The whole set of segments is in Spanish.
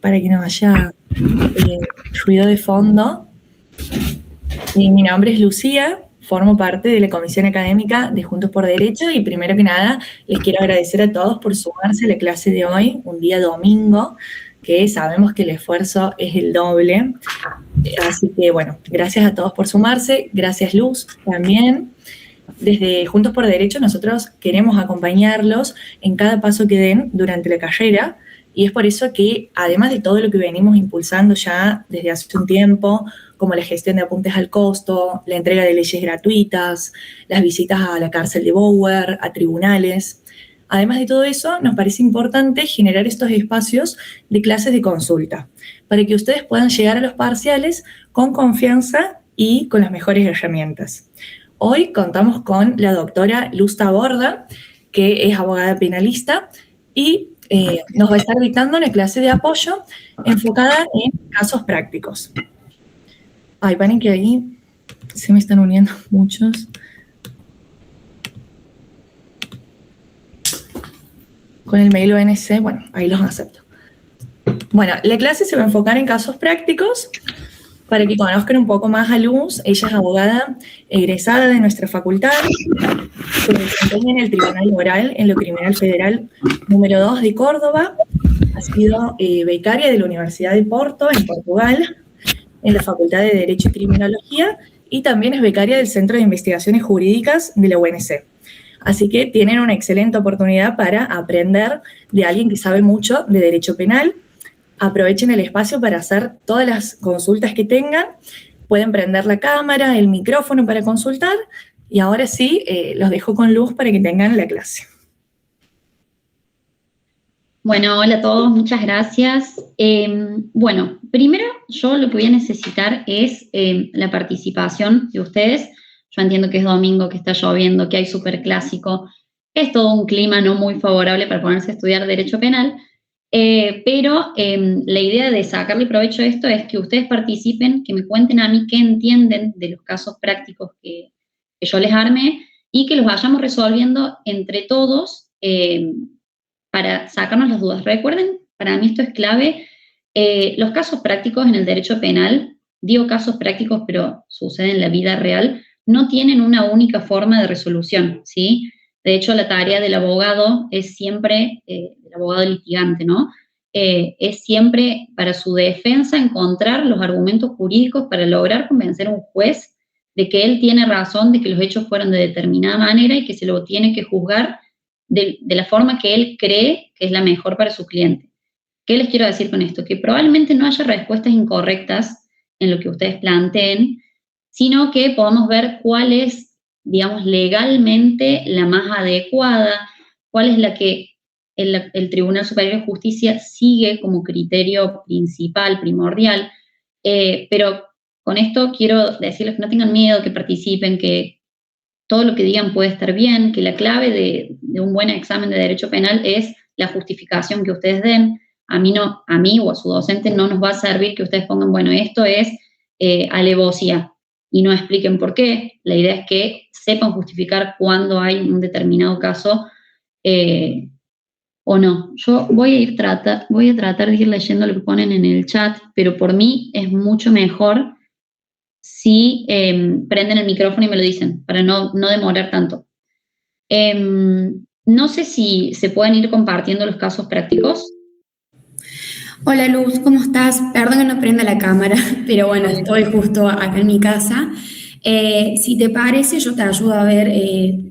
para que no haya ruido de fondo. Mi nombre es Lucía, formo parte de la Comisión Académica de Juntos por Derecho y primero que nada les quiero agradecer a todos por sumarse a la clase de hoy, un día domingo, que sabemos que el esfuerzo es el doble. Así que bueno, gracias a todos por sumarse, gracias Luz también. Desde Juntos por Derecho nosotros queremos acompañarlos en cada paso que den durante la carrera y es por eso que además de todo lo que venimos impulsando ya desde hace un tiempo, como la gestión de apuntes al costo, la entrega de leyes gratuitas, las visitas a la cárcel de Bower, a tribunales. Además de todo eso, nos parece importante generar estos espacios de clases de consulta para que ustedes puedan llegar a los parciales con confianza y con las mejores herramientas. Hoy contamos con la doctora Luz Taborda, que es abogada penalista y nos va a estar dictando una clase de apoyo enfocada en casos prácticos. Ay, paren que ahí se me están uniendo muchos. Con el mail ONC, bueno, ahí los acepto. Bueno, la clase se va a enfocar en casos prácticos para que conozcan un poco más a Luz. Ella es abogada egresada de nuestra facultad, se desempeña en el Tribunal Oral en lo Criminal Federal número 2 de Córdoba, ha sido becaria de la Universidad de Porto, en Portugal, en la Facultad de Derecho y Criminología, y también es becaria del Centro de Investigaciones Jurídicas de la UNC. Así que tienen una excelente oportunidad para aprender de alguien que sabe mucho de derecho penal. Aprovechen el espacio para hacer todas las consultas que tengan. Pueden prender la cámara, el micrófono para consultar. Y ahora sí, los dejo con Luz para que tengan la clase. Bueno, hola a todos, muchas gracias. Bueno, primero yo lo que voy a necesitar es la participación de ustedes. Yo entiendo que es domingo, que está lloviendo, que hay superclásico. Es todo un clima no muy favorable para ponerse a estudiar Derecho Penal, pero la idea de sacarle provecho a esto es que ustedes participen, que me cuenten a mí qué entienden de los casos prácticos que yo les arme y que los vayamos resolviendo entre todos para sacarnos las dudas. Recuerden, para mí esto es clave, los casos prácticos en el derecho penal, digo casos prácticos, pero sucede en la vida real, no tienen una única forma de resolución, ¿sí? De hecho, la tarea del abogado es siempre, del abogado litigante, ¿no? Es siempre para su defensa encontrar los argumentos jurídicos para lograr convencer a un juez de que él tiene razón, de que los hechos fueron de determinada manera y que se lo tiene que juzgar de la forma que él cree que es la mejor para su cliente. ¿Qué les quiero decir con esto? Que probablemente no haya respuestas incorrectas en lo que ustedes planteen, sino que podamos ver cuál es, digamos, legalmente la más adecuada, cuál es la que el Tribunal Superior de Justicia sigue como criterio principal, primordial, pero con esto quiero decirles que no tengan miedo, que participen, que todo lo que digan puede estar bien, que la clave de un buen examen de derecho penal es la justificación que ustedes den. A mí o a su docente no nos va a servir que ustedes pongan, bueno, esto es alevosía, y no expliquen por qué. La idea es que sepan justificar cuando hay un determinado caso o no. Yo voy a tratar de ir leyendo lo que ponen en el chat, pero por mí es mucho mejor si prenden el micrófono y me lo dicen, para no demorar tanto. No sé si se pueden ir compartiendo los casos prácticos. Hola Luz, ¿cómo estás? Perdón que no prenda la cámara, pero bueno, estoy justo acá en mi casa. Si te parece, yo te ayudo a ver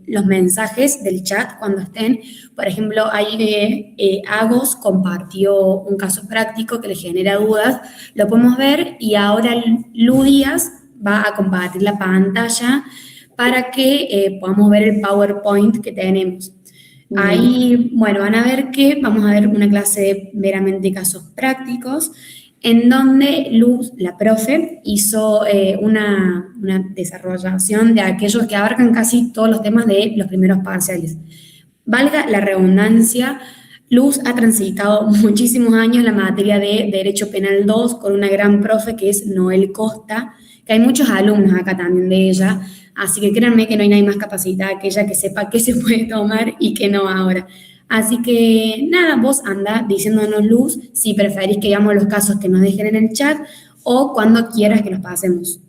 los mensajes del chat cuando estén. Por ejemplo, ahí Agos compartió un caso práctico que le genera dudas, lo podemos ver, y ahora Lu Díaz va a compartir la pantalla para que podamos ver el PowerPoint que tenemos. Ahí, bueno, van a ver que vamos a ver una clase de meramente casos prácticos, en donde Luz, la profe, hizo una desarrollación de aquellos que abarcan casi todos los temas de los primeros parciales. Valga la redundancia, Luz ha transitado muchísimos años la materia de Derecho Penal 2 con una gran profe que es Noel Costa, que hay muchos alumnos acá también de ella, así que créanme que no hay nadie más capacitada que ella que sepa qué se puede tomar y qué no ahora. Así que nada, vos anda diciéndonos, Luz, si preferís que veamos los casos que nos dejen en el chat o cuando quieras que los pasemos.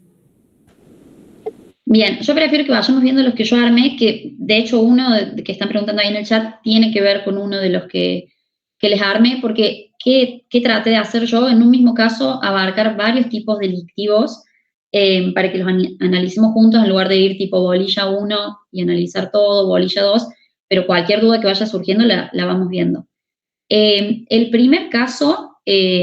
Bien, yo prefiero que vayamos viendo los que yo armé, que de hecho uno que están preguntando ahí en el chat tiene que ver con uno de los que les armé, porque ¿qué traté de hacer yo? En un mismo caso, abarcar varios tipos delictivos para que los analicemos juntos en lugar de ir tipo bolilla 1 y analizar todo, bolilla 2, pero cualquier duda que vaya surgiendo la vamos viendo. El primer caso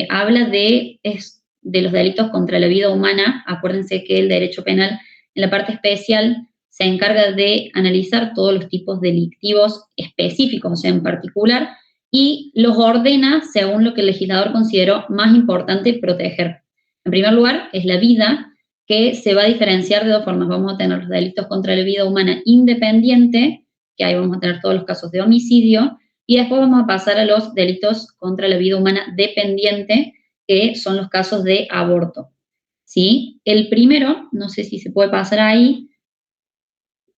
habla de los delitos contra la vida humana. Acuérdense que el derecho penal en la parte especial se encarga de analizar todos los tipos delictivos específicos, o sea, en particular, y los ordena según lo que el legislador consideró más importante proteger. En primer lugar, es la vida, que se va a diferenciar de dos formas. Vamos a tener los delitos contra la vida humana independiente, que ahí vamos a tener todos los casos de homicidio, y después vamos a pasar a los delitos contra la vida humana dependiente, que son los casos de aborto. ¿Sí? El primero, no sé si se puede pasar ahí,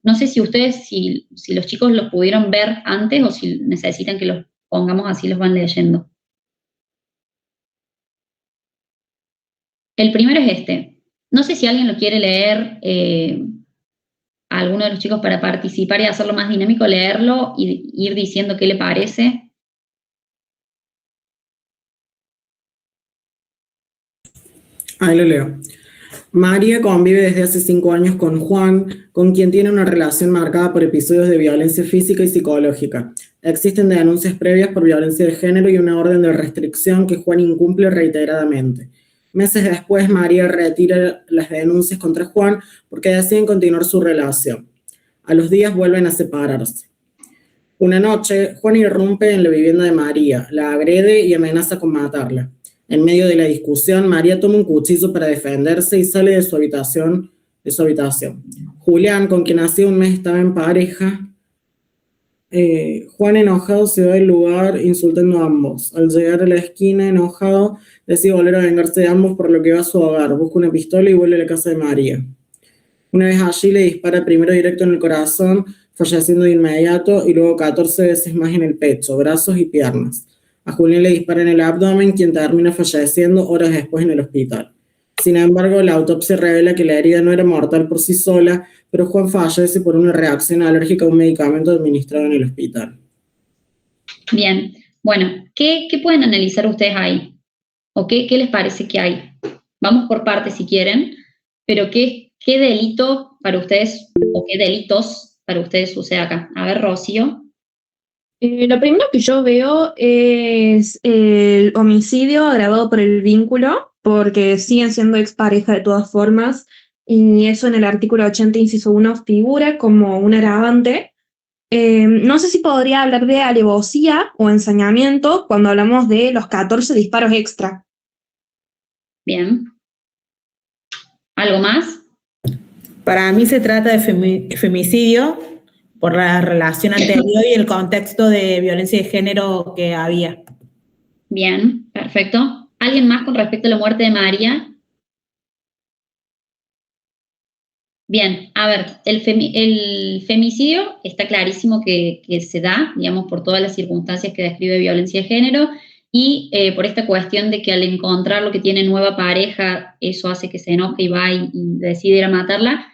no sé si ustedes, si los chicos los pudieron ver antes o si necesitan que los pongamos así, los van leyendo. El primero es este. No sé si alguien lo quiere leer a alguno de los chicos para participar y hacerlo más dinámico, leerlo y ir diciendo qué le parece. Ahí lo leo. María convive desde hace 5 años con Juan, con quien tiene una relación marcada por episodios de violencia física y psicológica. Existen denuncias previas por violencia de género y una orden de restricción que Juan incumple reiteradamente. Meses después, María retira las denuncias contra Juan porque deciden continuar su relación. A los días vuelven a separarse. Una noche, Juan irrumpe en la vivienda de María, la agrede y amenaza con matarla. En medio de la discusión, María toma un cuchillo para defenderse y sale de su habitación. Julián, con quien hacía un mes estaba en pareja, Juan enojado se va del lugar insultando a ambos. Al llegar a la esquina, enojado, decide volver a vengarse de ambos por lo que va a su hogar. Busca una pistola y vuelve a la casa de María. Una vez allí le dispara primero directo en el corazón, falleciendo de inmediato, y luego 14 veces más en el pecho, brazos y piernas. A Julián le dispara en el abdomen, quien termina falleciendo horas después en el hospital. Sin embargo, la autopsia revela que la herida no era mortal por sí sola, pero Juan fallece por una reacción alérgica a un medicamento administrado en el hospital. Bien, bueno, ¿qué pueden analizar ustedes ahí? ¿O qué les parece que hay? Vamos por partes si quieren, pero ¿qué delito para ustedes o qué delitos para ustedes sucede acá? A ver, Rocío. Lo primero que yo veo es el homicidio agravado por el vínculo, porque siguen siendo expareja de todas formas, y eso en el artículo 80, inciso 1, figura como un agravante. No sé si podría hablar de alevosía o ensañamiento cuando hablamos de los 14 disparos extra. Bien. ¿Algo más? Para mí se trata de femicidio por la relación anterior y el contexto de violencia de género que había. Bien, perfecto. ¿Alguien más con respecto a la muerte de María? Bien, a ver, el femicidio está clarísimo que se da, digamos, por todas las circunstancias que describe violencia de género y por esta cuestión de que al encontrar lo que tiene nueva pareja, eso hace que se enoje y va y decide ir a matarla,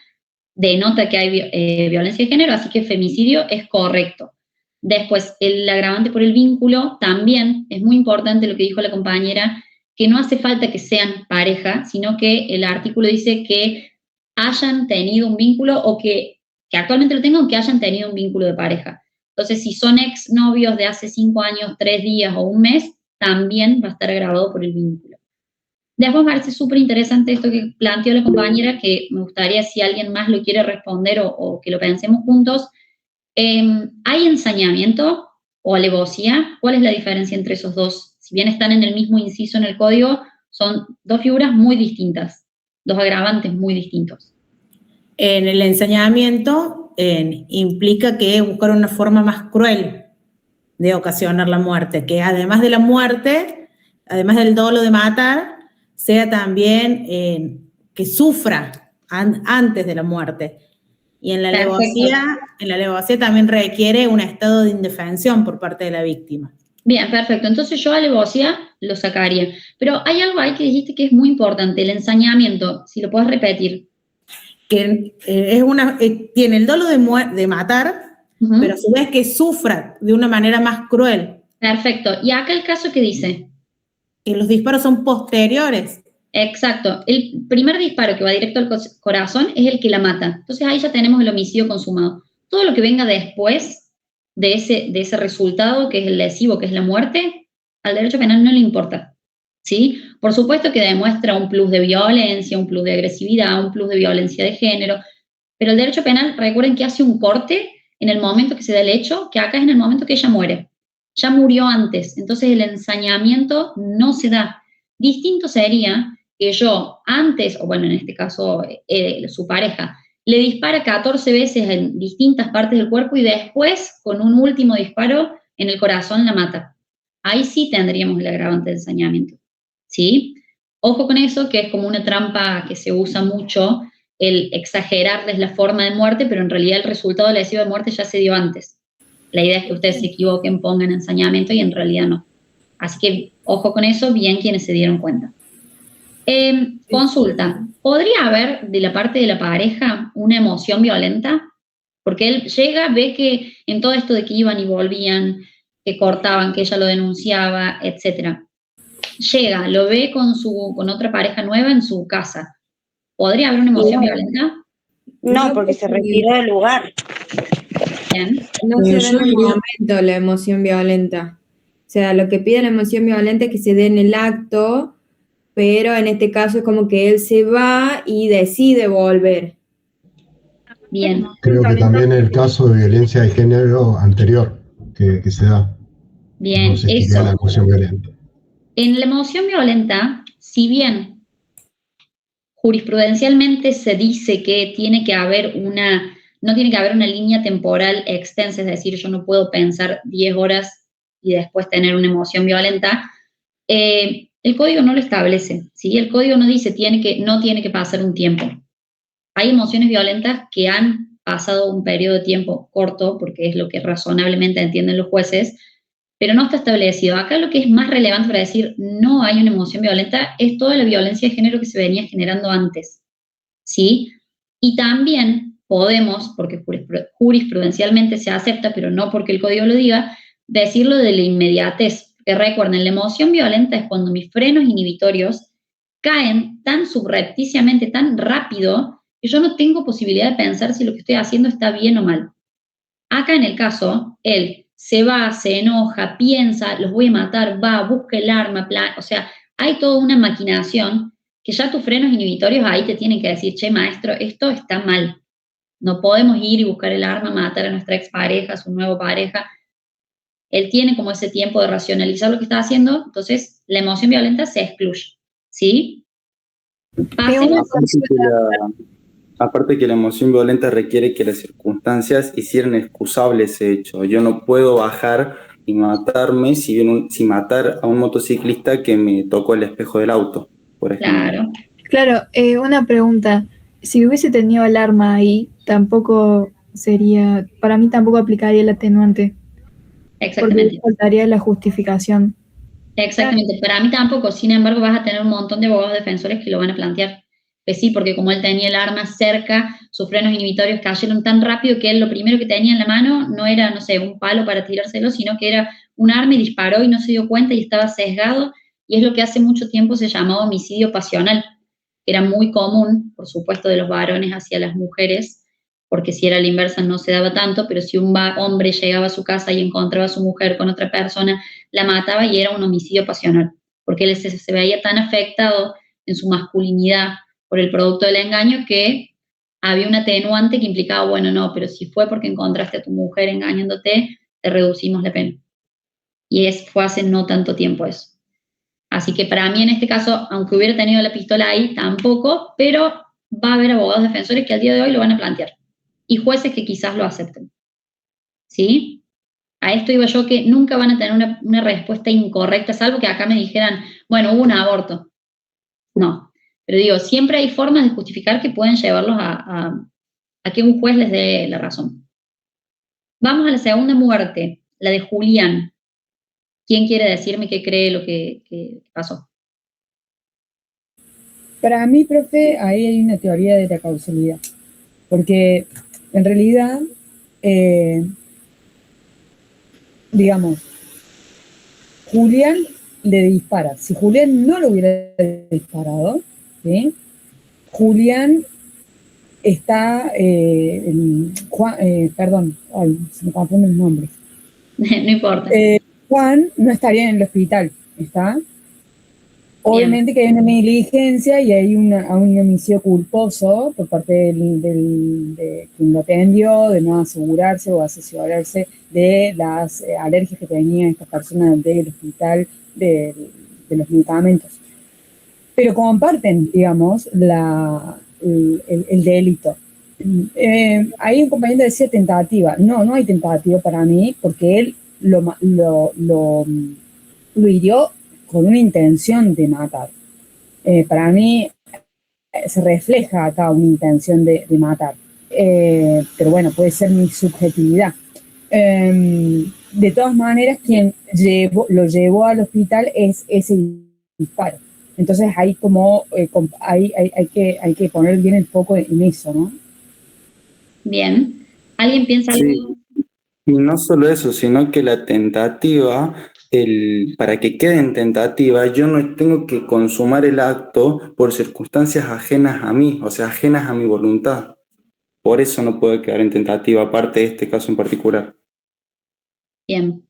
denota que hay violencia de género, así que femicidio es correcto. Después, el agravante por el vínculo también es muy importante lo que dijo la compañera, que no hace falta que sean pareja, sino que el artículo dice que hayan tenido un vínculo o que actualmente lo tengan o que hayan tenido un vínculo de pareja. Entonces, si son exnovios de hace 5 años, 3 días o un mes, también va a estar agravado por el vínculo. Después me parece súper interesante esto que planteó la compañera, que me gustaría si alguien más lo quiere responder o que lo pensemos juntos. ¿Hay ensañamiento o alevosía? ¿Cuál es la diferencia entre esos dos? Si bien están en el mismo inciso en el código, son dos figuras muy distintas, dos agravantes muy distintos. En el ensañamiento implica que buscar una forma más cruel de ocasionar la muerte, que además de la muerte, además del dolo de matar, sea también que sufra antes de la muerte. Y en la Perfecto. alevosía también requiere un estado de indefensión por parte de la víctima. Bien, perfecto. Entonces yo alevosía lo sacaría. Pero hay algo ahí que dijiste que es muy importante, el ensañamiento, si lo puedes repetir. Que tiene el dolo de matar, pero a su vez que sufra de una manera más cruel. Perfecto. ¿Y acá el caso que dice? Que los disparos son posteriores. Exacto. El primer disparo que va directo al corazón es el que la mata. Entonces ahí ya tenemos el homicidio consumado. Todo lo que venga después de ese resultado, que es el lesivo, que es la muerte, al derecho penal no le importa. ¿Sí? Por supuesto que demuestra un plus de violencia, un plus de agresividad, un plus de violencia de género, pero el derecho penal, recuerden que hace un corte en el momento que se da el hecho, que acá es en el momento que ella muere. Ya murió antes, entonces el ensañamiento no se da. Distinto sería que yo antes, o bueno, en este caso su pareja, le dispara 14 veces en distintas partes del cuerpo y después, con un último disparo en el corazón, la mata. Ahí sí tendríamos el agravante de ensañamiento. ¿Sí? Ojo con eso, que es como una trampa que se usa mucho, el exagerarles la forma de muerte, pero en realidad el resultado lesivo de muerte ya se dio antes. La idea es que ustedes se equivoquen, pongan ensañamiento y en realidad no. Así que ojo con eso, bien quienes se dieron cuenta. Consulta, ¿podría haber de la parte de la pareja una emoción violenta? Porque él llega, ve que en todo esto de que iban y volvían, que cortaban, que ella lo denunciaba, etc. Llega, lo ve con otra pareja nueva en su casa. ¿Podría haber una emoción violenta? No, porque se retiró del lugar. Bien. No se da en el momento la emoción violenta. O sea, lo que pide la emoción violenta es que se dé en el acto, pero en este caso es como que él se va y decide volver. Bien. Creo que también el caso de violencia de género anterior que se da. Bien, no se eso. La emoción violenta. En la emoción violenta, si bien jurisprudencialmente se dice que tiene que haber no tiene que haber una línea temporal extensa, es decir, yo no puedo pensar 10 horas y después tener una emoción violenta, el código no lo establece, ¿sí? El código no dice no tiene que pasar un tiempo. Hay emociones violentas que han pasado un periodo de tiempo corto, porque es lo que razonablemente entienden los jueces, pero no está establecido. Acá lo que es más relevante para decir no hay una emoción violenta es toda la violencia de género que se venía generando antes, ¿sí? Y también podemos, porque jurisprudencialmente se acepta, pero no porque el código lo diga, decirlo de la inmediatez. Que recuerden, la emoción violenta es cuando mis frenos inhibitorios caen tan subrepticiamente, tan rápido, que yo no tengo posibilidad de pensar si lo que estoy haciendo está bien o mal. Acá en el caso, él se va, se enoja, piensa, los voy a matar, va, busca el arma, o sea, hay toda una maquinación que ya tus frenos inhibitorios ahí te tienen que decir, che, maestro, esto está mal. No podemos ir y buscar el arma, matar a nuestra expareja, a su nueva pareja. Él tiene como ese tiempo de racionalizar lo que está haciendo, entonces la emoción violenta se excluye, ¿sí? Aparte que la emoción violenta requiere que las circunstancias hicieran excusable ese hecho. Yo no puedo bajar y matarme si matar a un motociclista que me tocó el espejo del auto, por ejemplo. Claro, una pregunta. Si hubiese tenido el arma ahí, para mí tampoco aplicaría el atenuante. Exactamente. Porque faltaría la justificación. Exactamente, para mí tampoco. Sin embargo, vas a tener un montón de abogados defensores que lo van a plantear. Pues sí, porque como él tenía el arma cerca, sus frenos inhibitorios cayeron tan rápido que él lo primero que tenía en la mano no era, no sé, un palo para tirárselo, sino que era un arma y disparó y no se dio cuenta y estaba sesgado. Y es lo que hace mucho tiempo se llamaba homicidio pasional, que era muy común, por supuesto, de los varones hacia las mujeres, porque si era la inversa no se daba tanto, pero si un hombre llegaba a su casa y encontraba a su mujer con otra persona, la mataba y era un homicidio pasional, porque él se veía tan afectado en su masculinidad por el producto del engaño que había un atenuante que implicaba, bueno, no, pero si fue porque encontraste a tu mujer engañándote, te reducimos la pena. Y fue hace no tanto tiempo eso. Así que para mí en este caso, aunque hubiera tenido la pistola ahí, tampoco, pero va a haber abogados defensores que al día de hoy lo van a plantear. Y jueces que quizás lo acepten. ¿Sí? A esto iba yo, que nunca van a tener una respuesta incorrecta, salvo que acá me dijeran, bueno, hubo un aborto. No. Pero digo, siempre hay formas de justificar que pueden llevarlos a a que un juez les dé la razón. Vamos a la segunda muerte, la de Julián. ¿Quién quiere decirme qué cree lo que pasó? Para mí, profe, ahí hay una teoría de la causalidad, porque en realidad, digamos, Julián le dispara. Si Julián no lo hubiera disparado, ¿sí? Julián está, perdón, ay, se me confunden los nombres. No importa. Juan no estaría en el hospital, ¿está? Obviamente que hay una negligencia y hay un homicidio culposo por parte de quien lo atendió, de no asegurarse o asesorarse de las alergias que tenía esta persona del hospital, de los medicamentos. Pero comparten, digamos, el delito. Ahí un compañero decía tentativa. No hay tentativa para mí, porque él lo hirió con una intención de matar. Para mí se refleja acá una intención de matar. Pero bueno, puede ser mi subjetividad. De todas maneras, quien lo llevó al hospital es ese disparo. Entonces hay hay que poner bien el foco en eso, ¿no? Bien. ¿Alguien piensa algo? Sí. Y no solo eso, sino que la tentativa, para que quede en tentativa, yo no tengo que consumar el acto por circunstancias ajenas a mí, o sea, ajenas a mi voluntad. Por eso no puede quedar en tentativa, aparte de este caso en particular. Bien.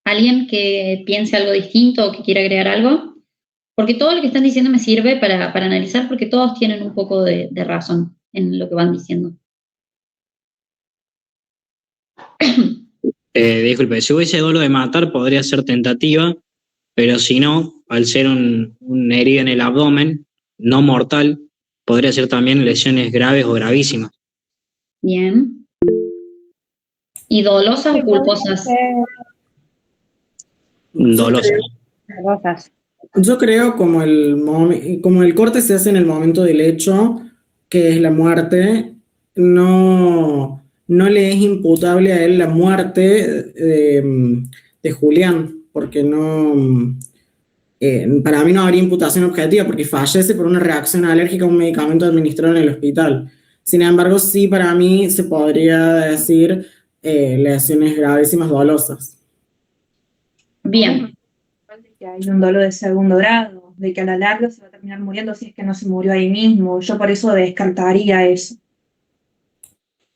¿Alguien que piense algo distinto o que quiera agregar algo? Porque todo lo que están diciendo me sirve para analizar, porque todos tienen un poco de razón en lo que van diciendo. Disculpe, si hubiese dolo de matar podría ser tentativa, pero si no, al ser un herido en el abdomen, no mortal, podría ser también lesiones graves o gravísimas. Bien. ¿Y dolosas o culposas? Dolosas. Yo creo como el corte se hace en el momento del hecho, que es la muerte, no le es imputable a él la muerte de Julián, porque para mí no habría imputación objetiva, porque fallece por una reacción alérgica a un medicamento administrado en el hospital. Sin embargo, sí, para mí se podría decir lesiones gravísimas dolosas. Bien. Que hay un dolo de segundo grado, de que a la larga se va a terminar muriendo si es que no se murió ahí mismo. Yo por eso descartaría eso.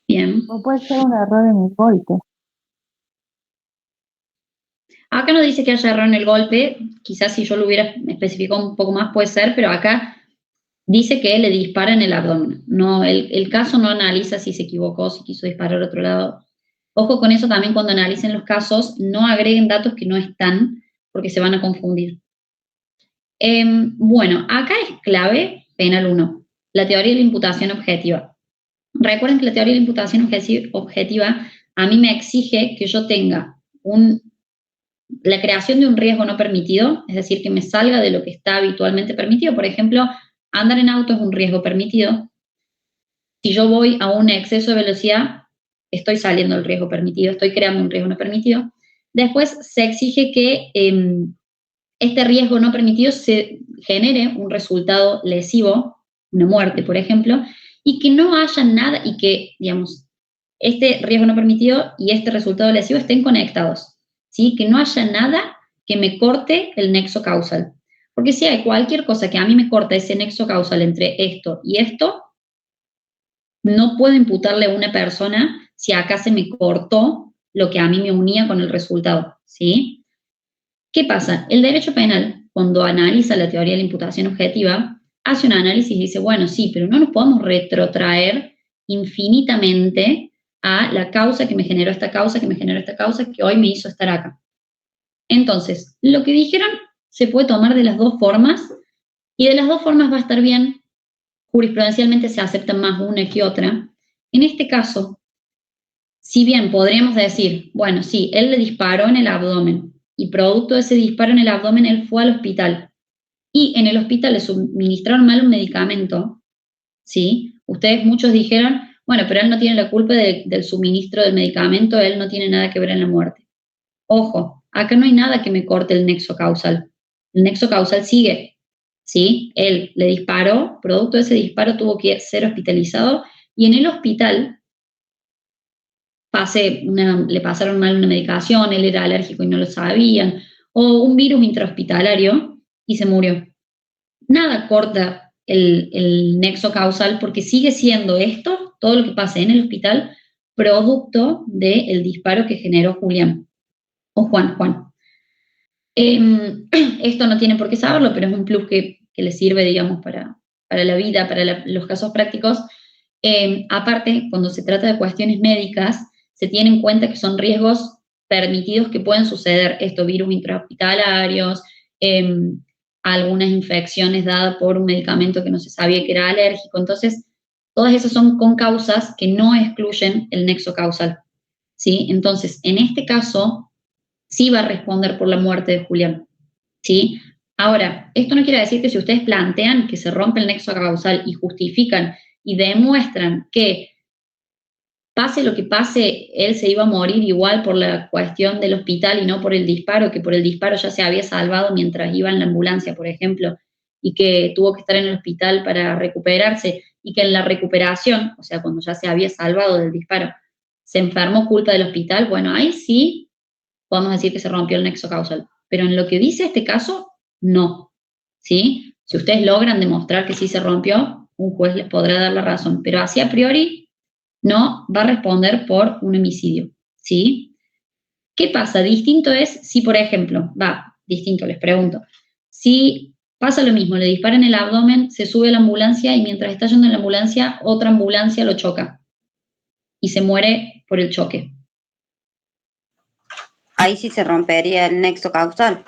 Bien. O puede ser un error en el golpe. Acá no dice que haya error en el golpe, quizás si yo lo hubiera especificado un poco más puede ser, pero acá dice que le dispara en el abdomen. No, el caso no analiza si se equivocó, si quiso disparar al otro lado. Ojo con eso también cuando analicen los casos, no agreguen datos que no están, porque se van a confundir. Bueno, acá es clave penal 1, la teoría de la imputación objetiva. Recuerden que la teoría de la imputación objetiva a mí me exige que yo tenga la creación de un riesgo no permitido, es decir, que me salga de lo que está habitualmente permitido. Por ejemplo, andar en auto es un riesgo permitido. Si yo voy a un exceso de velocidad, estoy saliendo del riesgo permitido, estoy creando un riesgo no permitido. Después se exige que este riesgo no permitido se genere un resultado lesivo, una muerte, por ejemplo, y que no haya nada, y que, digamos, este riesgo no permitido y este resultado lesivo estén conectados, ¿sí? Que no haya nada que me corte el nexo causal. Porque si hay cualquier cosa que a mí me corta ese nexo causal entre esto y esto, no puedo imputarle a una persona si acá se me cortó lo que a mí me unía con el resultado, ¿sí? ¿Qué pasa? El derecho penal, cuando analiza la teoría de la imputación objetiva, hace un análisis y dice, bueno, sí, pero no nos podemos retrotraer infinitamente a la causa que me generó esta causa, que me generó esta causa, que hoy me hizo estar acá. Entonces, lo que dijeron se puede tomar de las dos formas, y de las dos formas va a estar bien. Jurisprudencialmente se aceptan más una que otra. En este caso, si bien podríamos decir, bueno, sí, él le disparó en el abdomen, y producto de ese disparo en el abdomen, él fue al hospital, y en el hospital le suministraron mal un medicamento, ¿sí? Ustedes muchos dijeron, Bueno, pero él no tiene la culpa del suministro del medicamento, él no tiene nada que ver en la muerte. Ojo, acá no hay nada que me corte el nexo causal. El nexo causal sigue, ¿sí? Él le disparó, producto de ese disparo tuvo que ser hospitalizado y en el hospital le pasaron mal una medicación, él era alérgico y no lo sabían, o un virus intrahospitalario y se murió. Nada corta el nexo causal porque sigue siendo esto, todo lo que pase en el hospital, producto del disparo que generó Julián o Juan. Esto no tiene por qué saberlo, pero es un plus que le sirve, digamos, para la vida, para los casos prácticos. Aparte, cuando se trata de cuestiones médicas, se tiene en cuenta que son riesgos permitidos que pueden suceder, virus intrahospitalarios, algunas infecciones dadas por un medicamento que no se sabía que era alérgico. Entonces, todas esas son con causas que no excluyen el nexo causal, ¿sí? Entonces, en este caso, sí va a responder por la muerte de Julián, ¿sí? Ahora, esto no quiere decir que si ustedes plantean que se rompe el nexo causal y justifican y demuestran que pase lo que pase, él se iba a morir igual por la cuestión del hospital y no por el disparo, que por el disparo ya se había salvado mientras iba en la ambulancia, por ejemplo, y que tuvo que estar en el hospital para recuperarse, y que en la recuperación, o sea, cuando ya se había salvado del disparo, se enfermó culpa del hospital, bueno, ahí sí podemos decir que se rompió el nexo causal. Pero en lo que dice este caso, no, ¿sí? Si ustedes logran demostrar que sí se rompió, un juez les podrá dar la razón, pero así a priori no va a responder por un homicidio, ¿sí? ¿Qué pasa? Distinto es si, por ejemplo, distinto, les pregunto, si pasa lo mismo, le dispara en el abdomen, se sube a la ambulancia y mientras está yendo en la ambulancia, otra ambulancia lo choca y se muere por el choque. Ahí sí se rompería el nexo causal.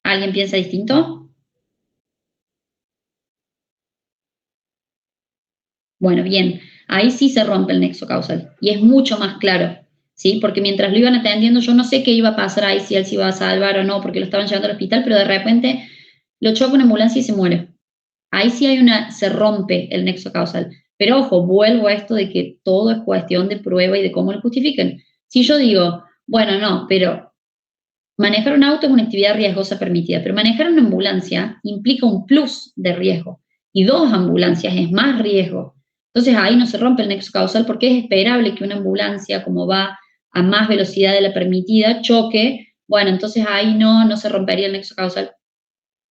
¿Alguien piensa distinto? Bueno, bien, ahí sí se rompe el nexo causal y es mucho más claro, ¿sí? Porque mientras lo iban atendiendo, yo no sé qué iba a pasar ahí, si él se iba a salvar o no, porque lo estaban llevando al hospital, pero de repente lo choca una ambulancia y se muere. Ahí sí se rompe el nexo causal. Pero ojo, vuelvo a esto de que todo es cuestión de prueba y de cómo lo justifiquen. Si yo digo, bueno, no, pero manejar un auto es una actividad riesgosa permitida, pero manejar una ambulancia implica un plus de riesgo y 2 ambulancias es más riesgo. Entonces ahí no se rompe el nexo causal porque es esperable que una ambulancia, como va a más velocidad de la permitida, choque. Bueno, entonces ahí no se rompería el nexo causal.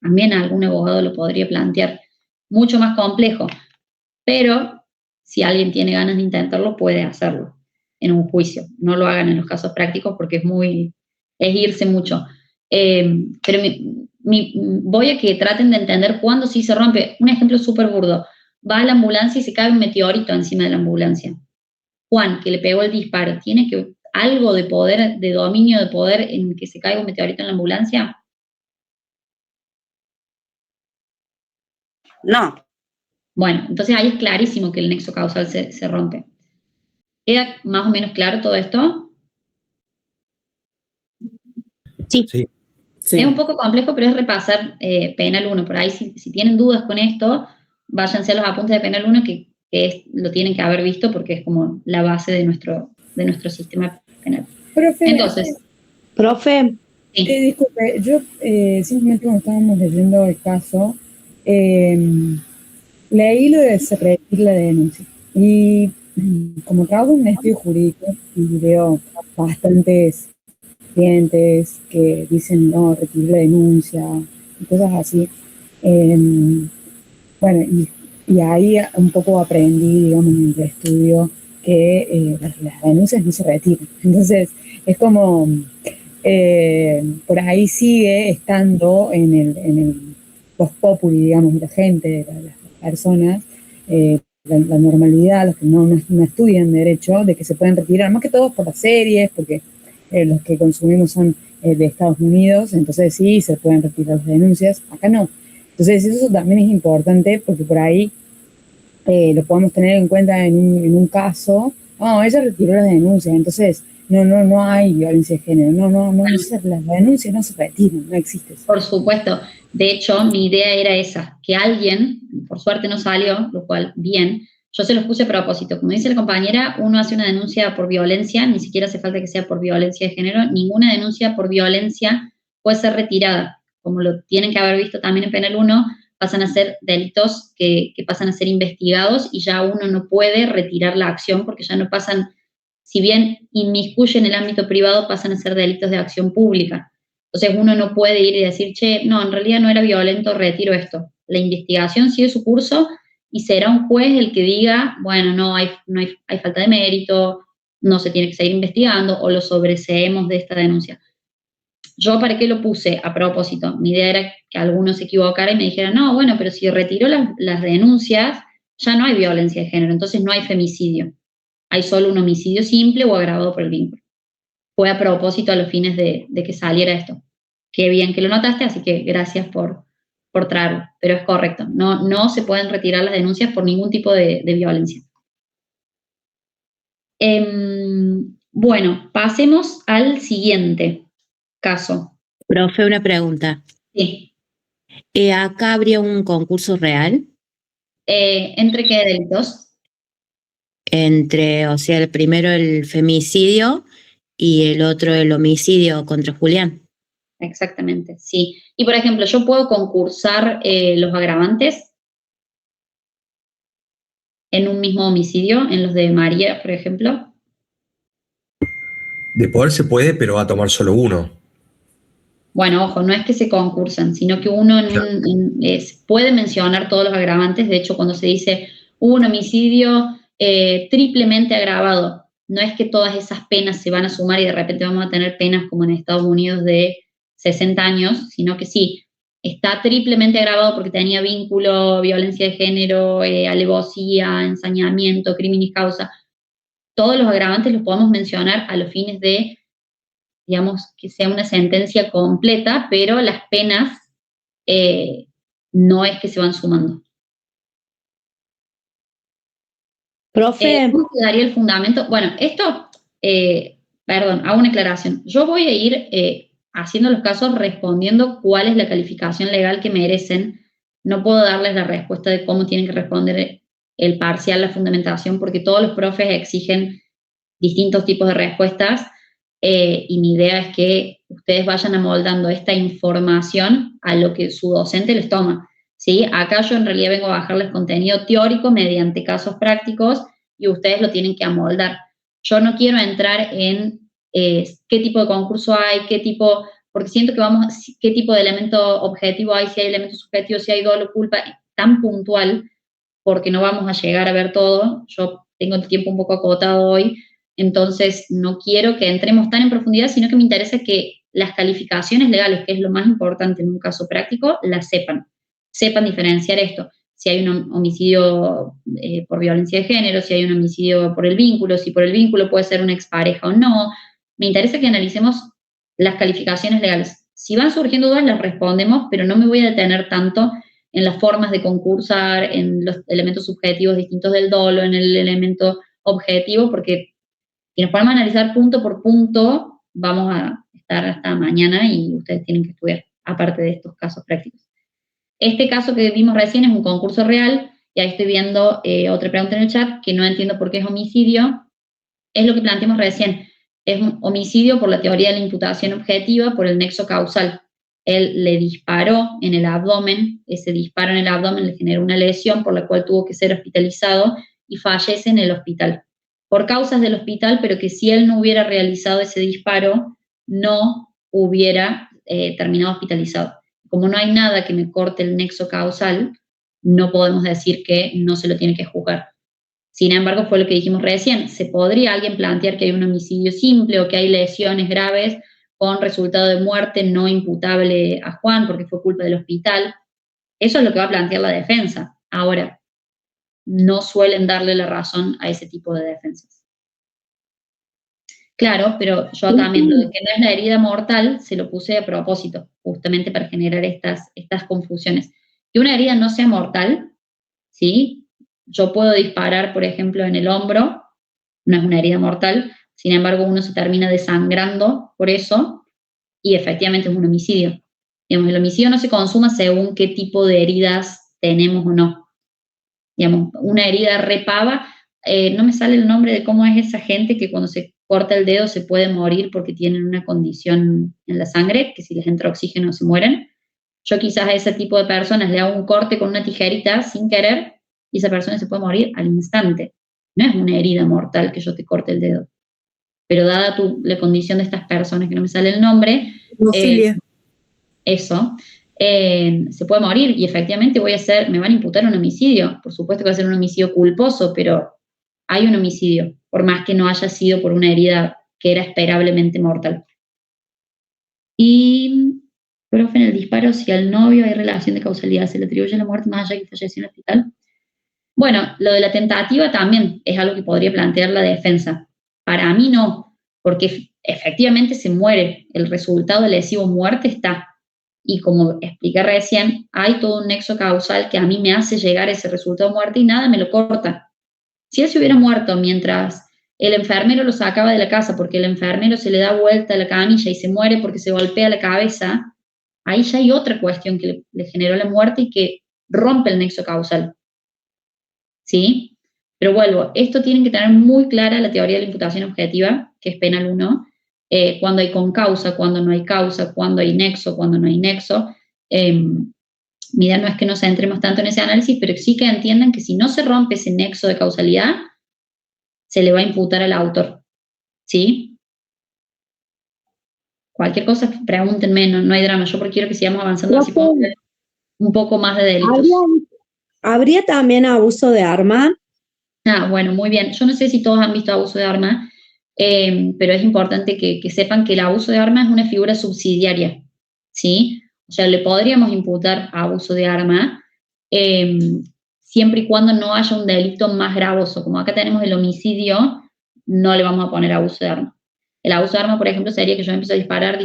También algún abogado lo podría plantear. Mucho más complejo. Pero si alguien tiene ganas de intentarlo, puede hacerlo en un juicio. No lo hagan en los casos prácticos porque es irse mucho. Pero voy a que traten de entender cuándo sí se rompe. Un ejemplo súper burdo. Va a la ambulancia y se cae un meteorito encima de la ambulancia. Juan, que le pegó el disparo, ¿tiene algo de poder, de dominio de poder en que se caiga un meteorito en la ambulancia? No. Bueno, entonces ahí es clarísimo que el nexo causal se rompe. ¿Queda más o menos claro todo esto? Sí. Es un poco complejo, pero es repasar Penal 1. Por ahí, si tienen dudas con esto, váyanse a los apuntes de Penal 1, que lo tienen que haber visto porque es como la base de nuestro sistema penal. Profe, entonces, profe, sí. Disculpe, yo simplemente cuando estábamos leyendo el caso, leí lo de repetir la denuncia. Y como trabajo en un estudio jurídico y veo bastantes clientes que dicen no, retirar la denuncia y cosas así. Bueno, y ahí un poco aprendí, digamos, en el estudio que las denuncias no se retiran. Entonces, es como, por ahí sigue estando en el post populi, digamos, de la gente, de las personas, la normalidad, los que no estudian derecho, de que se pueden retirar, más que todo por las series, porque los que consumimos son de Estados Unidos, entonces sí, se pueden retirar las denuncias, acá no. Entonces eso también es importante porque por ahí lo podemos tener en cuenta en un caso, ella retiró las denuncias, entonces no hay violencia de género, las denuncias no se retiran, no existen. Por supuesto, de hecho mi idea era esa, que alguien, por suerte no salió, lo cual bien, Yo se los puse a propósito. Como dice la compañera, uno hace una denuncia por violencia, ni siquiera hace falta que sea por violencia de género, ninguna denuncia por violencia puede ser retirada. Como lo tienen que haber visto también en Penal 1, pasan a ser delitos que pasan a ser investigados y ya uno no puede retirar la acción porque ya no pasan, si bien inmiscuyen en el ámbito privado, pasan a ser delitos de acción pública. Entonces uno no puede ir y decir, che, no, en realidad no era violento, retiro esto. La investigación sigue su curso y será un juez el que diga, bueno, no hay falta de mérito, no se tiene que seguir investigando o lo sobreseemos de esta denuncia. ¿Yo para qué lo puse? A propósito, mi idea era que algunos se equivocaran y me dijeran, no, bueno, pero si retiro las denuncias, ya no hay violencia de género, entonces no hay femicidio. Hay solo un homicidio simple o agravado por el vínculo. Fue a propósito a los fines de que saliera esto. Qué bien que lo notaste, así que gracias por traerlo. Pero es correcto, no se pueden retirar las denuncias por ningún tipo de violencia. Bueno, pasemos al siguiente caso. Profe, una pregunta. Sí. ¿Acá habría un concurso real? ¿Entre qué delitos? Entre, o sea, el primero el femicidio y el otro el homicidio contra Julián. Exactamente, sí. Y por ejemplo, yo puedo concursar los agravantes en un mismo homicidio, en los de María, por ejemplo. De poder se puede, pero va a tomar solo uno. Bueno, ojo, no es que se concursan, sino que uno puede mencionar todos los agravantes. De hecho, cuando se dice un homicidio triplemente agravado, no es que todas esas penas se van a sumar y de repente vamos a tener penas como en Estados Unidos de 60 años, sino que sí, está triplemente agravado porque tenía vínculo, violencia de género, alevosía, ensañamiento, criminis causa. Todos los agravantes los podemos mencionar a los fines de, digamos, que sea una sentencia completa, pero las penas no es que se van sumando. Profe. ¿Cómo quedaría el fundamento? Bueno, esto, perdón, hago una aclaración. Yo voy a ir haciendo los casos respondiendo cuál es la calificación legal que merecen. No puedo darles la respuesta de cómo tienen que responder el parcial, la fundamentación, porque todos los profes exigen distintos tipos de respuestas y mi idea es que ustedes vayan amoldando esta información a lo que su docente les toma. ¿Sí? Acá yo en realidad vengo a bajarles contenido teórico mediante casos prácticos y ustedes lo tienen que amoldar. Yo no quiero entrar en qué tipo de concurso hay, porque siento que qué tipo de elemento objetivo hay, si hay elemento subjetivo, si hay dolo, culpa, tan puntual, porque no vamos a llegar a ver todo. Yo tengo el tiempo un poco acotado hoy, entonces no quiero que entremos tan en profundidad, sino que me interesa que las calificaciones legales, que es lo más importante en un caso práctico, las sepan diferenciar esto. Si hay un homicidio por violencia de género, si hay un homicidio por el vínculo, si por el vínculo puede ser una expareja o no. Me interesa que analicemos las calificaciones legales. Si van surgiendo dudas, las respondemos, pero no me voy a detener tanto en las formas de concursar, en los elementos subjetivos distintos del dolo, en el elemento objetivo, porque si nos ponemos a analizar punto por punto, vamos a estar hasta mañana y ustedes tienen que estudiar, aparte de estos casos prácticos. Este caso que vimos recién es un concurso real, y ahí estoy viendo otra pregunta en el chat, que no entiendo por qué es homicidio. Es lo que planteamos recién, es un homicidio por la teoría de la imputación objetiva, por el nexo causal. Él le disparó en el abdomen, ese disparo en el abdomen le generó una lesión por la cual tuvo que ser hospitalizado y fallece en el hospital. Por causas del hospital, pero que si él no hubiera realizado ese disparo, no hubiera terminado hospitalizado. Como no hay nada que me corte el nexo causal, no podemos decir que no se lo tiene que juzgar. Sin embargo, fue lo que dijimos recién, se podría alguien plantear que hay un homicidio simple o que hay lesiones graves con resultado de muerte no imputable a Juan porque fue culpa del hospital. Eso es lo que va a plantear la defensa. Ahora, no suelen darle la razón a ese tipo de defensas. Claro, pero yo también, lo de que no es la herida mortal, se lo puse a propósito, justamente para generar estas confusiones. Que una herida no sea mortal, ¿sí? Yo puedo disparar, por ejemplo, en el hombro, no es una herida mortal, sin embargo, uno se termina desangrando por eso, y efectivamente es un homicidio. Digamos, el homicidio no se consuma según qué tipo de heridas tenemos o no. digamos, una herida repava. No me sale el nombre de cómo es esa gente que cuando se corta el dedo se puede morir porque tienen una condición en la sangre, que si les entra oxígeno se mueren. Yo quizás a ese tipo de personas le hago un corte con una tijerita sin querer y esa persona se puede morir al instante. No es una herida mortal que yo te corte el dedo. Pero dada la condición de estas personas, que no me sale el nombre, se puede morir y efectivamente me van a imputar un homicidio. Por supuesto que va a ser un homicidio culposo, pero hay un homicidio, por más que no haya sido por una herida que era esperablemente mortal. Y, profe, en el disparo, si al novio hay relación de causalidad, ¿se le atribuye la muerte más allá que falleció en el hospital? Bueno, lo de la tentativa también es algo que podría plantear la defensa. Para mí no, porque efectivamente se muere, el resultado de lesivo muerte está. Y como expliqué recién, hay todo un nexo causal que a mí me hace llegar a ese resultado de muerte y nada me lo corta. Si él se hubiera muerto mientras el enfermero lo sacaba de la casa porque el enfermero se le da vuelta a la camilla y se muere porque se golpea la cabeza, ahí ya hay otra cuestión que le generó la muerte y que rompe el nexo causal. ¿Sí? Pero vuelvo, esto tienen que tener muy clara la teoría de la imputación objetiva, que es penal 1, cuando hay concausa, cuando no hay causa, cuando hay nexo, cuando no hay nexo. Mi idea no es que nos centremos tanto en ese análisis, pero sí que entiendan que si no se rompe ese nexo de causalidad, se le va a imputar al autor. ¿Sí? Cualquier cosa, pregúntenme, no hay drama. Yo porque quiero que sigamos avanzando así un poco más de delitos. ¿Habría también abuso de arma? Bueno, muy bien. Yo no sé si todos han visto abuso de arma, pero es importante que sepan que el abuso de arma es una figura subsidiaria, ¿sí? O sea, le podríamos imputar abuso de arma siempre y cuando no haya un delito más gravoso. Como acá tenemos el homicidio, no le vamos a poner abuso de arma. El abuso de arma, por ejemplo, sería que yo empiezo a disparar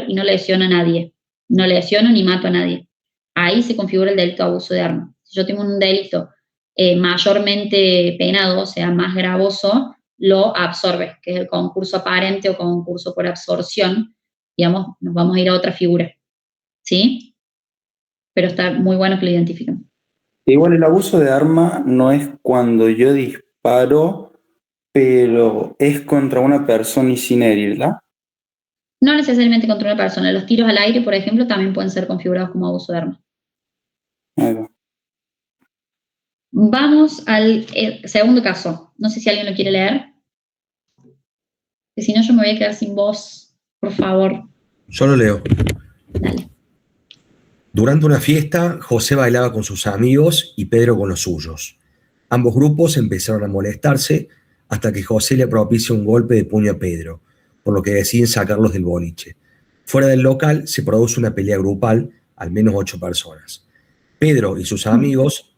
y no lesiono a nadie. No lesiono ni mato a nadie. Ahí se configura el delito de abuso de arma. Si yo tengo un delito mayormente penado, o sea, más gravoso, lo absorbe, que es el concurso aparente o concurso por absorción. Digamos, nos vamos a ir a otra figura. ¿Sí? Pero está muy bueno que lo identifiquen. Igual el abuso de arma no es cuando yo disparo, pero es contra una persona y sin herirla. No necesariamente contra una persona. Los tiros al aire, por ejemplo, también pueden ser configurados como abuso de arma. Ahí va. Vamos al segundo caso. No sé si alguien lo quiere leer. Que si no, yo me voy a quedar sin voz. Por favor. Yo lo leo. Dale. Durante una fiesta, José bailaba con sus amigos y Pedro con los suyos. Ambos grupos empezaron a molestarse hasta que José le propicia un golpe de puño a Pedro, por lo que deciden sacarlos del boliche. Fuera del local se produce una pelea grupal, al menos 8 personas. Pedro y sus amigos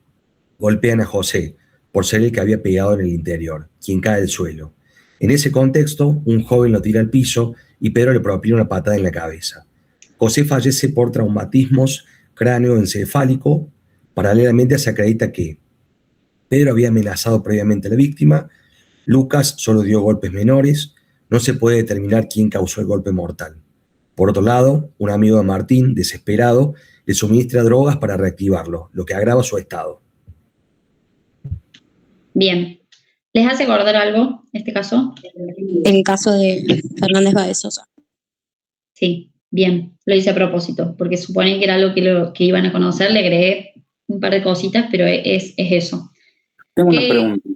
golpean a José por ser el que había pegado en el interior, quien cae al suelo. En ese contexto, un joven lo tira al piso y Pedro le propina una patada en la cabeza. José fallece por traumatismos cráneoencefálico. Paralelamente se acredita que Pedro había amenazado previamente a la víctima, Lucas solo dio golpes menores, no se puede determinar quién causó el golpe mortal. Por otro lado, un amigo de Martín, desesperado, le suministra drogas para reactivarlo, lo que agrava su estado. Bien. ¿Les hace acordar algo este caso? El caso de Fernández Báez Sosa. Sí, bien. Lo hice a propósito, porque supone que era algo que iban a conocer, le agregué un par de cositas, pero es eso. Tengo una pregunta.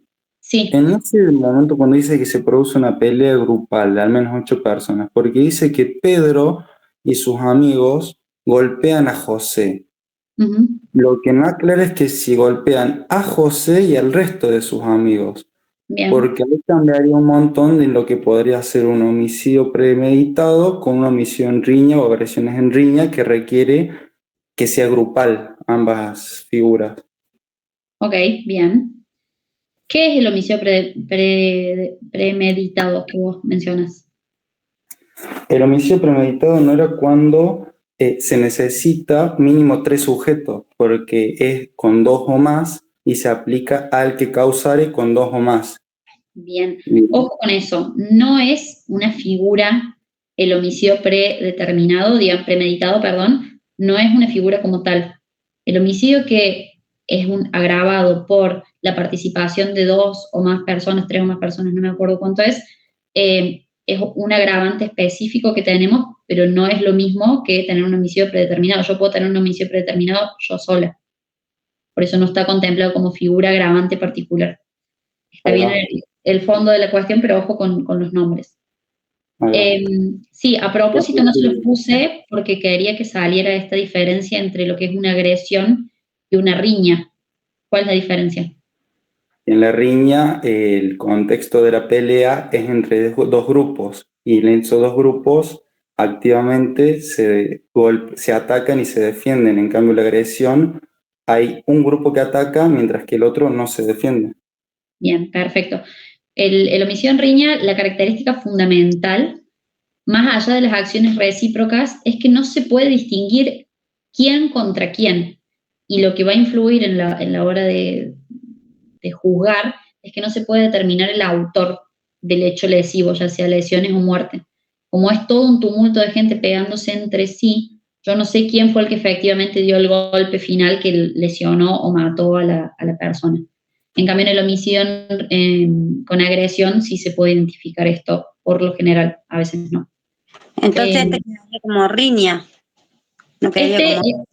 Sí. En ese momento cuando dice que se produce una pelea grupal de al menos 8 personas, porque dice que Pedro y sus amigos golpean a José. Lo que no aclara es que si golpean a José y al resto de sus amigos. Bien. Porque ahí cambiaría un montón de lo que podría ser un homicidio premeditado con un homicidio en riña o agresiones en riña que requiere que sea grupal ambas figuras. Ok, bien. ¿Qué es el homicidio premeditado que vos mencionas? El homicidio premeditado no era cuando se necesita mínimo 3 sujetos, porque es con 2 o más y se aplica al que causare con 2 o más. Bien. Ojo con eso. No es una figura, el homicidio premeditado, no es una figura como tal. El homicidio que es un agravado por la participación de 2 o más personas, 3 o más personas, no me acuerdo cuánto es un agravante específico que tenemos, pero no es lo mismo que tener un homicidio predeterminado. Yo puedo tener un homicidio predeterminado yo sola. Por eso no está contemplado como figura agravante particular. Está bien el fondo de la cuestión, pero ojo con los nombres. Sí, a propósito no se los puse porque quería que saliera esta diferencia entre lo que es una agresión y una riña. ¿Cuál es la diferencia? En la riña, el contexto de la pelea es entre dos grupos, y en esos dos grupos activamente se atacan y se defienden. En cambio, la agresión, hay un grupo que ataca mientras que el otro no se defiende. Bien, perfecto. El homicidio en riña, la característica fundamental, más allá de las acciones recíprocas, es que no se puede distinguir quién contra quién. Y lo que va a influir en la hora de juzgar es que no se puede determinar el autor del hecho lesivo, ya sea lesiones o muerte. Como es todo un tumulto de gente pegándose entre sí, yo no sé quién fue el que efectivamente dio el golpe final que lesionó o mató a la persona. En cambio, en el homicidio con agresión sí se puede identificar esto, por lo general, a veces no. Entonces quedaría como riña. No quedaría como...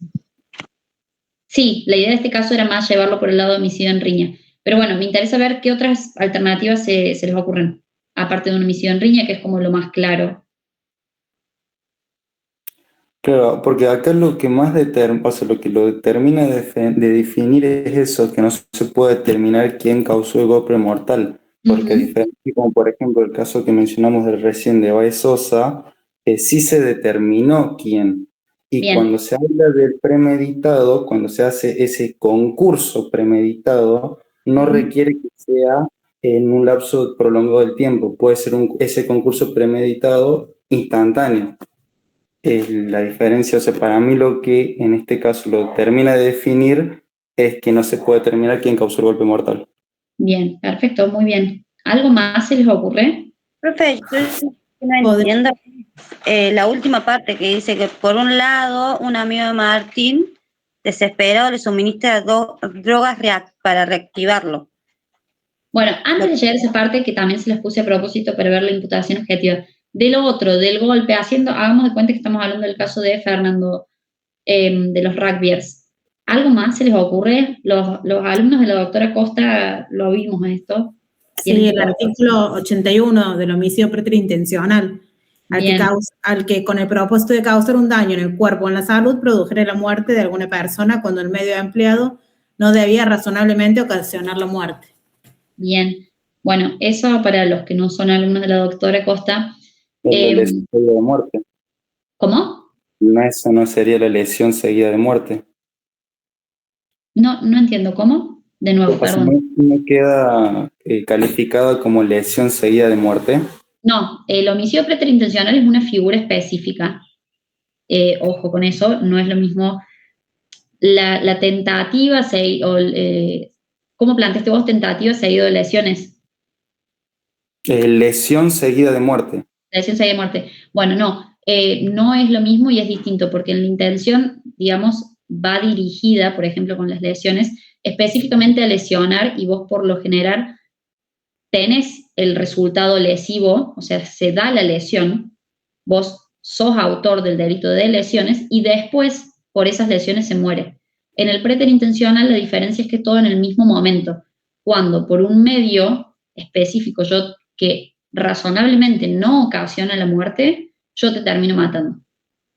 Sí, la idea de este caso era más llevarlo por el lado de homicidio en riña. Pero bueno, me interesa ver qué otras alternativas se les ocurren, aparte de un homicidio en riña, que es como lo más claro. Claro, porque acá lo que más lo que lo determina de definir es eso, que no se puede determinar quién causó el golpe mortal. Porque a diferencia, como por ejemplo el caso que mencionamos recién de Baez Sosa, sí se determinó quién. Y Bien. Cuando se habla del premeditado, cuando se hace ese concurso premeditado, no requiere que sea en un lapso prolongado del tiempo. Puede ser ese concurso premeditado instantáneo. La diferencia, o sea, para mí lo que en este caso lo termina de definir es que no se puede determinar quién causó el golpe mortal. Bien, perfecto, muy bien. ¿Algo más se les ocurre? Profe, yo no entiendo la última parte que dice que por un lado un amigo de Martín desesperado le suministra drogas para reactivarlo. Bueno, antes de llegar a esa parte, que también se las puse a propósito para ver la imputación objetiva, de lo otro, del golpe, hagamos de cuenta que estamos hablando del caso de Fernando, de los rugbyers. ¿Algo más se les ocurre? Los alumnos de la doctora Costa lo vimos esto. Sí, el artículo 81 del homicidio preterintencional, al que con el propósito de causar un daño en el cuerpo o en la salud produjera la muerte de alguna persona cuando el medio empleado no debía razonablemente ocasionar la muerte. Bien, bueno, eso para los que no son alumnos de la doctora Costa. La lesión seguida de muerte. ¿Cómo? No, eso no sería la lesión seguida de muerte. No entiendo, ¿cómo? De nuevo, perdón. ¿No queda calificada como lesión seguida de muerte? No, el homicidio preterintencional es una figura específica. Ojo con eso, no es lo mismo la tentativa, ¿cómo planteaste vos tentativa seguido de lesiones? Lesión seguida de muerte. Lesión seguida de muerte. Bueno, no es lo mismo y es distinto, porque en la intención, digamos, va dirigida, por ejemplo, con las lesiones, específicamente a lesionar, y vos por lo general tenés el resultado lesivo, o sea, se da la lesión, vos sos autor del delito de lesiones y después por esas lesiones se muere. En el preterintencional la diferencia es que todo en el mismo momento, cuando por un medio específico que razonablemente no ocasiona la muerte, yo te termino matando.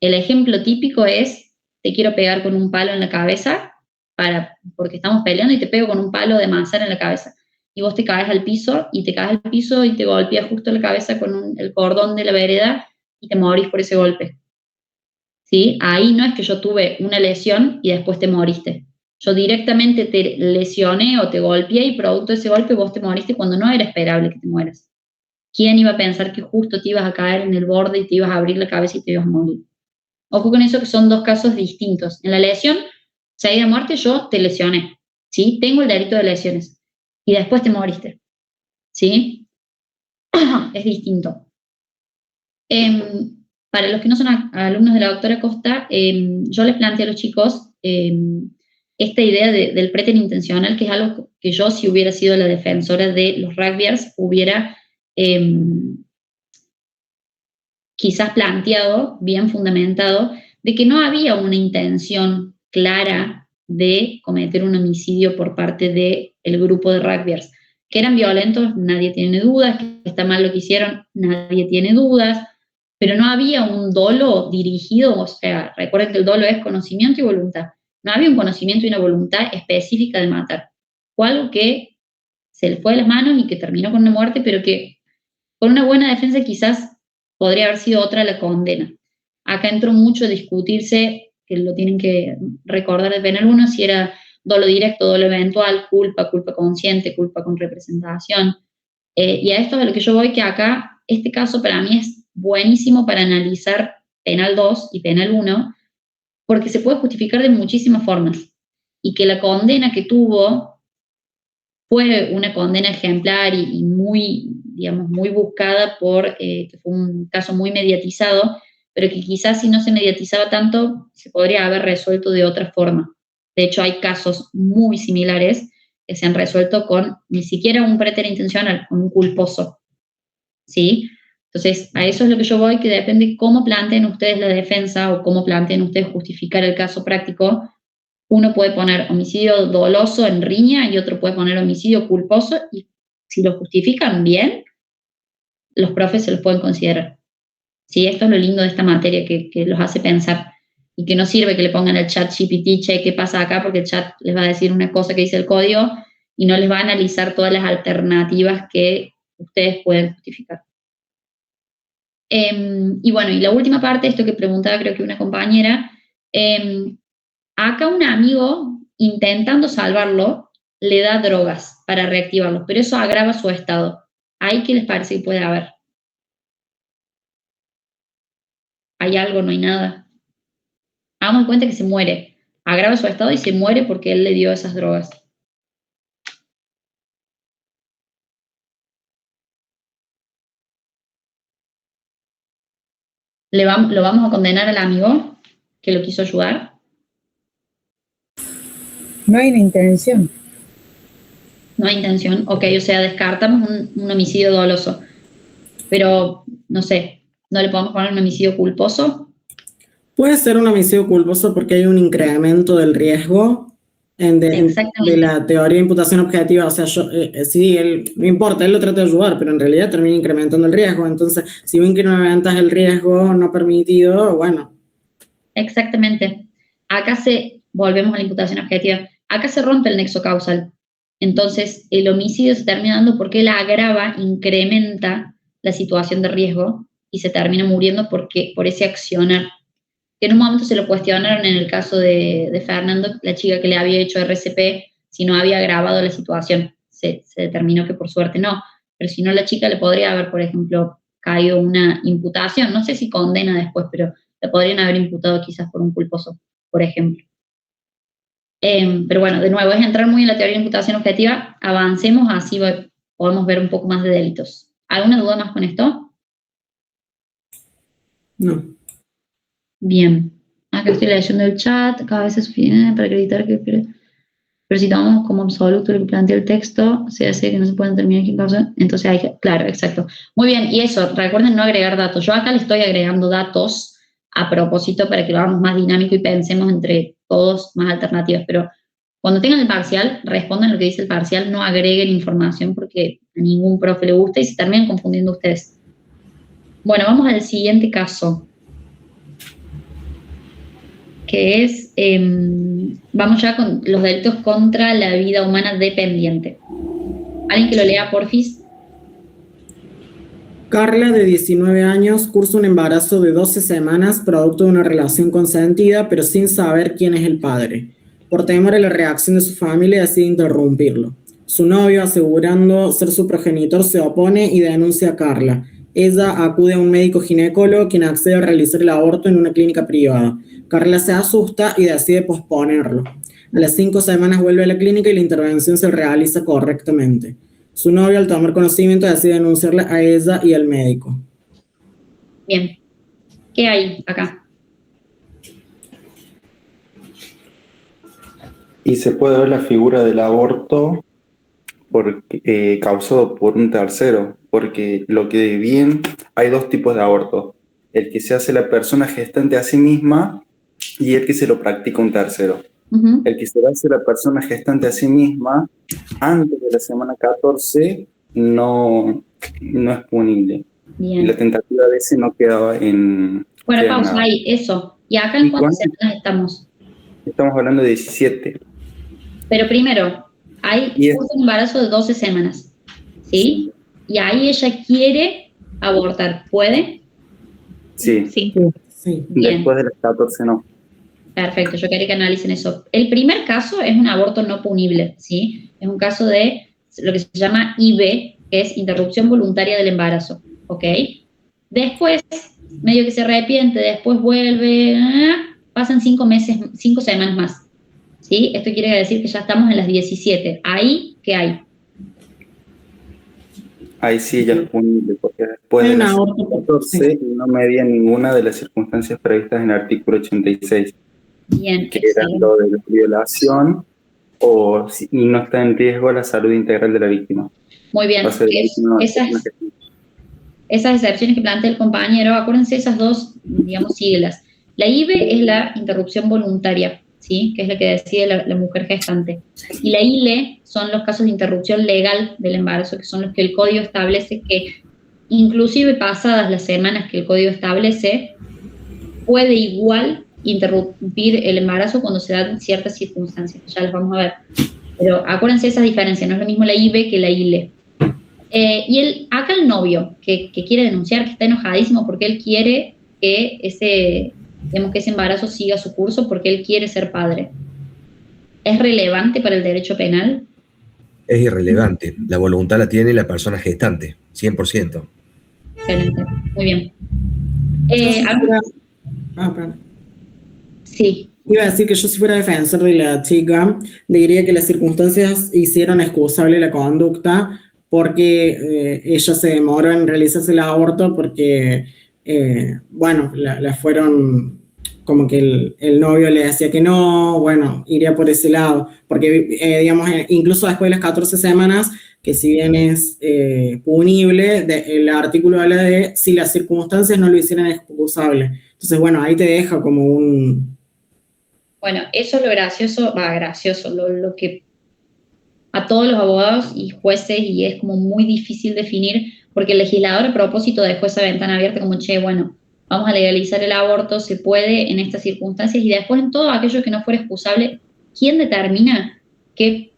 El ejemplo típico es, te quiero pegar con un palo en la cabeza, porque estamos peleando y te pego con un palo de manzana en la cabeza. Y vos te caes al piso y te golpeas justo la cabeza con el cordón de la vereda y te morís por ese golpe. ¿Sí? Ahí no es que yo tuve una lesión y después te moriste. Yo directamente te lesioné o te golpeé y producto de ese golpe vos te moriste cuando no era esperable que te mueras. ¿Quién iba a pensar que justo te ibas a caer en el borde y te ibas a abrir la cabeza y te ibas a morir? Ojo con eso, que son dos casos distintos. En la lesión, seguida de muerte, yo te lesioné. ¿Sí? Tengo el delito de lesiones. Y después te moriste. ¿Sí? Es distinto. Para los que no son alumnos de la doctora Costa, yo les planteé a los chicos esta idea del pretén intencional, que es algo que yo, si hubiera sido la defensora de los rugbyers, hubiera quizás planteado, bien fundamentado, de que no había una intención clara de cometer un homicidio por parte del grupo de rugbyers. Que eran violentos, nadie tiene dudas, que está mal lo que hicieron, nadie tiene dudas, pero no había un dolo dirigido, o sea, recuerden que el dolo es conocimiento y voluntad. No había un conocimiento y una voluntad específica de matar. Fue algo que se le fue de las manos y que terminó con una muerte, pero que con una buena defensa quizás podría haber sido otra la condena. Acá entró mucho a discutirse, que lo tienen que recordar de penal 1, si era dolo directo, dolo eventual, culpa, culpa consciente, culpa con representación. Y a esto es a lo que yo voy, que acá este caso para mí es buenísimo para analizar penal 2 y penal 1, porque se puede justificar de muchísimas formas. Y que la condena que tuvo fue una condena ejemplar y muy, digamos, muy buscada que fue un caso muy mediatizado, pero que quizás si no se mediatizaba tanto, se podría haber resuelto de otra forma. De hecho, hay casos muy similares que se han resuelto con ni siquiera un pretén intencional, con un culposo, ¿sí? Entonces, a eso es lo que yo voy, que depende cómo planteen ustedes la defensa o cómo planteen ustedes justificar el caso práctico. Uno puede poner homicidio doloso en riña y otro puede poner homicidio culposo, y si lo justifican bien, los profes se los pueden considerar. Sí, esto es lo lindo de esta materia, que los hace pensar, y que no sirve que le pongan al chat GPT, che, ¿qué pasa acá? Porque el chat les va a decir una cosa que dice el código y no les va a analizar todas las alternativas que ustedes pueden justificar. Y bueno, y la última parte, esto que preguntaba creo que una compañera, acá un amigo, intentando salvarlo, le da drogas para reactivarlo, pero eso agrava su estado. ¿Ahí qué les parece que puede haber? ¿Hay algo? ¿No hay nada? Hagamos en cuenta que se muere. Agrava su estado y se muere porque él le dio esas drogas. ¿Lo vamos a condenar al amigo que lo quiso ayudar? No hay una intención. No hay intención. Ok, o sea, descartamos un homicidio doloso. Pero, no sé, ¿no le podemos poner un homicidio culposo? Puede ser un homicidio culposo porque hay un incremento del riesgo de la teoría de imputación objetiva. O sea, sí, no importa, él lo trata de ayudar, pero en realidad termina incrementando el riesgo. Entonces, si ven que no aumentas el riesgo no permitido, bueno. Exactamente. Acá volvemos a la imputación objetiva, acá se rompe el nexo causal. Entonces, el homicidio se termina dando porque él agrava, incrementa la situación de riesgo y se termina muriendo por ese accionar. Que en un momento se lo cuestionaron en el caso de Fernando, la chica que le había hecho RCP, si no había agravado la situación. Se determinó que por suerte no, pero si no, la chica le podría haber, por ejemplo, caído una imputación, no sé si condena después, pero le podrían haber imputado quizás por un culposo, por ejemplo. Pero bueno, de nuevo, es entrar muy en la teoría de imputación objetiva. Avancemos, así podemos ver un poco más de delitos. ¿Alguna duda más con esto? No. Bien. Acá estoy leyendo el chat. Cada vez es suficiente para acreditar que... Pero si tomamos como absoluto lo que plantea el texto, se hace que no se pueden determinar qué causa. Entonces hay que... Claro, exacto. Muy bien, y eso, recuerden no agregar datos. Yo acá le estoy agregando datos a propósito para que lo hagamos más dinámico y pensemos entre todos más alternativas. Pero cuando tengan el parcial, respondan lo que dice el parcial, no agreguen información porque a ningún profe le gusta y se terminan confundiendo ustedes. Bueno, vamos al siguiente caso, que es, vamos ya con los delitos contra la vida humana dependiente. ¿Alguien que lo lea, porfis? Carla, de 19 años, cursa un embarazo de 12 semanas producto de una relación consentida, pero sin saber quién es el padre. Por temor a la reacción de su familia, decide interrumpirlo. Su novio, asegurando ser su progenitor, se opone y denuncia a Carla. Ella acude a un médico ginecólogo, quien accede a realizar el aborto en una clínica privada. Carla se asusta y decide posponerlo. A las 5 semanas vuelve a la clínica y la intervención se realiza correctamente. Su novio, al tomar conocimiento, decide denunciarla a ella y al médico. Bien. ¿Qué hay acá? Y se puede ver la figura del aborto causado por un tercero, porque lo que bien, hay dos tipos de aborto, el que se hace la persona gestante a sí misma y el que se lo practica un tercero. El que se lo hace la persona gestante a sí misma antes de la semana 14 no es punible. Bien. Y la tentativa de ese no quedaba en... Bueno, queda pausa nada. ahí, eso. ¿Y acá en cuántas semanas estamos? Estamos hablando de 17. Pero primero, hay un embarazo de 12 semanas, ¿sí? Y ahí ella quiere abortar, ¿puede? Sí. Bien. Después de las 14 no. Perfecto, yo quería que analicen eso. El primer caso es un aborto no punible, ¿sí? Es un caso de lo que se llama IB, que es interrupción voluntaria del embarazo, ¿ok? Después, medio que se arrepiente, después vuelve, pasan 5 semanas más, ¿sí? Esto quiere decir que ya estamos en las 17. ¿Ahí qué hay? Ahí sí ya es punible, porque después de las 14 no medía ninguna de las circunstancias previstas en el artículo 86. Bien, que era lo de la violación y no está en riesgo la salud integral de la víctima. Muy bien, esas excepciones que plantea el compañero, acuérdense esas dos, digamos, siglas. La IVE es la interrupción voluntaria, ¿sí? Que es la que decide la mujer gestante. Y la ILE son los casos de interrupción legal del embarazo, que son los que el código establece que, inclusive pasadas las semanas que el código establece, puede igual interrumpir el embarazo cuando se dan ciertas circunstancias, ya las vamos a ver. Pero acuérdense esa diferencia, no es lo mismo la IVE que la ILE. Y acá el novio, que quiere denunciar, que está enojadísimo porque él quiere que ese embarazo siga su curso, porque él quiere ser padre. ¿Es relevante para el derecho penal? Es irrelevante. La voluntad la tiene la persona gestante, 100%. Excelente, muy bien. Perdón. Sí. Iba a decir que yo, si fuera defensor de la chica, diría que las circunstancias hicieron excusable la conducta, porque ella se demoró en realizarse el aborto porque, la fueron, como que el novio le decía que no, bueno, iría por ese lado, porque, incluso después de las 14 semanas, que si bien es punible, el artículo habla de si las circunstancias no lo hicieran excusable. Entonces, bueno, ahí te deja como un... Bueno, eso es lo gracioso, lo que a todos los abogados y jueces, y es como muy difícil definir, porque el legislador a propósito dejó esa ventana abierta como, vamos a legalizar el aborto, se puede en estas circunstancias, y después en todo aquello que no fuera excusable, ¿quién determina qué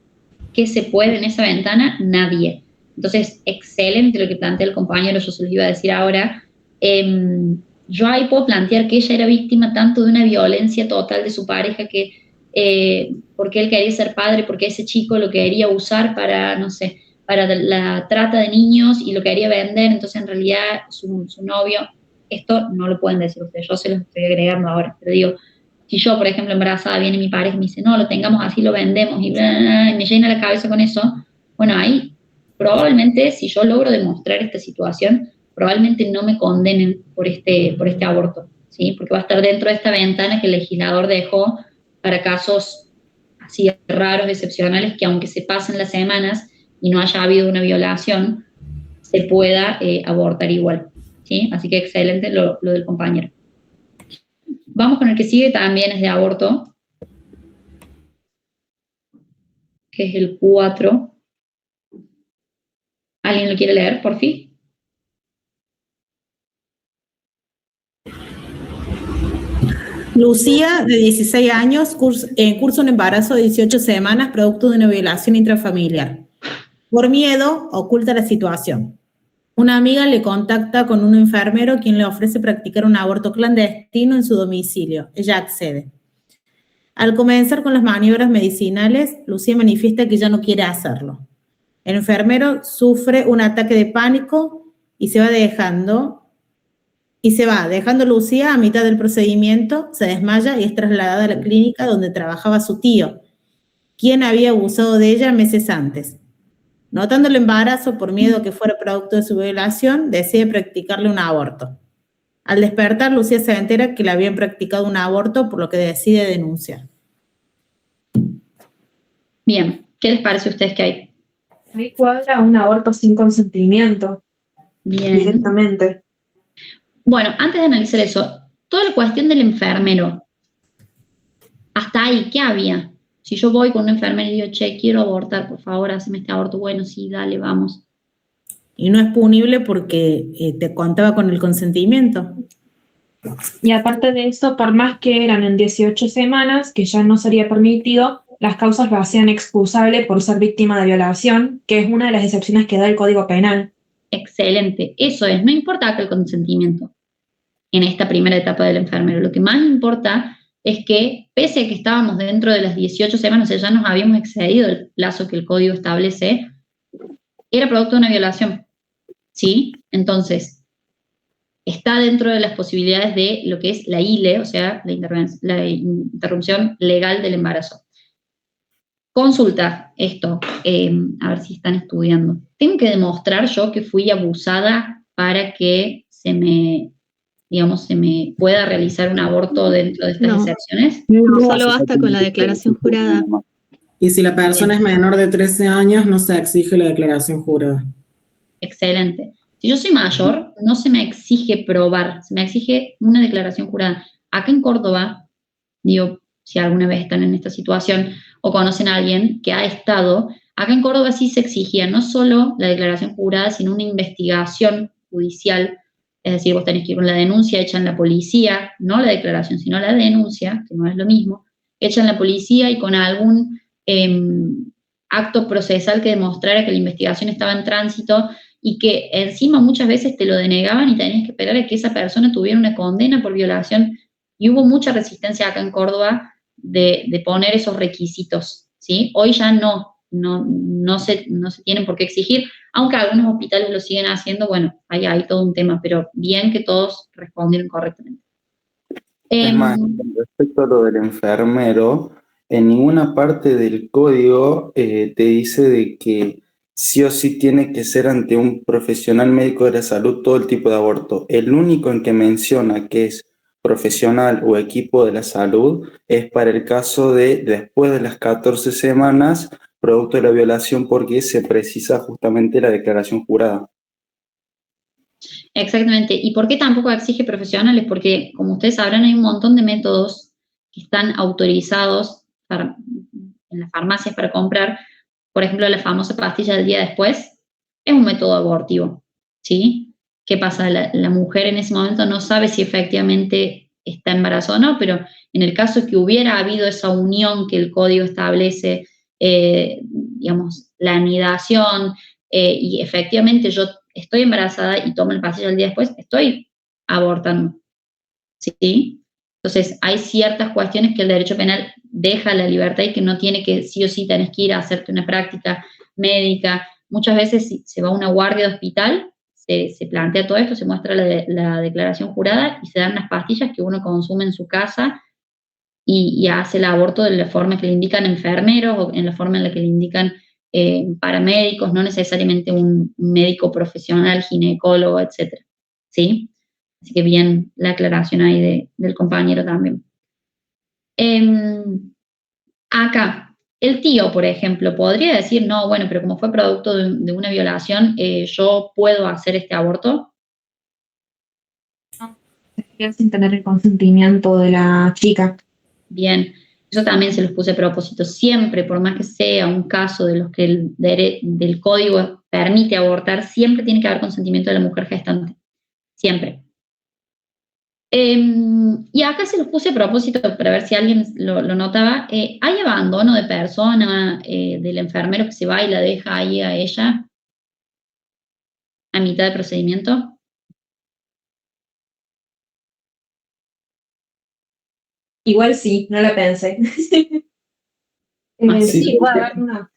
se puede en esa ventana? Nadie. Entonces, excelente lo que plantea el compañero, yo se lo iba a decir ahora. Yo ahí puedo plantear que ella era víctima tanto de una violencia total de su pareja, que porque él quería ser padre, porque ese chico lo quería usar para, no sé, para la trata de niños y lo quería vender, entonces en realidad su novio, esto no lo pueden decir ustedes, yo se los estoy agregando ahora, pero digo, si yo, por ejemplo, embarazada, viene mi pareja y me dice, no, lo tengamos así, lo vendemos, y me llena la cabeza con eso, bueno, ahí probablemente, si yo logro demostrar esta situación, probablemente no me condenen por este aborto, ¿sí? Porque va a estar dentro de esta ventana que el legislador dejó para casos así raros, excepcionales, que aunque se pasen las semanas y no haya habido una violación, se pueda abortar igual, ¿sí? Así que excelente lo del compañero. Vamos con el que sigue, también es de aborto, que es el 4. ¿Alguien lo quiere leer, por fin? Lucía, de 16 años, cursa un embarazo de 18 semanas producto de una violación intrafamiliar. Por miedo, oculta la situación. Una amiga le contacta con un enfermero quien le ofrece practicar un aborto clandestino en su domicilio. Ella accede. Al comenzar con las maniobras medicinales, Lucía manifiesta que ya no quiere hacerlo. El enfermero sufre un ataque de pánico y se va dejando a Lucía a mitad del procedimiento, se desmaya y es trasladada a la clínica donde trabajaba su tío, quien había abusado de ella meses antes. Notando el embarazo por miedo a que fuera producto de su violación, decide practicarle un aborto. Al despertar, Lucía se entera que le habían practicado un aborto, por lo que decide denunciar. Bien, ¿qué les parece a ustedes que hay? Ahí cuadra un aborto sin consentimiento. Bien. Directamente. Bueno, antes de analizar eso, toda la cuestión del enfermero, hasta ahí, ¿qué había? Si yo voy con un enfermero y digo, che, quiero abortar, por favor, haceme este aborto, bueno, sí, dale, vamos. Y no es punible porque te contaba con el consentimiento. Y aparte de eso, por más que eran en 18 semanas, que ya no sería permitido, las causas lo hacían excusable por ser víctima de violación, que es una de las excepciones que da el Código Penal. Excelente, eso es, no importa acá el consentimiento en esta primera etapa del enfermero, lo que más importa es que, pese a que estábamos dentro de las 18 semanas, o sea, ya nos habíamos excedido el plazo que el código establece, era producto de una violación, ¿sí? Entonces, está dentro de las posibilidades de lo que es la ILE, o sea, la interrupción legal del embarazo. Consulta esto, a ver si están estudiando. ¿Tengo que demostrar yo que fui abusada para que se me pueda realizar un aborto dentro de estas excepciones? Solo basta con la declaración jurada. Y si la persona es menor de 13 años, no se exige la declaración jurada. Excelente. Si yo soy mayor, no se me exige probar, se me exige una declaración jurada. Acá en Córdoba, digo, si alguna vez están en esta situación o conocen a alguien que ha estado, acá en Córdoba sí se exigía no solo la declaración jurada, sino una investigación judicial. Es decir, vos tenés que ir con la denuncia hecha en la policía, no la declaración, sino la denuncia, que no es lo mismo, hecha en la policía y con algún acto procesal que demostrara que la investigación estaba en tránsito y que encima muchas veces te lo denegaban y tenías que esperar a que esa persona tuviera una condena por violación. Y hubo mucha resistencia acá en Córdoba de poner esos requisitos, ¿sí? Hoy ya no se tienen por qué exigir, aunque algunos hospitales lo siguen haciendo, bueno, ahí hay todo un tema, pero bien que todos respondieron correctamente. Es más, con respecto a lo del enfermero, en ninguna parte del código te dice de que sí o sí tiene que ser ante un profesional médico de la salud todo el tipo de aborto. El único en que menciona que es profesional o equipo de la salud es para el caso de después de las 14 semanas, producto de la violación, porque se precisa justamente la declaración jurada. Exactamente. ¿Y por qué tampoco exige profesionales? Porque, como ustedes sabrán, hay un montón de métodos que están autorizados en las farmacias para comprar. Por ejemplo, la famosa pastilla del día después es un método abortivo, ¿sí? ¿Qué pasa? La mujer en ese momento no sabe si efectivamente está embarazada o no, pero en el caso que hubiera habido esa unión que el código establece, digamos, la anidación, y efectivamente yo estoy embarazada y tomo la pastilla el día después, estoy abortando, ¿sí? Entonces, hay ciertas cuestiones que el derecho penal deja la libertad y que no tiene que, sí o sí, tenés que ir a hacerte una práctica médica. Muchas veces si se va a una guardia de hospital, se plantea todo esto, se muestra la declaración jurada y se dan unas pastillas que uno consume en su casa y hace el aborto de la forma que le indican enfermeros o en la forma en la que le indican paramédicos, no necesariamente un médico profesional, ginecólogo, etcétera, ¿sí? Así que bien la aclaración ahí del compañero también. Acá, el tío, por ejemplo, podría decir, no, bueno, pero como fue producto de una violación, yo puedo hacer este aborto. Sin tener el consentimiento de la chica. Bien, eso también se los puse a propósito. Siempre, por más que sea un caso de los que del código permite abortar, siempre tiene que haber consentimiento de la mujer gestante. Siempre. Y acá se los puse a propósito para ver si alguien lo notaba. ¿Hay abandono de persona del enfermero que se va y la deja ahí a ella a mitad de procedimiento? Igual sí, no la pensé. Sí, va a haber una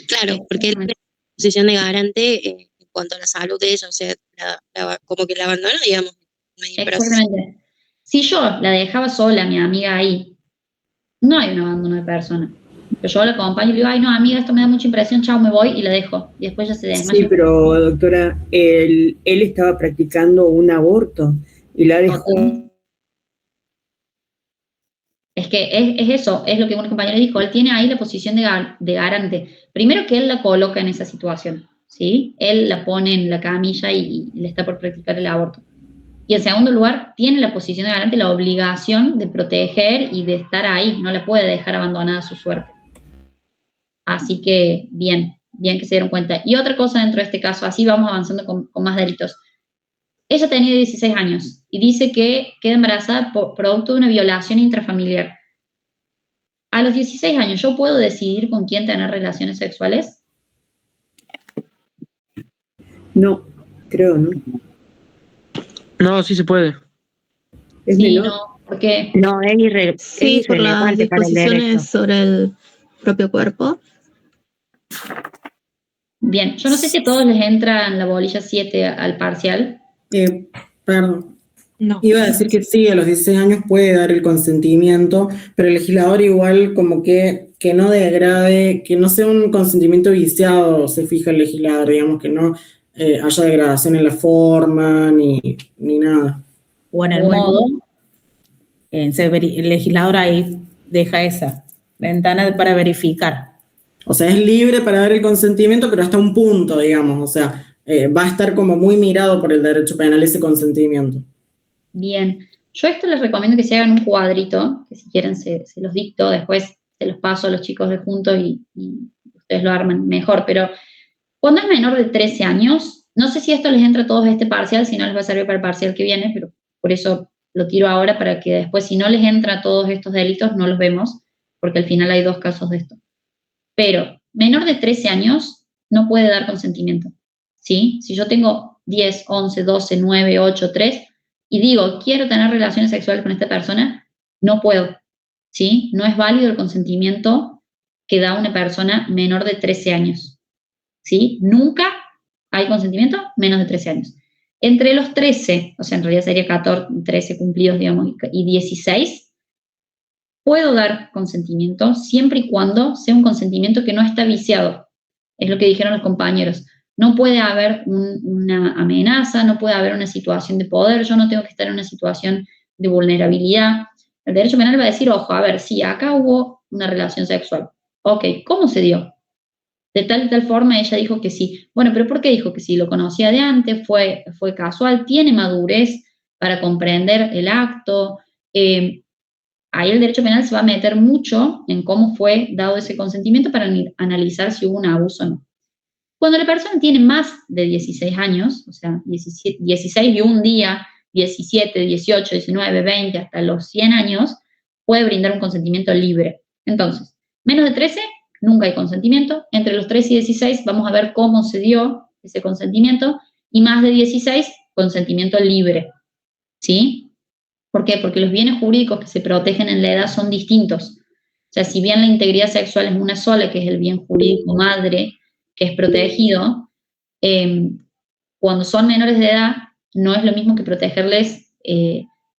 Claro, porque él tiene posición de garante en cuanto a la salud de ella, o sea, como que la abandonó, digamos. Exactamente. Si yo la dejaba sola, mi amiga ahí, no hay un abandono de persona. Pero yo la acompaño y le digo, ay, no, amiga, esto me da mucha impresión, chao, me voy, y la dejo. Y después ya se desmaya. Sí, pero doctora, él estaba practicando un aborto y la dejó. Es que es eso, es lo que un compañero dijo, él tiene ahí la posición de garante. Primero que él la coloca en esa situación, ¿sí? Él la pone en la camilla y le está por practicar el aborto. Y en segundo lugar, tiene la posición de garante, la obligación de proteger y de estar ahí, no la puede dejar abandonada a su suerte. Así que bien que se dieron cuenta. Y otra cosa dentro de este caso, así vamos avanzando con más delitos. Ella tenía 16 años y dice que queda embarazada por producto de una violación intrafamiliar. A los 16 años, ¿yo puedo decidir con quién tener relaciones sexuales? No, creo, ¿no? No, sí se puede. Es Sí, menor. no, porque... No, Sí, por las irrelevante para el derecho. disposiciones sobre el propio cuerpo. Bien, yo no sé si a todos les entra en la bolilla 7 al parcial. Perdón. No. Iba a decir que sí, a los 16 años puede dar el consentimiento, pero el legislador igual como que no degrade, que no sea un consentimiento viciado, se fija el legislador, digamos que no haya degradación en la forma ni nada. O en el modo, el legislador ahí deja esa ventana para verificar. O sea, es libre para dar el consentimiento, pero hasta un punto, digamos, o sea, va a estar como muy mirado por el derecho penal ese consentimiento. Bien, yo esto les recomiendo que se hagan un cuadrito, que si quieren se los dicto, después se los paso a los chicos de juntos y ustedes lo arman mejor, pero cuando es menor de 13 años, no sé si esto les entra a todos este parcial, si no les va a servir para el parcial que viene, pero por eso lo tiro ahora para que después, si no les entra a todos estos delitos, no los vemos, porque al final hay 2 casos de esto. Pero menor de 13 años no puede dar consentimiento, ¿sí? Si yo tengo 10, 11, 12, 9, 8, 3 y digo, quiero tener relaciones sexuales con esta persona, no puedo, ¿sí? No es válido el consentimiento que da una persona menor de 13 años, ¿sí? Nunca hay consentimiento menos de 13 años. Entre los 13, o sea, en realidad sería 14, 13 cumplidos, digamos, y 16, puedo dar consentimiento siempre y cuando sea un consentimiento que no está viciado. Es lo que dijeron los compañeros. No puede haber una amenaza, no puede haber una situación de poder, yo no tengo que estar en una situación de vulnerabilidad. El derecho penal va a decir, ojo, a ver, sí, acá hubo una relación sexual. Ok, ¿cómo se dio? De tal y tal forma ella dijo que sí. Bueno, pero ¿por qué dijo que sí? Lo conocía de antes, fue casual, tiene madurez para comprender el acto. Ahí el derecho penal se va a meter mucho en cómo fue dado ese consentimiento para analizar si hubo un abuso o no. Cuando la persona tiene más de 16 años, o sea, 16 y un día, 17, 18, 19, 20, hasta los 100 años, puede brindar un consentimiento libre. Entonces, menos de 13, nunca hay consentimiento. Entre los 13 y 16 vamos a ver cómo se dio ese consentimiento. Y más de 16, consentimiento libre. ¿Sí? ¿Por qué? Porque los bienes jurídicos que se protegen en la edad son distintos. O sea, si bien la integridad sexual es una sola, que es el bien jurídico madre, que es protegido, cuando son menores de edad, no es lo mismo que protegerles,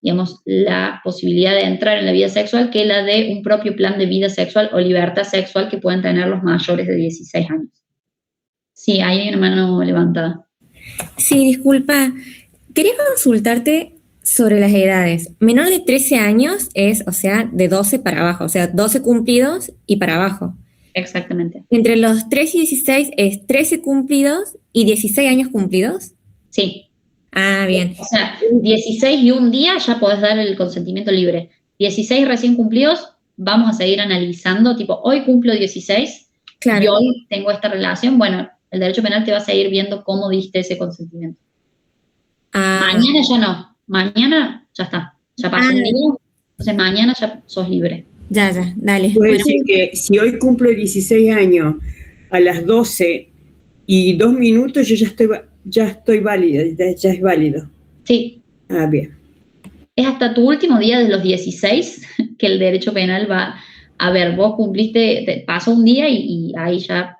digamos, la posibilidad de entrar en la vida sexual que la de un propio plan de vida sexual o libertad sexual que pueden tener los mayores de 16 años. Sí, ahí hay una mano levantada. Sí, disculpa. Quería consultarte sobre las edades. Menor de 13 años es, o sea, de 12 para abajo, o sea, 12 cumplidos y para abajo. Exactamente. Entre los 13 y 16 es 13 cumplidos y 16 años cumplidos. Sí. Ah, bien. O sea, 16 y un día ya podés dar el consentimiento libre. 16 recién cumplidos, vamos a seguir analizando, tipo, hoy cumplo 16 y hoy tengo esta relación. Bueno, el derecho penal te va a seguir viendo cómo diste ese consentimiento. Mañana ya no. Mañana ya está. Ya pasó un día, entonces mañana ya sos libre. Ya, dale. Puede decir que si hoy cumplo 16 años a las 12 y 2 minutos, yo ya estoy válida, ya es válido. Sí. Ah, bien. Es hasta tu último día de los 16 que el derecho penal va a ver, vos cumpliste, pasó un día y ahí ya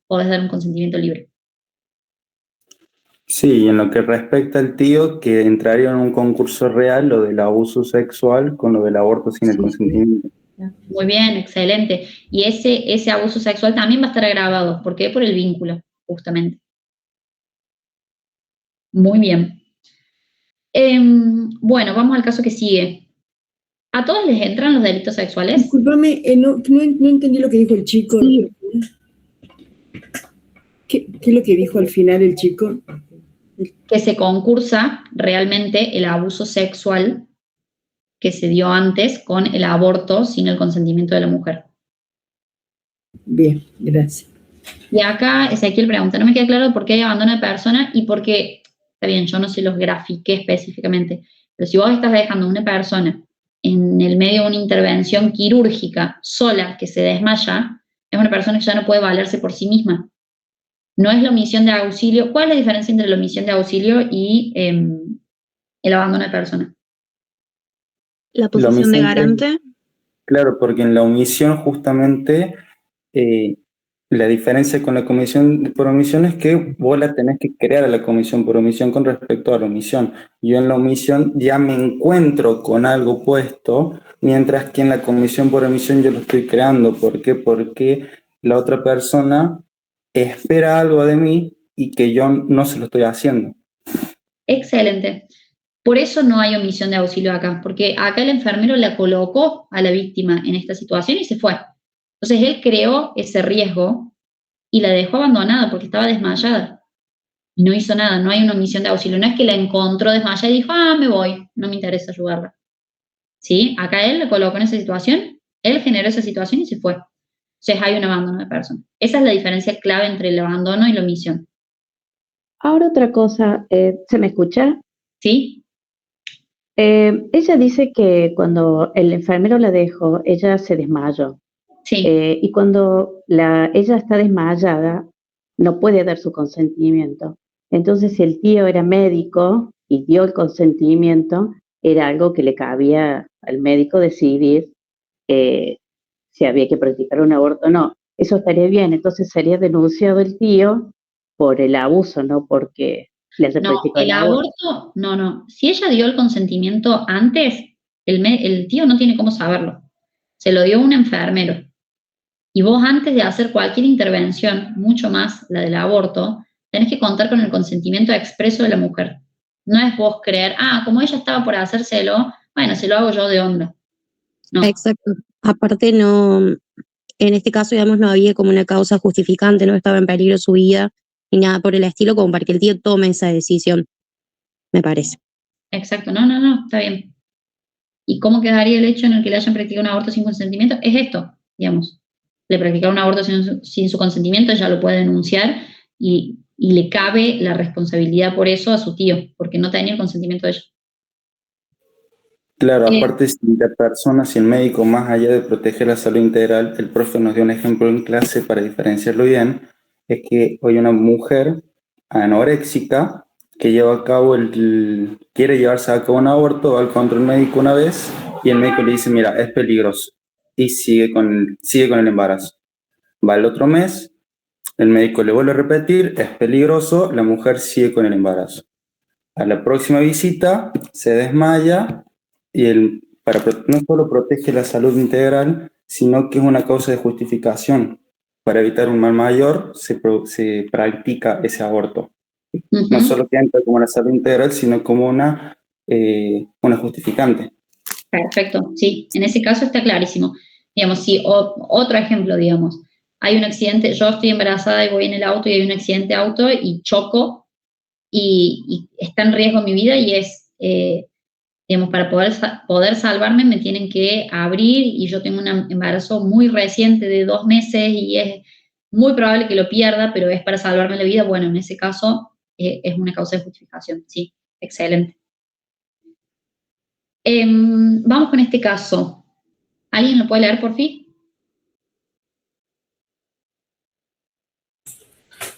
podés dar un consentimiento libre. Sí, y en lo que respecta al tío, que entraría en un concurso real lo del abuso sexual con lo del aborto sin el consentimiento. Muy bien, excelente. Y ese abuso sexual también va a estar agravado. ¿Por qué? Por el vínculo, justamente. Muy bien. Bueno, vamos al caso que sigue. ¿A todos les entran los delitos sexuales? Discúlpame, no entendí lo que dijo el chico. Sí. ¿Qué es lo que dijo al final el chico? Que se concursa realmente el abuso sexual que se dio antes con el aborto sin el consentimiento de la mujer. Bien, gracias. Y acá Ezequiel pregunta, no me queda claro por qué hay abandono de persona y por qué, está bien, yo no se los grafiqué específicamente, pero si vos estás dejando a una persona en el medio de una intervención quirúrgica sola que se desmaya, es una persona que ya no puede valerse por sí misma. No es la omisión de auxilio. ¿Cuál es la diferencia entre la omisión de auxilio y el abandono de persona? La posición de garante. Claro, porque en la omisión justamente la diferencia con la comisión por omisión es que vos la tenés que crear a la comisión por omisión con respecto a la omisión. Yo en la omisión ya me encuentro con algo puesto, mientras que en la comisión por omisión yo lo estoy creando. ¿Por qué? Porque la otra persona espera algo de mí y que yo no se lo estoy haciendo. Excelente. Por eso no hay omisión de auxilio acá, porque acá el enfermero la colocó a la víctima en esta situación y se fue. Entonces él creó ese riesgo y la dejó abandonada porque estaba desmayada. Y no hizo nada, no hay una omisión de auxilio. No es que la encontró desmayada y dijo, me voy, no me interesa ayudarla. ¿Sí? Acá él la colocó en esa situación, él generó esa situación y se fue. Entonces hay un abandono de persona. Esa es la diferencia clave entre el abandono y la omisión. Ahora otra cosa, ¿se me escucha? Sí. Ella dice que cuando el enfermero la dejó, ella se desmayó. Sí. Y cuando ella está desmayada, no puede dar su consentimiento. Entonces, si el tío era médico y dio el consentimiento, era algo que le cabía al médico decidir si había que practicar un aborto o no. Eso estaría bien, entonces sería denunciado el tío por el abuso, no porque le haya practicado el aborto, no. Si ella dio el consentimiento antes, el tío no tiene cómo saberlo. Se lo dio un enfermero. Y vos antes de hacer cualquier intervención, mucho más la del aborto, tenés que contar con el consentimiento expreso de la mujer. No es vos creer, como ella estaba por hacérselo, bueno, se lo hago yo de onda. No. Exacto. Aparte no, en este caso, digamos, no había como una causa justificante, no estaba en peligro su vida ni nada por el estilo, como para que el tío tome esa decisión, me parece. Exacto, no, está bien. ¿Y cómo quedaría el hecho en el que le hayan practicado un aborto sin consentimiento? Es esto, digamos. Le practicaron un aborto sin su consentimiento, ella lo puede denunciar y le cabe la responsabilidad por eso a su tío, porque no tenía el consentimiento de ella. Claro, aparte si la persona, si el médico, más allá de proteger la salud integral, el profe nos dio un ejemplo en clase para diferenciarlo bien, es que hoy una mujer anoréxica que lleva a cabo quiere llevarse a cabo un aborto, va al control médico una vez y el médico le dice, mira, es peligroso, y sigue con el embarazo. Va el otro mes, el médico le vuelve a repetir, es peligroso, la mujer sigue con el embarazo. A la próxima visita se desmaya y no solo protege la salud integral, sino que es una causa de justificación. Para evitar un mal mayor se practica ese aborto. No solo que entra como la salud integral, sino como una justificante. Perfecto, sí, en ese caso está clarísimo. Digamos, si otro ejemplo, digamos, hay un accidente, yo estoy embarazada y voy en el auto y hay un accidente de auto y choco y está en riesgo mi vida y es, digamos, para poder salvarme me tienen que abrir y yo tengo un embarazo muy reciente de 2 meses y es muy probable que lo pierda, pero es para salvarme la vida. Bueno, en ese caso es una causa de justificación, sí, excelente. Vamos con este caso. ¿Alguien lo puede leer por fin?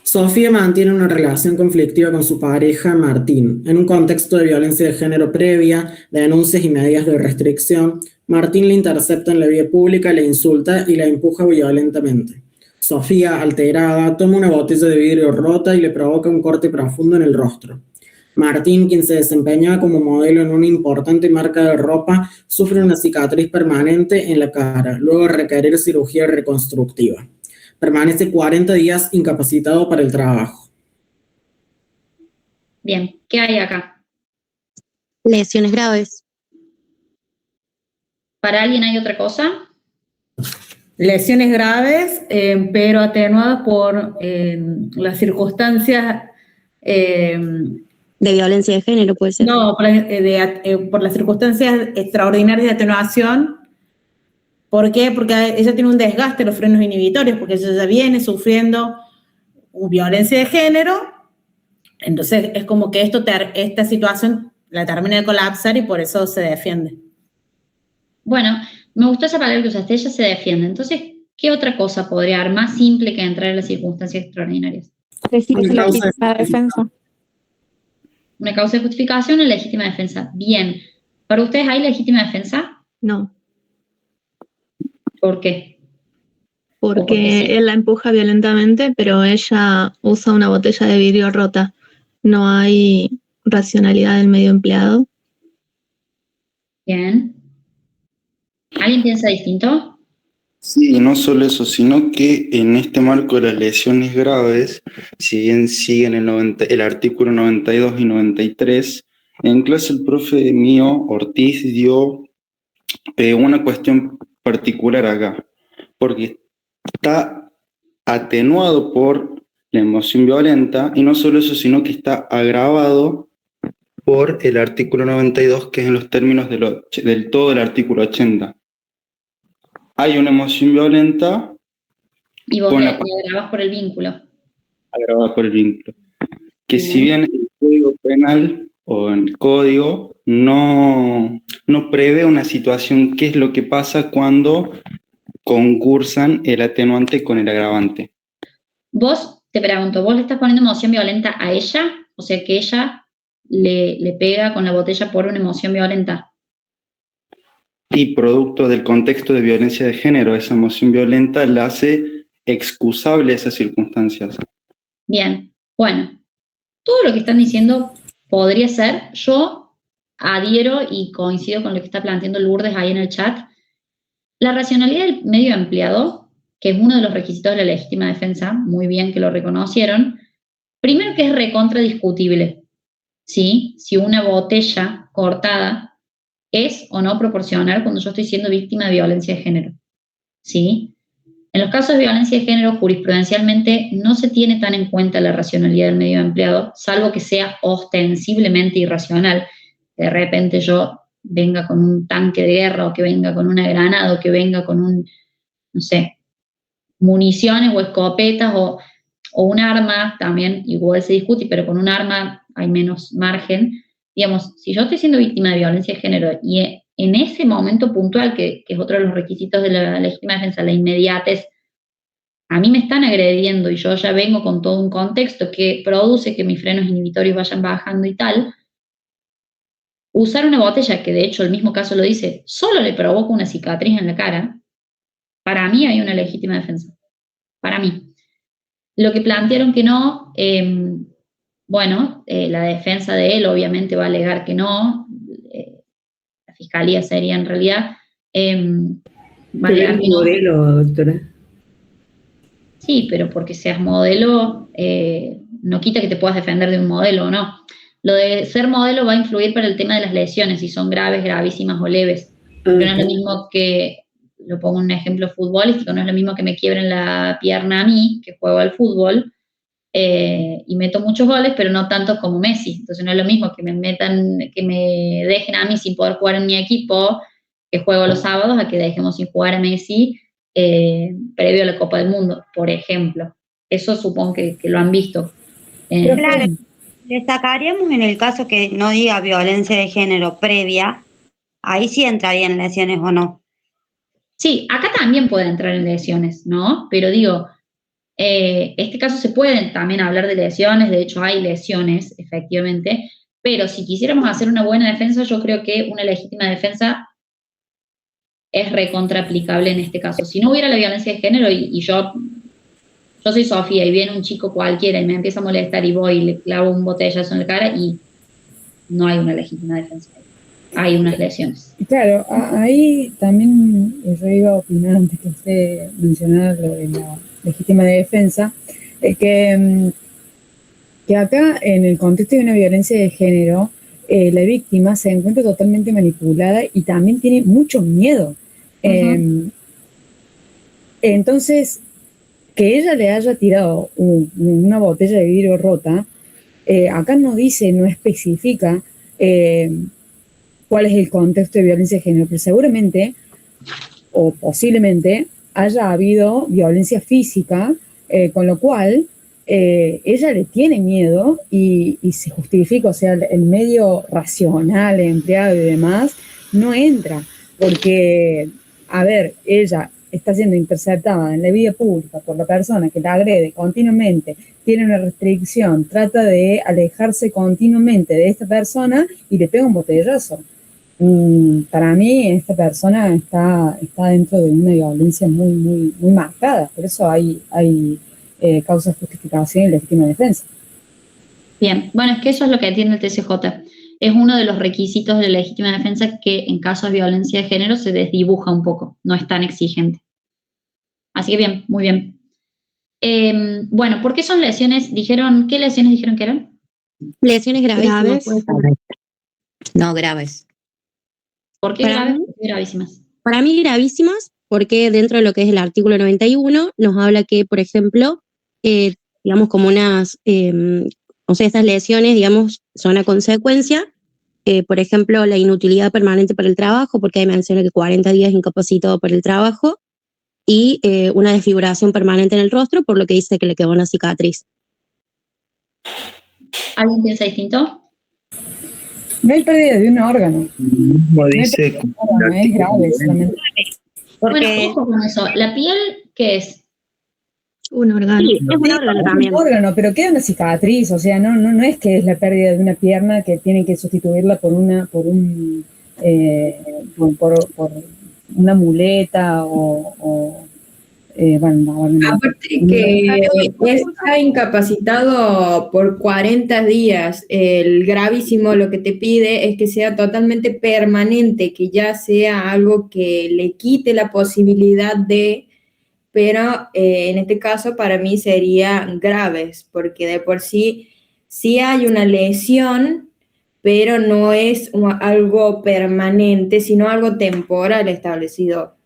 Sofía mantiene una relación conflictiva con su pareja Martín. En un contexto de violencia de género previa, de denuncias y medidas de restricción, Martín la intercepta en la vía pública, le insulta y la empuja violentamente. Sofía, alterada, toma una botella de vidrio rota y le provoca un corte profundo en el rostro. Martín, quien se desempeñaba como modelo en una importante marca de ropa, sufre una cicatriz permanente en la cara, luego de requerir cirugía reconstructiva. Permanece 40 días incapacitado para el trabajo. Bien, ¿qué hay acá? Lesiones graves. ¿Para alguien hay otra cosa? Lesiones graves, pero atenuadas por las circunstancias... de violencia de género, puede ser. No, por las circunstancias extraordinarias de atenuación. ¿Por qué? Porque ella tiene un desgaste de los frenos inhibitorios, porque ella ya viene sufriendo violencia de género, entonces es como que esta situación la termina de colapsar y por eso se defiende. Bueno, me gustó esa palabra que usaste, ella se defiende. Entonces, ¿qué otra cosa podría haber más simple que entrar en las circunstancias extraordinarias? Legítima defensa. Una causa de justificación o legítima defensa. Bien. ¿Para ustedes hay legítima defensa? No, ¿Por qué? porque él la empuja violentamente, pero ella usa una botella de vidrio rota. No hay racionalidad del medio empleado. Bien. ¿Alguien piensa distinto? Sí, y no solo eso, sino que en este marco de las lesiones graves, si bien siguen el artículo 92 y 93, en clase el profe mío, Ortiz, dio una cuestión particular acá, porque está atenuado por la emoción violenta, y no solo eso, sino que está agravado por el artículo 92, que es en los términos del todo el artículo 80. Hay una emoción violenta Y vos le agravás por el vínculo. agravada por el vínculo. Que si bien el Código Penal o el Código no prevé una situación, qué es lo que pasa cuando concursan el atenuante con el agravante. Vos, te pregunto, ¿vos le estás poniendo emoción violenta a ella? O sea, que ella le pega con la botella por una emoción violenta. Y producto del contexto de violencia de género, esa emoción violenta la hace excusable a esas circunstancias. Bien, bueno, todo lo que están diciendo podría ser, yo adhiero y coincido con lo que está planteando Lourdes ahí en el chat. La racionalidad del medio empleado, que es uno de los requisitos de la legítima defensa, muy bien que lo reconocieron, primero que es recontra discutible, ¿sí? Si una botella cortada es o no proporcional cuando yo estoy siendo víctima de violencia de género, ¿sí? En los casos de violencia de género, jurisprudencialmente no se tiene tan en cuenta la racionalidad del medio empleado, salvo que sea ostensiblemente irracional. De repente yo venga con un tanque de guerra, o que venga con una granada, o que venga con no sé, municiones o escopetas, o un arma, también igual se discute, pero con un arma hay menos margen. Digamos, si yo estoy siendo víctima de violencia de género y en ese momento puntual, que es otro de los requisitos de la legítima defensa, la inmediatez, a mí me están agrediendo y yo ya vengo con todo un contexto que produce que mis frenos inhibitorios vayan bajando y tal, usar una botella, que de hecho el mismo caso lo dice, solo le provoca una cicatriz en la cara, para mí hay una legítima defensa. Para mí. Lo que plantearon que no, la defensa de él obviamente va a alegar que no, la fiscalía sería en realidad... va a alegar que no. Modelo, doctora. Sí, pero porque seas modelo, no quita que te puedas defender de un modelo o no. Lo de ser modelo va a influir para el tema de las lesiones, si son graves, gravísimas o leves. Pero no es lo mismo que, lo pongo en un ejemplo futbolístico, no es lo mismo que me quiebren la pierna a mí, que juego al fútbol, y meto muchos goles, pero no tantos como Messi. Entonces no es lo mismo que me dejen a mí sin poder jugar en mi equipo, que juego los sábados, a que dejemos sin jugar a Messi previo a la Copa del Mundo, por ejemplo. Eso supongo que lo han visto. Claro, destacaríamos en el caso que no diga violencia de género previa, ahí sí entrarían lesiones o no. Sí, acá también puede entrar en lesiones, ¿no? Pero digo, este caso se pueden también hablar de lesiones, de hecho hay lesiones, efectivamente, pero si quisiéramos hacer una buena defensa, yo creo que una legítima defensa es recontraaplicable en este caso. Si no hubiera la violencia de género y yo soy Sofía y viene un chico cualquiera y me empieza a molestar y voy y le clavo un botellazo en la cara y no hay una legítima defensa. Hay unas lesiones. Claro, ahí también yo iba a opinar antes que usted mencionara lo de la legítima defensa, que acá en el contexto de una violencia de género, la víctima se encuentra totalmente manipulada y también tiene mucho miedo. Entonces, que ella le haya tirado una botella de vidrio rota, acá no dice, no especifica cuál es el contexto de violencia de género, pero seguramente o posiblemente haya habido violencia física, con lo cual ella le tiene miedo y se justifica, o sea, el medio racional empleado y demás no entra, porque, a ver, ella está siendo interceptada en la vía pública por la persona que la agrede continuamente, tiene una restricción, trata de alejarse continuamente de esta persona y le pega un botellazo. Para mí esta persona está dentro de una violencia muy marcada, por eso hay causas de justificación y legítima defensa. Bien, bueno, es que eso es lo que entiende el TCJ. Es uno de los requisitos de la legítima defensa que en casos de violencia de género se desdibuja un poco, no es tan exigente. Así que bien, muy bien. Bueno, ¿por qué son lesiones? ¿Qué lesiones dijeron que eran? Lesiones gravísimas. Graves. puede ser. No, graves. ¿Por qué Para graves? mí- ¿Por qué gravísimas? Para mí gravísimas, porque dentro de lo que es el artículo 91 nos habla que, por ejemplo, digamos como unas, o sea, estas lesiones, digamos, son a consecuencia, por ejemplo, la inutilidad permanente para el trabajo, porque ahí menciona que 40 días incapacitado para el trabajo, y una desfiguración permanente en el rostro, por lo que dice que le quedó una cicatriz. ¿Alguien piensa distinto? No hay pérdida de un órgano. Como dice, Es grave solamente. Bueno, ojo con eso. ¿La piel qué es? Un órgano. Sí, es un órgano también. Un órgano, pero queda una cicatriz, o sea, no es que es la pérdida de una pierna que tienen que sustituirla por una muleta Aparte que está incapacitado por 40 días, el gravísimo lo que te pide es que sea totalmente permanente, que ya sea algo que le quite la posibilidad de, pero en este caso para mí sería graves, porque de por sí hay una lesión, pero no es algo permanente, sino algo temporal establecido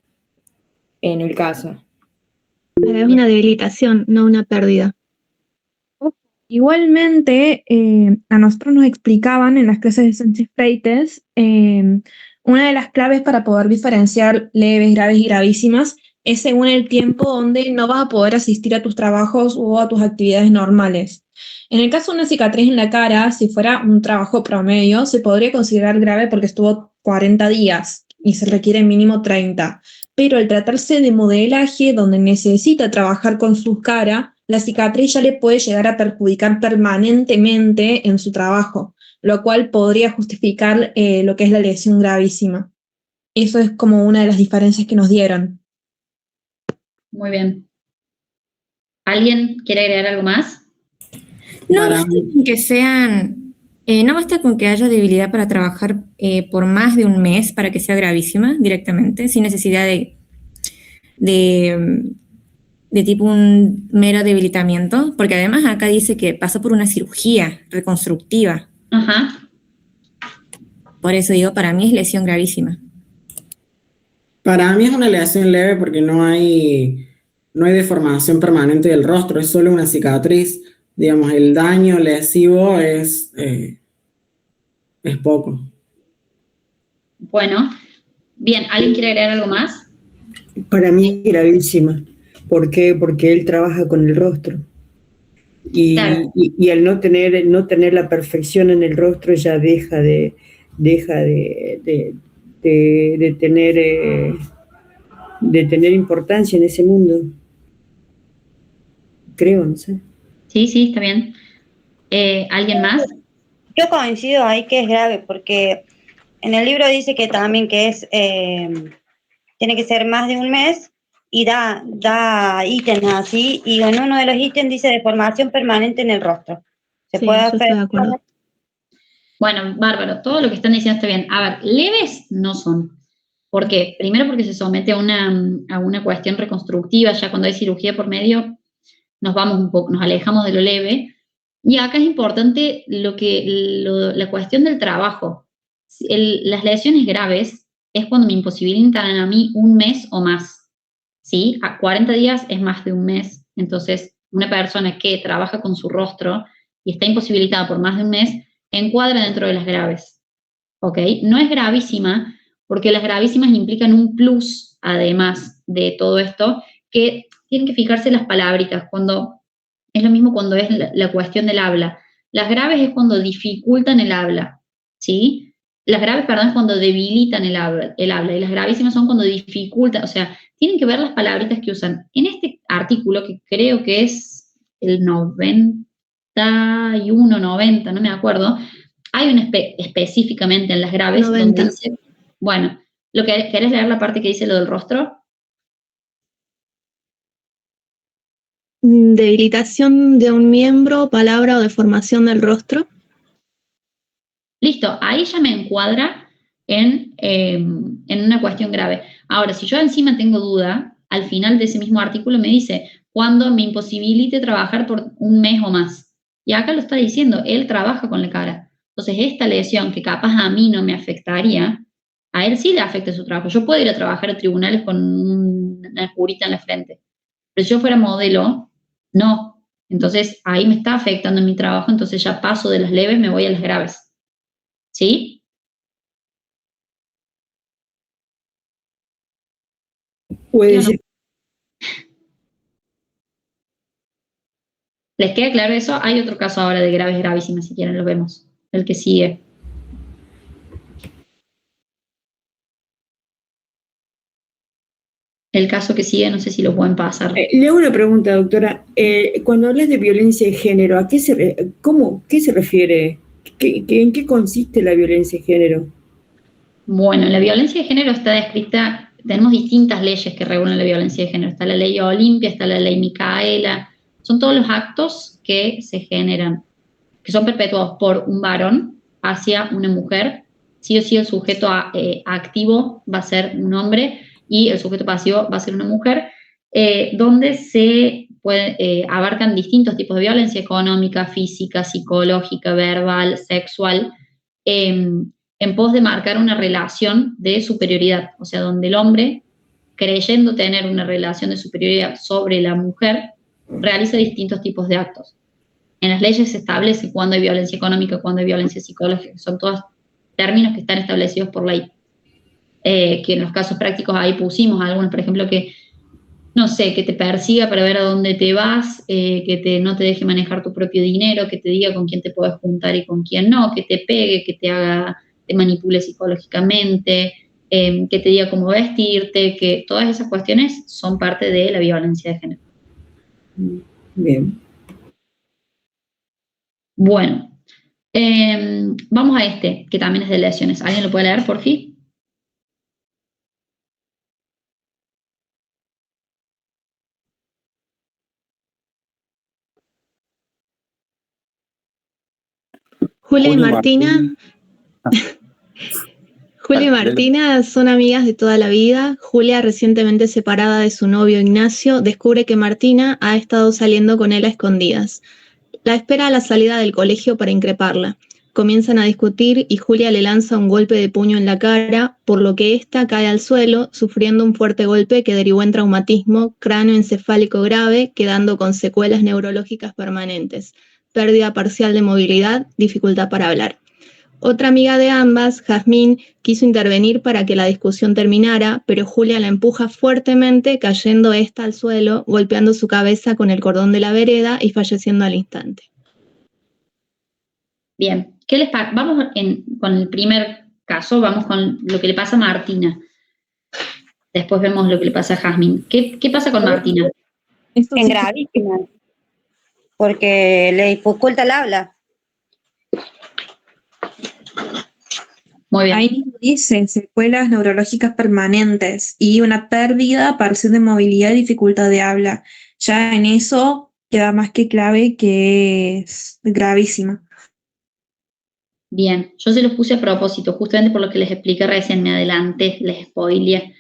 en el caso. Pero es una debilitación, no una pérdida. Igualmente, a nosotros nos explicaban en las clases de Sánchez Freites, una de las claves para poder diferenciar leves, graves y gravísimas es según el tiempo donde no vas a poder asistir a tus trabajos o a tus actividades normales. En el caso de una cicatriz en la cara, si fuera un trabajo promedio, se podría considerar grave porque estuvo 40 días y se requiere mínimo 30. Pero al tratarse de modelaje donde necesita trabajar con su cara, la cicatriz ya le puede llegar a perjudicar permanentemente en su trabajo, lo cual podría justificar lo que es la lesión gravísima. Eso es como una de las diferencias que nos dieron. Muy bien. ¿Alguien quiere agregar algo más? No basta con que sean, no basta con que haya debilidad para trabajar por más de un mes para que sea gravísima directamente, sin necesidad de tipo un mero debilitamiento, porque además acá dice que pasa por una cirugía reconstructiva. Ajá. Por eso digo, para mí es lesión gravísima. Para mí es una lesión leve porque no hay deformación permanente del rostro, es solo una cicatriz. Digamos, el daño lesivo es poco. Bueno, bien, ¿alguien quiere agregar algo más? Para mí gravísima. ¿Por qué? Porque él trabaja con el rostro. Y, Claro. y al no tener la perfección en el rostro ya deja de tener importancia en ese mundo. Creo, no sé. Sí, está bien. ¿Alguien más? Yo coincido ahí que es grave, porque en el libro dice que también que es tiene que ser más de un mes y da ítems así, y en uno de los ítems dice deformación permanente en el rostro. Se Sí, puede yo hacer. estoy de acuerdo. Bueno, bárbaro, todo lo que están diciendo está bien. A ver, leves no son. ¿Por qué? Primero porque se somete a una cuestión reconstructiva, ya cuando hay cirugía por medio nos vamos un poco, nos alejamos de lo leve, Y acá es importante la cuestión del trabajo. Las lesiones graves es cuando me imposibilitan a mí un mes o más, ¿sí? A 40 días es más de un mes. Entonces, una persona que trabaja con su rostro y está imposibilitada por más de un mes, encuadra dentro de las graves, ¿ok? No es gravísima, porque las gravísimas implican un plus, además de todo esto, que tienen que fijarse las palábricas, es lo mismo cuando es la cuestión del habla. Las graves es cuando dificultan el habla, ¿sí? Las graves, perdón, es cuando debilitan el habla, y las gravísimas son cuando dificultan, o sea, tienen que ver las palabritas que usan. En este artículo, que creo que es el 91, 90, no me acuerdo, hay un específicamente en las graves 90. donde dice, bueno, ¿querés leer la parte que dice lo del rostro? Debilitación de un miembro, palabra o deformación del rostro. Listo, ahí ya me encuadra en una cuestión grave. Ahora, si yo encima tengo duda, al final de ese mismo artículo me dice, cuando me imposibilite trabajar por un mes o más. Y acá lo está diciendo, él trabaja con la cara. Entonces, esta lesión que capaz a mí no me afectaría, a él sí le afecta su trabajo. Yo puedo ir a trabajar a tribunales con una curita en la frente. Pero si yo fuera modelo, no. Entonces, ahí me está afectando en mi trabajo, entonces ya paso de las leves, me voy a las graves. ¿Sí? Puede ser. ¿Les queda claro eso? Hay otro caso ahora de graves, gravísimas, si quieren lo vemos. El que sigue. El caso que sigue, no sé si lo pueden pasar. Le hago una pregunta, doctora. Cuando hablas de violencia de género, ¿a qué se refiere? ¿En qué consiste la violencia de género? Bueno, la violencia de género está descrita, tenemos distintas leyes que regulan la violencia de género. Está la ley Olimpia, está la ley Micaela. Son todos los actos que se generan, que son perpetuados por un varón hacia una mujer. Sí o sí el sujeto activo va a ser un hombre y el sujeto pasivo va a ser una mujer, donde se abarcan distintos tipos de violencia económica, física, psicológica, verbal, sexual, en pos de marcar una relación de superioridad, o sea, donde el hombre, creyendo tener una relación de superioridad sobre la mujer, realiza distintos tipos de actos. En las leyes se establece cuándo hay violencia económica, cuándo hay violencia psicológica, son todos términos que están establecidos por ley. Que en los casos prácticos ahí pusimos algunos, por ejemplo, que, no sé, que te persiga para ver a dónde te vas, que no te deje manejar tu propio dinero, que te diga con quién te puedes juntar y con quién no, que te pegue, que te manipule psicológicamente, que te diga cómo vestirte, que todas esas cuestiones son parte de la violencia de género. Bien. Bueno, vamos a este, que también es de lesiones. ¿Alguien lo puede leer, por fin? Julia y Martina. Julia y Martina son amigas de toda la vida. Julia, recientemente separada de su novio Ignacio, descubre que Martina ha estado saliendo con él a escondidas. La espera a la salida del colegio para increparla. Comienzan a discutir y Julia le lanza un golpe de puño en la cara, por lo que ésta cae al suelo, sufriendo un fuerte golpe que derivó en traumatismo cráneoencefálico grave, quedando con secuelas neurológicas permanentes, pérdida parcial de movilidad, dificultad para hablar. Otra amiga de ambas, Jazmín, quiso intervenir para que la discusión terminara, pero Julia la empuja fuertemente, cayendo ésta al suelo, golpeando su cabeza con el cordón de la vereda y falleciendo al instante. Bien, ¿qué les pasa? Vamos con el primer caso, vamos con lo que le pasa a Martina. Después vemos lo que le pasa a Jazmín. ¿Qué pasa con Martina? Es gravísima, porque le dificulta el habla. Muy bien. Ahí mismo dice secuelas neurológicas permanentes y una pérdida parcial de movilidad y dificultad de habla. Ya en eso queda más que clave que es gravísima. Bien, yo se los puse a propósito, justamente por lo que les expliqué recién, me adelanté, les spoileé.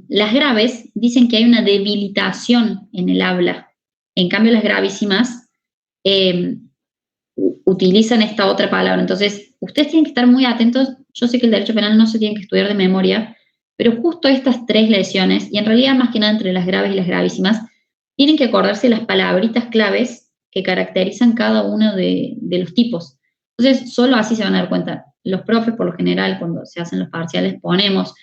Las graves dicen que hay una debilitación en el habla. En cambio, las gravísimas utilizan esta otra palabra. Entonces, ustedes tienen que estar muy atentos. Yo sé que el derecho penal no se tiene que estudiar de memoria, pero justo estas 3 lesiones, y en realidad más que nada entre las graves y las gravísimas, tienen que acordarse las palabritas claves que caracterizan cada uno de los tipos. Entonces, solo así se van a dar cuenta. Los profes, por lo general, cuando se hacen los parciales, ponemos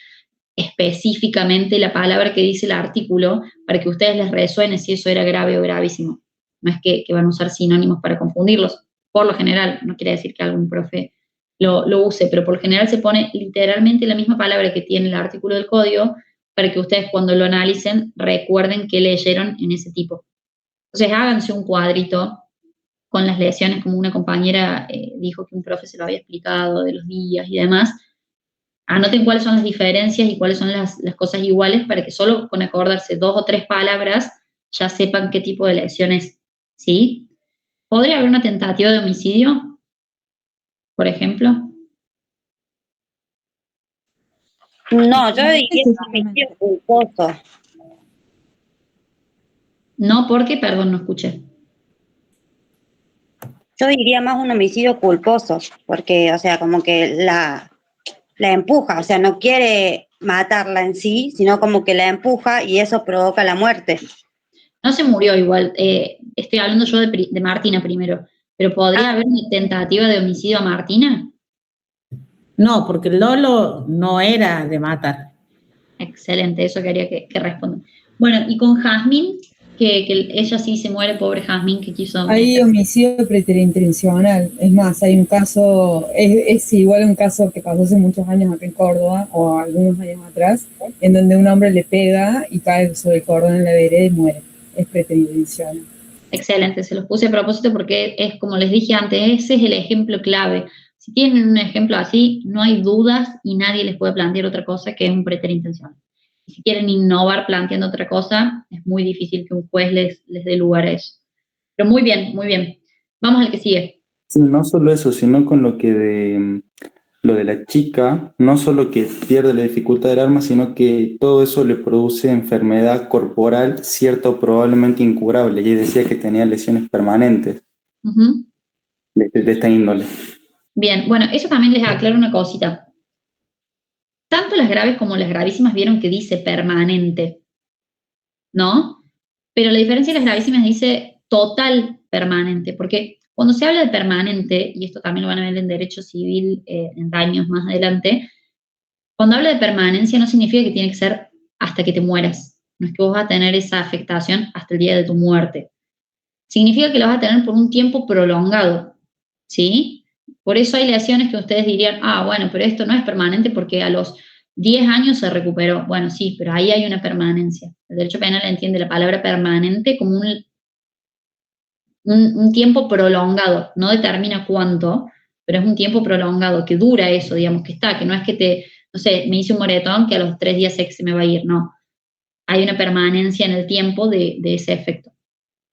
específicamente la palabra que dice el artículo para que a ustedes les resuene si eso era grave o gravísimo. No es que van a usar sinónimos para confundirlos. Por lo general, no quiere decir que algún profe lo use, pero por lo general se pone literalmente la misma palabra que tiene el artículo del código para que ustedes cuando lo analicen recuerden qué leyeron en ese tipo. Entonces háganse un cuadrito con las lesiones, como una compañera dijo que un profe se lo había explicado de los días y demás. Anoten cuáles son las diferencias y cuáles son las cosas iguales para que solo con acordarse 2 o 3 palabras ya sepan qué tipo de lesión es, ¿sí? ¿Podría haber una tentativa de homicidio, por ejemplo? No, yo diría homicidio culposo. No, porque, perdón, no escuché. Yo diría más un homicidio culposo, porque, o sea, como que la empuja, o sea, no quiere matarla en sí, sino como que la empuja y eso provoca la muerte. No se murió igual, estoy hablando yo de Martina primero, pero ¿podría haber una tentativa de homicidio a Martina? No, porque el dolo no era de matar. Excelente, eso quería que respondan. Bueno, y con Jazmín, que ella sí se muere, pobre Jazmín, que quiso... Hay homicidio preterintencional. Es más, hay un caso, es igual un caso que pasó hace muchos años acá en Córdoba, o algunos años atrás, en donde un hombre le pega y cae sobre el cordón en la vereda y muere. Es preterintencional. Excelente, se los puse a propósito porque es, como les dije antes, ese es el ejemplo clave. Si tienen un ejemplo así, no hay dudas y nadie les puede plantear otra cosa que es un preterintencional. Y si quieren innovar planteando otra cosa, es muy difícil que un juez les dé lugar a eso. Pero muy bien, muy bien. Vamos al que sigue. Sí, no solo eso, sino con lo que lo de la chica, no solo que pierde la dificultad del arma, sino que todo eso le produce enfermedad corporal cierta o probablemente incurable. Y decía que tenía lesiones permanentes de esta índole. Bien, bueno, eso también les aclaro una cosita. Tanto las graves como las gravísimas vieron que dice permanente, ¿no? Pero la diferencia de las gravísimas dice total permanente, porque cuando se habla de permanente, y esto también lo van a ver en derecho civil en daños más adelante, cuando habla de permanencia no significa que tiene que ser hasta que te mueras. No es que vos vas a tener esa afectación hasta el día de tu muerte. Significa que lo vas a tener por un tiempo prolongado, ¿sí? Por eso hay lesiones que ustedes dirían, bueno, pero esto no es permanente porque a los 10 años se recuperó. Bueno, sí, pero ahí hay una permanencia. El derecho penal entiende la palabra permanente como un tiempo prolongado. No determina cuánto, pero es un tiempo prolongado, que dura eso, digamos, que no es que no sé, me hice un moretón que a los 3 días sé que se me va a ir, no. Hay una permanencia en el tiempo de ese efecto.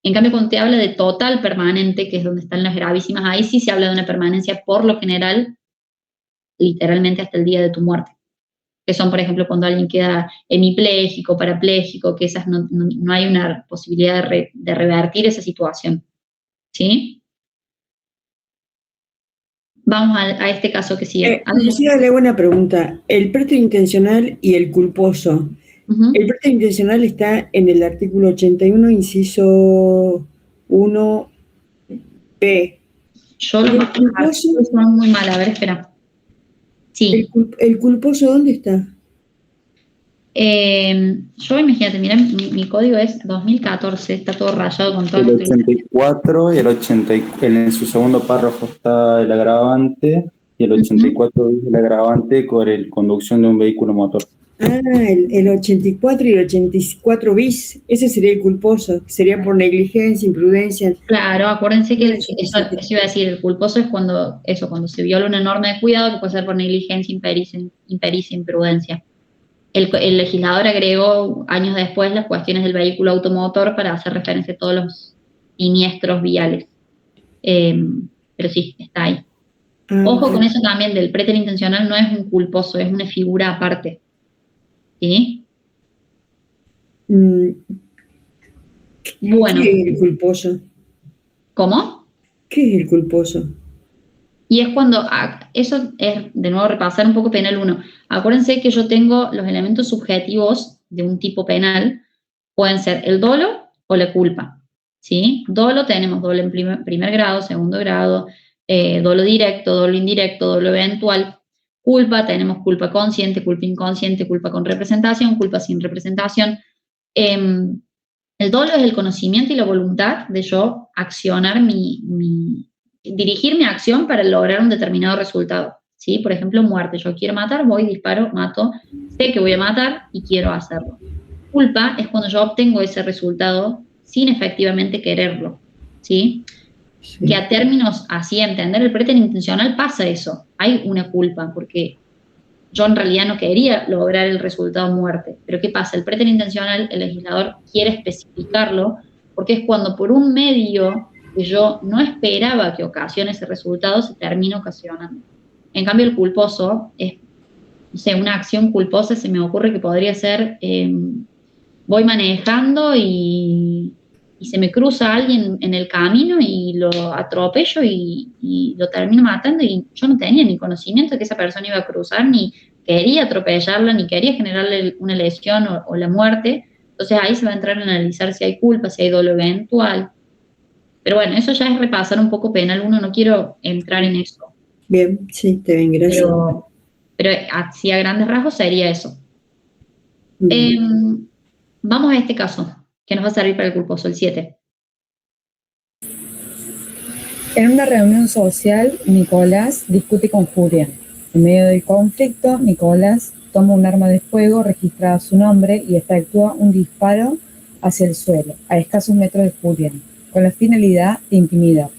En cambio, cuando te habla de total permanente, que es donde están las gravísimas, ahí sí se habla de una permanencia por lo general, literalmente hasta el día de tu muerte. Que son, por ejemplo, cuando alguien queda hemipléjico, parapléjico, que esas no hay una posibilidad de revertir esa situación. ¿Sí? Vamos a este caso que sigue. Lucía, le hago una pregunta. El preterintencional y el culposo. El preterintencional está en el artículo 81, inciso 1b. Yo lo son muy mal, a ver, espera. Sí. ¿El culposo dónde está? Yo, imagínate, mira, mi código es 2014, está todo rayado con todo el 84 y el 80, en su segundo párrafo está el agravante, y el 84 dice el agravante con el conducción de un vehículo motor. El 84 y el 84 bis, ese sería el culposo, sería por negligencia, imprudencia. Claro, acuérdense que eso iba a decir, el culposo es cuando se viola una norma de cuidado, que puede ser por negligencia, impericia, imprudencia. El legislador agregó años después las cuestiones del vehículo automotor para hacer referencia a todos los siniestros viales. Pero sí, está ahí. Ojo con eso también, del preterintencional no es un culposo, es una figura aparte. ¿Sí? Bueno. ¿Qué es el culposo? ¿Cómo? ¿Qué es el culposo? Y es cuando, eso es, de nuevo, repasar un poco penal 1. Acuérdense que yo tengo los elementos subjetivos de un tipo penal, pueden ser el dolo o la culpa, ¿sí? Dolo tenemos dolo en primer grado, segundo grado, dolo directo, dolo indirecto, dolo eventual. Culpa, tenemos culpa consciente, culpa inconsciente, culpa con representación, culpa sin representación. El dolo es el conocimiento y la voluntad de yo accionar dirigir mi acción para lograr un determinado resultado, ¿sí? Por ejemplo, muerte. Yo quiero matar, voy, disparo, mato, sé que voy a matar y quiero hacerlo. Culpa es cuando yo obtengo ese resultado sin efectivamente quererlo, ¿sí? Que a términos así, entender el pretérito intencional pasa eso. Hay una culpa, porque yo en realidad no quería lograr el resultado muerte. Pero ¿qué pasa? El pretérito intencional, el legislador quiere especificarlo, porque es cuando por un medio que yo no esperaba que ocasione ese resultado, se termina ocasionando. En cambio, el culposo es, no sé, una acción culposa se me ocurre que podría ser, voy manejando y se me cruza alguien en el camino y lo atropello y lo termino matando, y yo no tenía ni conocimiento de que esa persona iba a cruzar, ni quería atropellarla, ni quería generarle una lesión o la muerte. Entonces ahí se va a entrar a analizar si hay culpa, si hay dolo eventual. Pero bueno, eso ya es repasar un poco penal 1, no quiero entrar en eso. Bien, sí, está bien, gracias. Pero así a grandes rasgos sería eso. Vamos a este caso, que nos va a servir para el culposo, el 7. En una reunión social, Nicolás discute con Julián. En medio del conflicto, Nicolás toma un arma de fuego registrada a su nombre y efectúa un disparo hacia el suelo, a escasos metros de Julián, con la finalidad de intimidarlo.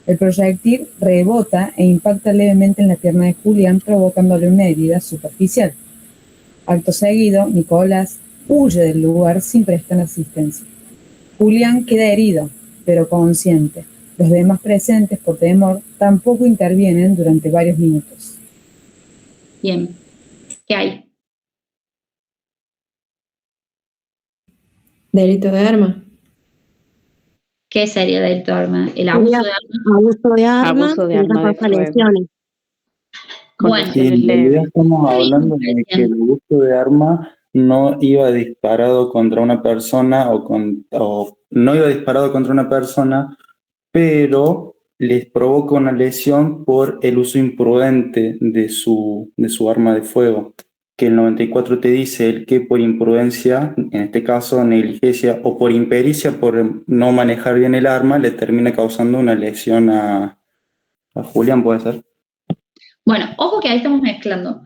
El proyectil rebota e impacta levemente en la pierna de Julián, provocándole una herida superficial. Acto seguido, Nicolás huye del lugar sin prestar asistencia. Julián queda herido, pero consciente. Los demás presentes, por temor, tampoco intervienen durante varios minutos. Bien. ¿Qué hay? Delito de arma. ¿Qué sería delito de arma? El abuso de arma. Abuso de arma, Abuso de arma de fuego. lesiones. Bueno, Y en realidad estamos hablando de que el uso de arma no iba disparado contra una persona o no iba disparado contra una persona, pero les provoca una lesión por el uso imprudente de su arma de fuego. Que el 94 te dice el que por imprudencia, en este caso negligencia, o por impericia, por no manejar bien el arma, le termina causando una lesión a Julián, ¿puede ser? Bueno, ojo que ahí estamos mezclando.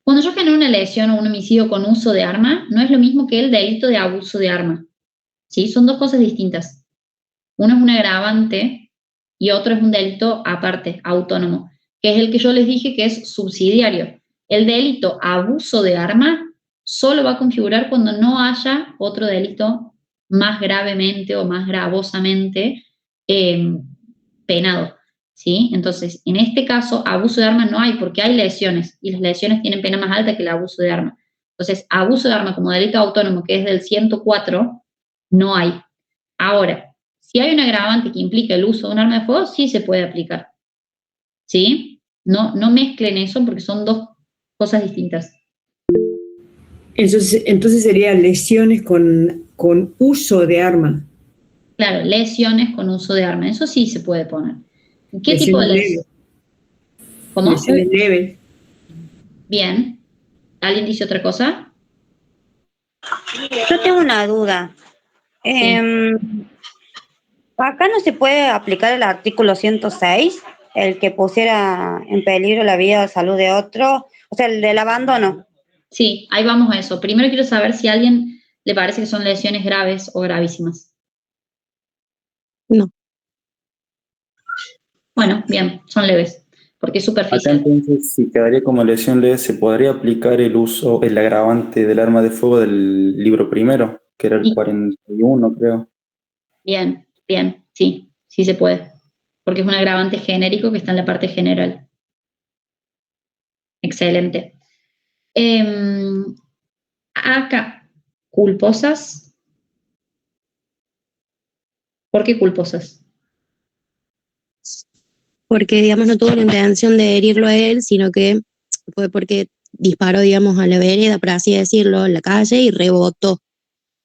Cuando yo genero una lesión o un homicidio con uso de arma, no es lo mismo que el delito de abuso de arma. ¿Sí? Son dos cosas distintas. Uno es un agravante y otro es un delito aparte, autónomo, que es el que yo les dije que es subsidiario. El delito abuso de arma solo va a configurar cuando no haya otro delito más gravemente o más gravosamente penado. ¿Sí? Entonces, en este caso, abuso de arma no hay porque hay lesiones y las lesiones tienen pena más alta que el abuso de arma. Entonces, abuso de arma como delito autónomo, que es del 104, no hay. Ahora, si hay un agravante que implica el uso de un arma de fuego, sí se puede aplicar. ¿Sí? No mezclen eso porque son dos cosas distintas. Entonces sería lesiones con uso de arma. Claro, lesiones con uso de arma, eso sí se puede poner. ¿Qué Lesiones tipo de leves. lesiones? ¿Cómo? Lesiones leves. Bien. ¿Alguien dice otra cosa? Yo tengo una duda. Acá no se puede aplicar el artículo 106, el que pusiera en peligro la vida o salud de otro, o sea, el del abandono. Sí, ahí vamos a eso. Primero quiero saber si a alguien le parece que son lesiones graves o gravísimas. No. Bueno, bien, son leves, porque es Acá superficial. entonces, si quedaría como lesión leve, ¿se podría aplicar el agravante del arma de fuego del libro primero, que era el 41, creo? Bien, sí se puede, porque es un agravante genérico que está en la parte general. Excelente. Acá, culposas. ¿Por qué culposas? porque, digamos, no tuvo la intención de herirlo a él, sino que fue porque disparó, digamos, a la vereda, por así decirlo, en la calle y rebotó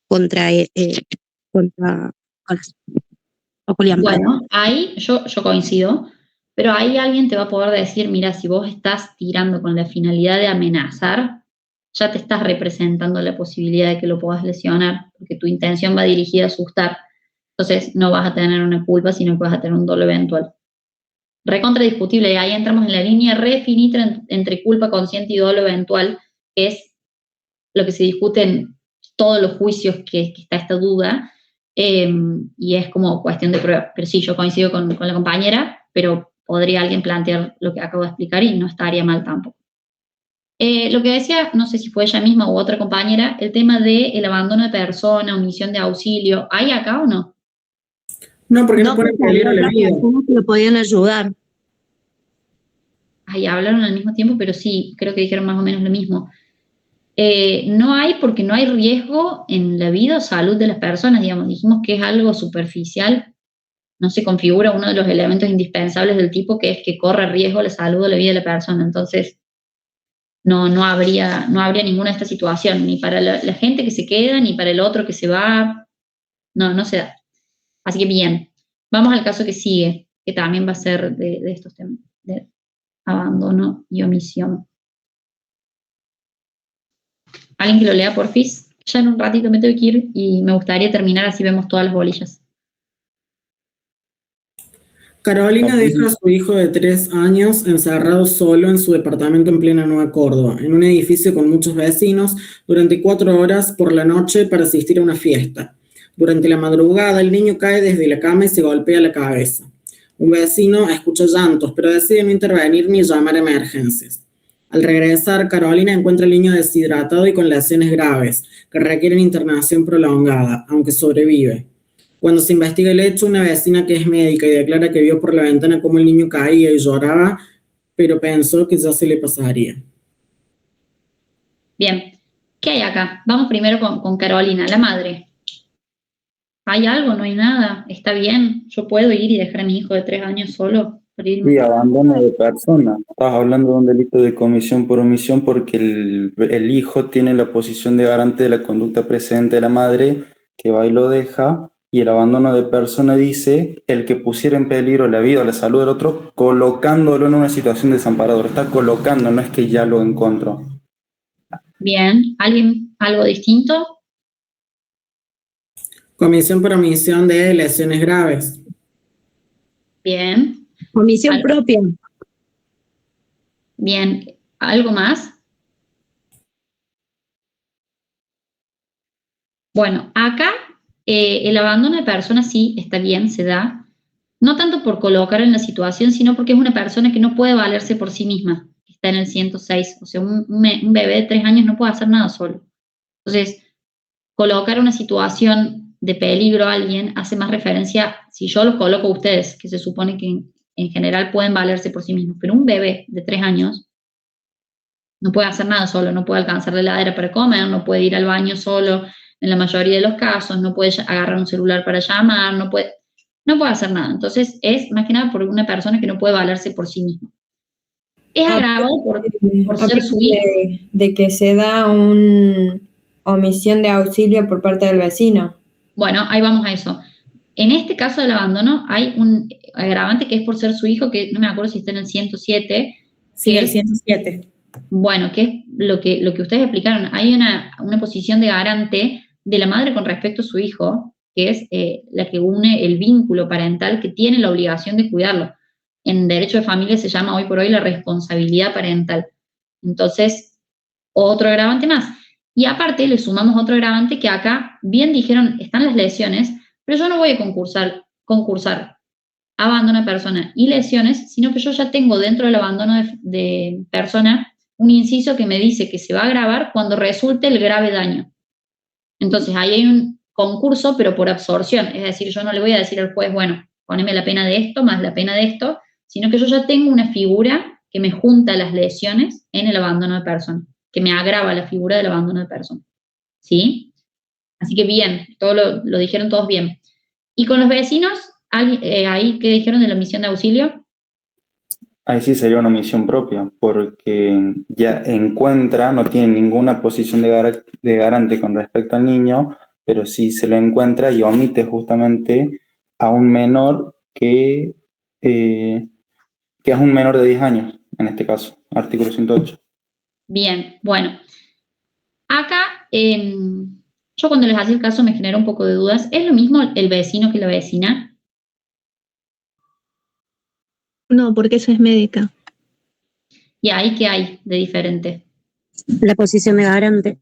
contra Julián. Bueno, ahí yo coincido, pero ahí alguien te va a poder decir, mira, si vos estás tirando con la finalidad de amenazar, ya te estás representando la posibilidad de que lo puedas lesionar, porque tu intención va dirigida a asustar. Entonces no vas a tener una culpa, sino que vas a tener un dolo eventual. Recontra discutible, y ahí entramos en la línea refinita entre culpa consciente y dolo eventual, que es lo que se discute en todos los juicios que está esta duda, y es como cuestión de prueba. Pero sí, yo coincido con la compañera, pero podría alguien plantear lo que acabo de explicar y no estaría mal tampoco. Lo que decía, no sé si fue ella misma u otra compañera, el tema del abandono de persona, omisión de auxilio, ¿hay acá o no? No, porque no pone en peligro la vida. Lo podían ayudar. Ahí hablaron al mismo tiempo, pero sí, creo que dijeron más o menos lo mismo. No hay porque no hay riesgo en la vida o salud de las personas, digamos. Dijimos que es algo superficial, no se configura uno de los elementos indispensables del tipo, que es que corre riesgo la salud o la vida de la persona. Entonces, no habría ninguna de estas situaciones, ni para la gente que se queda, ni para el otro que se va. No se da. Así que bien, vamos al caso que sigue, que también va a ser de estos temas, de abandono y omisión. ¿Alguien que lo lea, porfis? Ya en un ratito me tengo que ir y me gustaría terminar, así vemos todas las bolillas. Carolina deja a su hijo de 3 años encerrado solo en su departamento en plena Nueva Córdoba, en un edificio con muchos vecinos, durante 4 horas por la noche para asistir a una fiesta. Durante la madrugada, el niño cae desde la cama y se golpea la cabeza. Un vecino escucha llantos, pero decide no intervenir ni llamar a emergencias. Al regresar, Carolina encuentra al niño deshidratado y con lesiones graves, que requieren internación prolongada, aunque sobrevive. Cuando se investiga el hecho, una vecina que es médica y declara que vio por la ventana cómo el niño caía y lloraba, pero pensó que ya se le pasaría. Bien, ¿qué hay acá? Vamos primero con Carolina, la madre. ¿Hay algo? ¿No hay nada? ¿Está bien? ¿Yo puedo ir y dejar a mi hijo de 3 años solo? Y abandono de persona. Estás hablando de un delito de comisión por omisión porque el hijo tiene la posición de garante de la conducta precedente de la madre, que va y lo deja, y el abandono de persona dice el que pusiera en peligro la vida o la salud del otro, colocándolo en una situación desamparadora. Está colocando, no es que ya lo encontró. Bien, ¿alguien algo distinto? Comisión por omisión de lesiones graves. Bien. Omisión propia. Bien, ¿algo más? Bueno, acá el abandono de personas sí está bien, se da, no tanto por colocar en la situación, sino porque es una persona que no puede valerse por sí misma, está en el 106, o sea, un bebé de 3 años no puede hacer nada solo. Entonces, colocar una situación de peligro a alguien hace más referencia, si yo los coloco a ustedes, que se supone que en general pueden valerse por sí mismos, pero un bebé de 3 años no puede hacer nada solo, no puede alcanzar la heladera para comer, no puede ir al baño solo en la mayoría de los casos, no puede agarrar un celular para llamar, no puede hacer nada. Entonces es más que nada por una persona que no puede valerse por sí misma. Es agravado por ser su hijo. De que se da una omisión de auxilio por parte del vecino. Bueno, ahí vamos a eso. En este caso del abandono hay un agravante que es por ser su hijo, que no me acuerdo si está en el 107. Sí, el 107. Bueno, que es lo que ustedes explicaron. Hay una posición de garante de la madre con respecto a su hijo, que es la que une el vínculo parental, que tiene la obligación de cuidarlo. En derecho de familia se llama hoy por hoy la responsabilidad parental. Entonces, otro agravante más. Y aparte le sumamos otro agravante que acá, bien dijeron, están las lesiones, pero yo no voy a concursar abandono de persona y lesiones, sino que yo ya tengo dentro del abandono de persona un inciso que me dice que se va a agravar cuando resulte el grave daño. Entonces ahí hay un concurso, pero por absorción, es decir, yo no le voy a decir al juez, bueno, poneme la pena de esto más la pena de esto, sino que yo ya tengo una figura que me junta las lesiones en el abandono de persona, que me agrava la figura del abandono de persona. ¿Sí? Así que bien, todo lo dijeron todos bien. Y con los vecinos, ahí que dijeron de la omisión de auxilio. Ahí sí sería una omisión propia, porque ya encuentra, no tiene ninguna posición de garante con respecto al niño, pero sí se lo encuentra y omite justamente a un menor que es un menor de 10 años, en este caso, artículo 108. Bien, bueno. Acá, yo cuando les hacía el caso me genera un poco de dudas. ¿Es lo mismo el vecino que la vecina? No, porque ella es médica. ¿Y ahí qué hay de diferente? La posición de garante.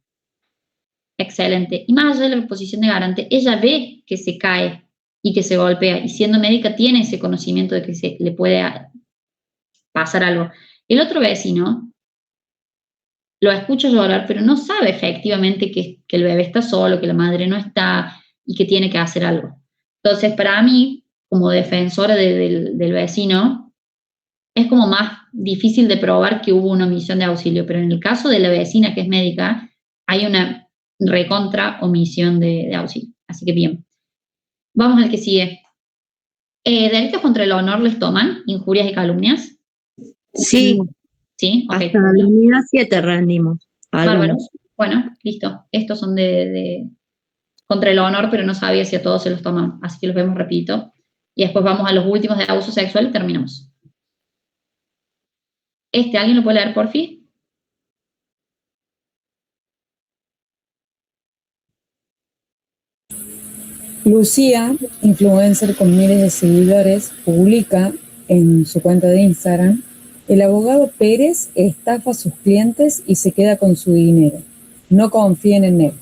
Excelente. Y más allá de la posición de garante, ella ve que se cae y que se golpea, y siendo médica tiene ese conocimiento de que se le puede pasar algo. El otro vecino lo escucha llorar, pero no sabe efectivamente que el bebé está solo, que la madre no está y que tiene que hacer algo. Entonces, para mí, como defensora del vecino, es como más difícil de probar que hubo una omisión de auxilio, pero en el caso de la vecina que es médica, hay una recontra omisión de auxilio. Así que bien. Vamos al que sigue. ¿Delitos contra el honor les toman? ¿Injurias y calumnias? Sí. Sí, ok. Hasta la unidad 7 rendimos. Bárbaro. Bueno, listo. Estos son de contra el honor, pero no sabía si a todos se los toman. Así que los vemos rapidito. Y después vamos a los últimos de abuso sexual y terminamos. ¿Alguien lo puede leer, por fin? Lucía, influencer con miles de seguidores, publica en su cuenta de Instagram: el abogado Pérez estafa a sus clientes y se queda con su dinero. No confíen en él.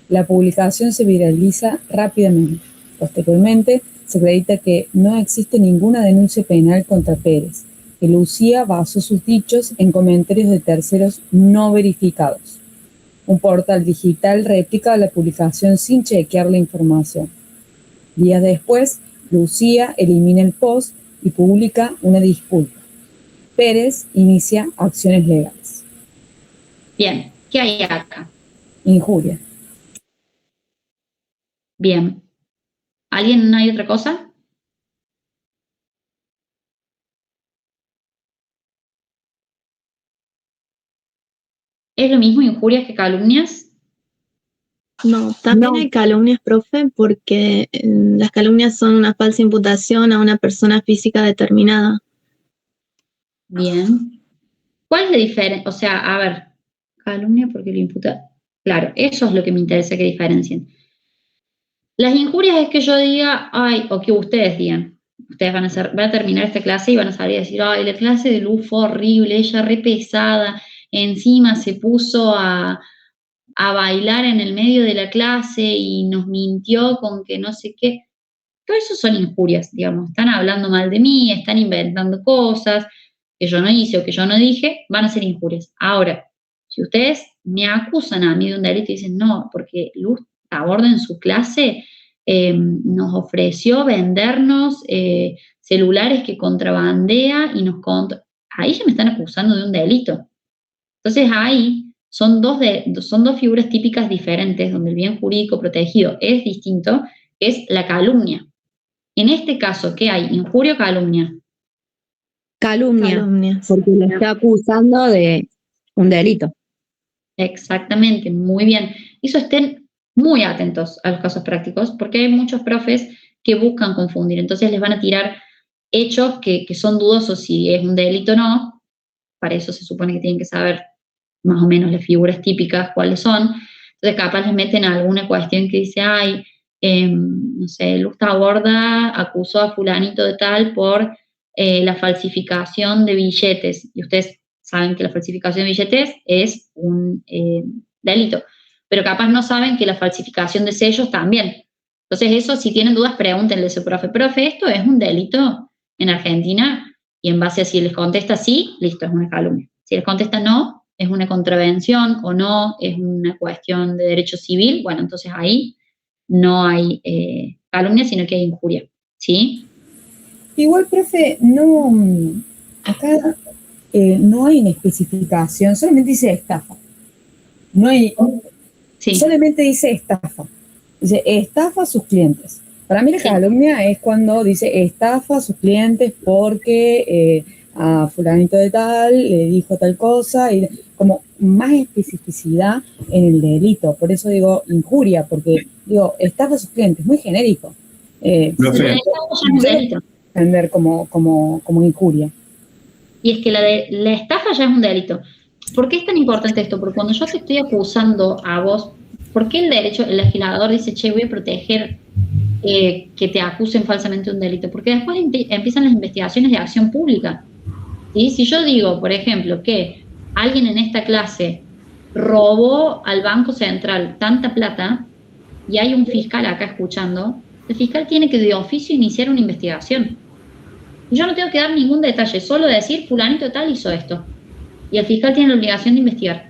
La publicación se viraliza rápidamente. Posteriormente, se acredita que no existe ninguna denuncia penal contra Pérez, que Lucía basó sus dichos en comentarios de terceros no verificados. Un portal digital replica la publicación sin chequear la información. Días después, Lucía elimina el post y publica una disculpa. Pérez inicia acciones legales. Bien, ¿qué hay acá? Injuria. Bien. ¿Alguien hay otra cosa? ¿Es lo mismo injurias que calumnias? No, también hay calumnias, profe, porque las calumnias son una falsa imputación a una persona física determinada. Bien. ¿Cuál es la diferencia? O sea, a ver, calumnia porque lo imputa. Claro, eso es lo que me interesa que diferencien. Las injurias es que yo diga, ay, o que ustedes digan. Ustedes van a terminar esta clase y van a salir a decir, ay, la clase de Luz fue horrible, ella re pesada, encima se puso a bailar en el medio de la clase y nos mintió con que no sé qué. Todo eso son injurias, digamos. Están hablando mal de mí, están inventando cosas que yo no hice o que yo no dije, van a ser injurias. Ahora, si ustedes me acusan a mí de un delito y dicen, no, porque Luz Taborda en su clase nos ofreció vendernos celulares que contrabandea y nos ahí ya me están acusando de un delito. Entonces ahí son dos figuras típicas diferentes donde el bien jurídico protegido es distinto, es la calumnia. En este caso, ¿qué hay? ¿Injuria o calumnia? Calumnia, porque le está acusando de un delito. Exactamente, muy bien. Eso estén muy atentos a los casos prácticos, porque hay muchos profes que buscan confundir. Entonces les van a tirar hechos que son dudosos si es un delito o no. Para eso se supone que tienen que saber más o menos las figuras típicas cuáles son. Entonces capaz les meten alguna cuestión que dice, ay, no sé, Luz Taborda acusó a fulanito de tal por la falsificación de billetes. Y ustedes saben que la falsificación de billetes es un delito. Pero capaz no saben que la falsificación de sellos también. Entonces eso, si tienen dudas, pregúntenle a su profe. Profe, ¿esto es un delito en Argentina? Y en base a si les contesta sí, listo, es una calumnia. Si les contesta no, es una contravención o no, es una cuestión de derecho civil, bueno, entonces ahí no hay calumnia, sino que hay injuria, ¿sí? Igual, profe, no, acá no hay una especificación, solamente dice estafa. No hay, solamente dice estafa. Dice estafa a sus clientes. Para mí la calumnia es cuando dice estafa a sus clientes porque a fulanito de tal, le dijo tal cosa, y como más especificidad en el delito. Por eso digo injuria, porque digo, estafa a sus clientes, muy genérico. Entender como injuria. Y es que la estafa ya es un delito. ¿Por qué es tan importante esto? Porque cuando yo te estoy acusando a vos, ¿por qué el legislador dice, che, voy a proteger que te acusen falsamente de un delito? Porque después empiezan las investigaciones de acción pública. ¿Sí? Si yo digo, por ejemplo, que alguien en esta clase robó al Banco Central tanta plata y hay un fiscal acá escuchando, el fiscal tiene que de oficio iniciar una investigación. Y yo no tengo que dar ningún detalle, solo decir fulanito tal hizo esto. Y el fiscal tiene la obligación de investigar.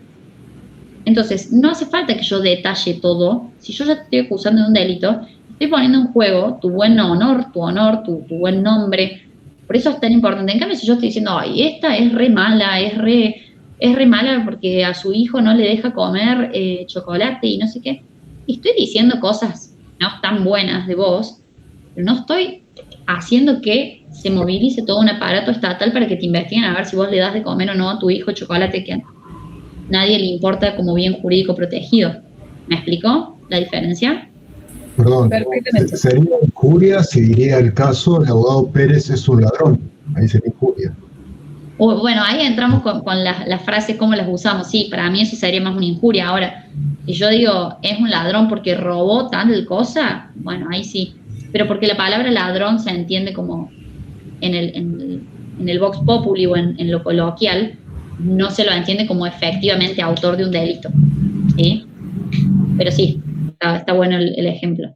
Entonces, no hace falta que yo detalle todo. Si yo ya te estoy acusando de un delito, estoy poniendo en juego tu buen honor, tu buen nombre. Por eso es tan importante. En cambio, si yo estoy diciendo, ay, esta es re mala, es re mala porque a su hijo no le deja comer chocolate y no sé qué. Y estoy diciendo cosas no tan buenas de vos, pero no estoy haciendo que se movilice todo un aparato estatal para que te investiguen a ver si vos le das de comer o no a tu hijo chocolate que a nadie le importa como bien jurídico protegido. ¿Me explicó la diferencia? Perdón, sería injuria si diría el caso, el abogado Pérez es un ladrón. Ahí sería injuria. Bueno, ahí entramos con las frases, cómo las usamos. Sí, para mí eso sería más una injuria. Ahora, si yo digo, es un ladrón porque robó tal cosa, bueno, ahí sí. Pero porque la palabra ladrón se entiende como en el vox populi o en lo coloquial, no se lo entiende como efectivamente autor de un delito. ¿Sí? Pero sí, está bueno el ejemplo.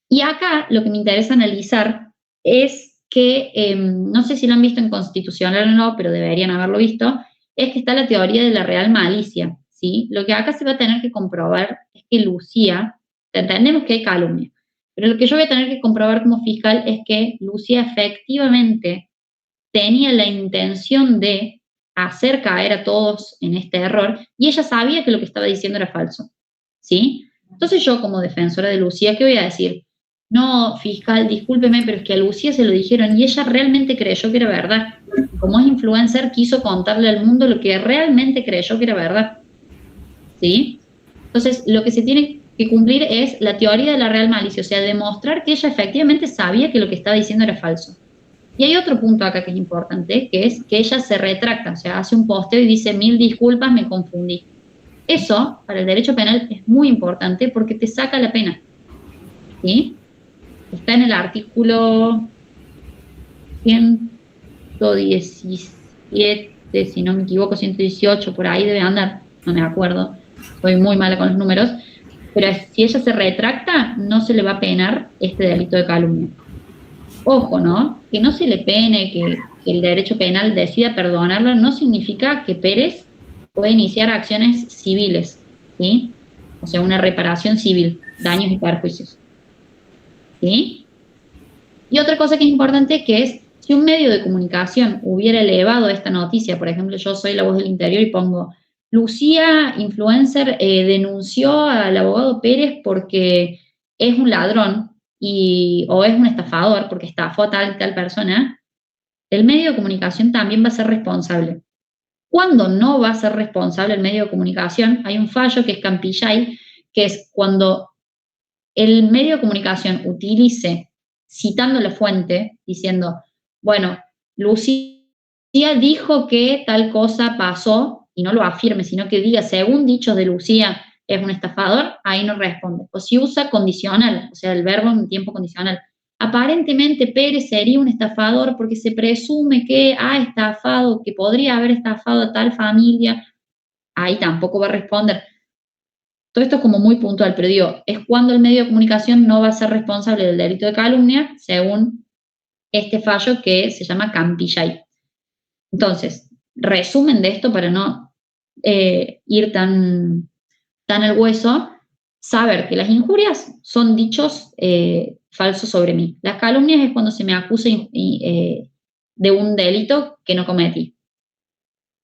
Y acá lo que me interesa analizar es que, no sé si lo han visto en Constitucional o no, pero deberían haberlo visto, es que está la teoría de la real malicia, ¿sí? Lo que acá se va a tener que comprobar es que Lucía, entendemos que hay calumnia, pero lo que yo voy a tener que comprobar como fiscal es que Lucía efectivamente tenía la intención de hacer caer a todos en este error y ella sabía que lo que estaba diciendo era falso, ¿sí? Entonces yo como defensora de Lucía, ¿qué voy a decir? No, fiscal, discúlpeme, pero es que a Lucía se lo dijeron y ella realmente creyó que era verdad. Como es influencer, quiso contarle al mundo lo que realmente creyó que era verdad. ¿Sí? Entonces, lo que se tiene que cumplir es la teoría de la real malicia, o sea, demostrar que ella efectivamente sabía que lo que estaba diciendo era falso. Y hay otro punto acá que es importante, que es que ella se retracta, o sea, hace un posteo y dice, 1000 disculpas, me confundí. Eso, para el derecho penal, es muy importante porque te saca la pena. ¿Sí? Está en el artículo 117, si no me equivoco, 118, por ahí debe andar, no me acuerdo, soy muy mala con los números, pero si ella se retracta, no se le va a penar este delito de calumnia. Ojo, ¿no? Que no se le pene, que el derecho penal decida perdonarlo, no significa que Pérez puede iniciar acciones civiles, ¿sí? O sea, una reparación civil, daños y perjuicios. ¿Sí? Y otra cosa que es importante que es, si un medio de comunicación hubiera elevado esta noticia, por ejemplo, yo soy La Voz del Interior y pongo, Lucía, influencer, denunció al abogado Pérez porque es un ladrón o es un estafador porque estafó a tal y tal persona, el medio de comunicación también va a ser responsable. ¿Cuándo no va a ser responsable el medio de comunicación? Hay un fallo que es Campillay, que es cuando el medio de comunicación utilice, citando la fuente, diciendo, bueno, Lucía dijo que tal cosa pasó, y no lo afirme, sino que diga, según dichos de Lucía, es un estafador, ahí no responde. O si usa condicional, o sea, el verbo en tiempo condicional. Aparentemente Pérez sería un estafador porque se presume que ha estafado, que podría haber estafado a tal familia, ahí tampoco va a responder. Todo esto es como muy puntual, pero digo, es cuando el medio de comunicación no va a ser responsable del delito de calumnia, según este fallo que se llama Campillay. Entonces, resumen de esto para no ir tan al hueso, saber que las injurias son dichos falsos sobre mí. Las calumnias es cuando se me acusa de un delito que no cometí.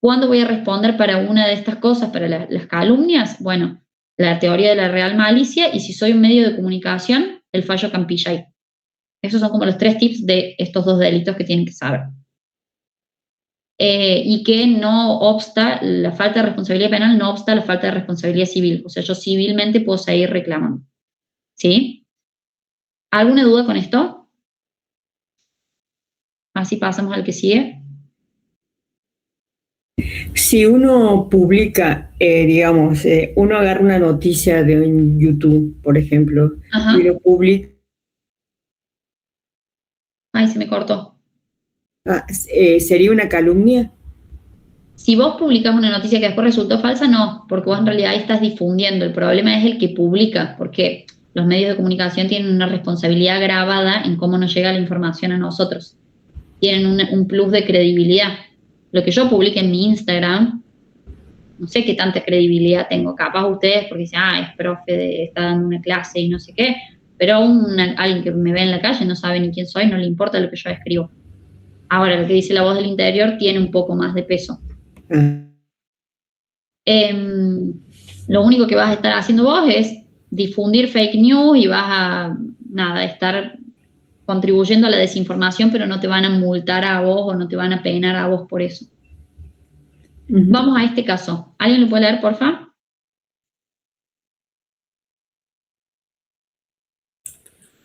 ¿Cuándo voy a responder para una de estas cosas, para las calumnias? Bueno, la teoría de la real malicia, y si soy un medio de comunicación, el fallo Campillay. Esos son como los 3 tips de estos 2 delitos que tienen que saber. y que no obsta, la falta de responsabilidad penal no obsta la falta de responsabilidad civil. O sea, yo civilmente puedo seguir reclamando. ¿Sí? ¿Alguna duda con esto? Así pasamos al que sigue. Si uno publica, digamos, uno agarra una noticia de un YouTube, por ejemplo, y lo publica. Ay, se me cortó. ¿Sería una calumnia? Si vos publicas una noticia que después resultó falsa, no, porque vos en realidad ahí estás difundiendo. El problema es el que publica, porque los medios de comunicación tienen una responsabilidad grabada en cómo nos llega la información a nosotros. Tienen un plus de credibilidad. Lo que yo publique en mi Instagram, no sé qué tanta credibilidad tengo. Capaz ustedes, porque dicen, es profe, está dando una clase y no sé qué, pero alguien que me ve en la calle no sabe ni quién soy, no le importa lo que yo escribo. Ahora, lo que dice la voz del interior tiene un poco más de peso. Lo único que vas a estar haciendo vos es difundir fake news y vas a, estar contribuyendo a la desinformación, pero no te van a multar a vos o no te van a penar a vos por eso. Vamos a este caso. ¿Alguien lo puede leer, por favor?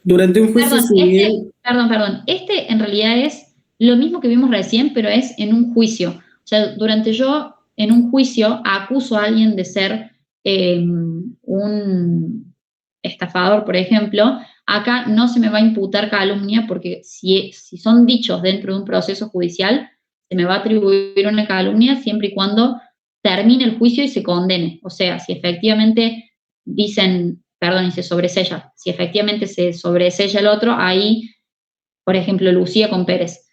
Durante un juicio civil... Perdón. Este en realidad es lo mismo que vimos recién, pero es en un juicio. O sea, yo en un juicio acuso a alguien de ser un estafador, por ejemplo. Acá no se me va a imputar calumnia porque si son dichos dentro de un proceso judicial, se me va a atribuir una calumnia siempre y cuando termine el juicio y se condene. O sea, si efectivamente dicen, y se sobresella. Si efectivamente se sobresella el otro, ahí, por ejemplo, Lucía con Pérez,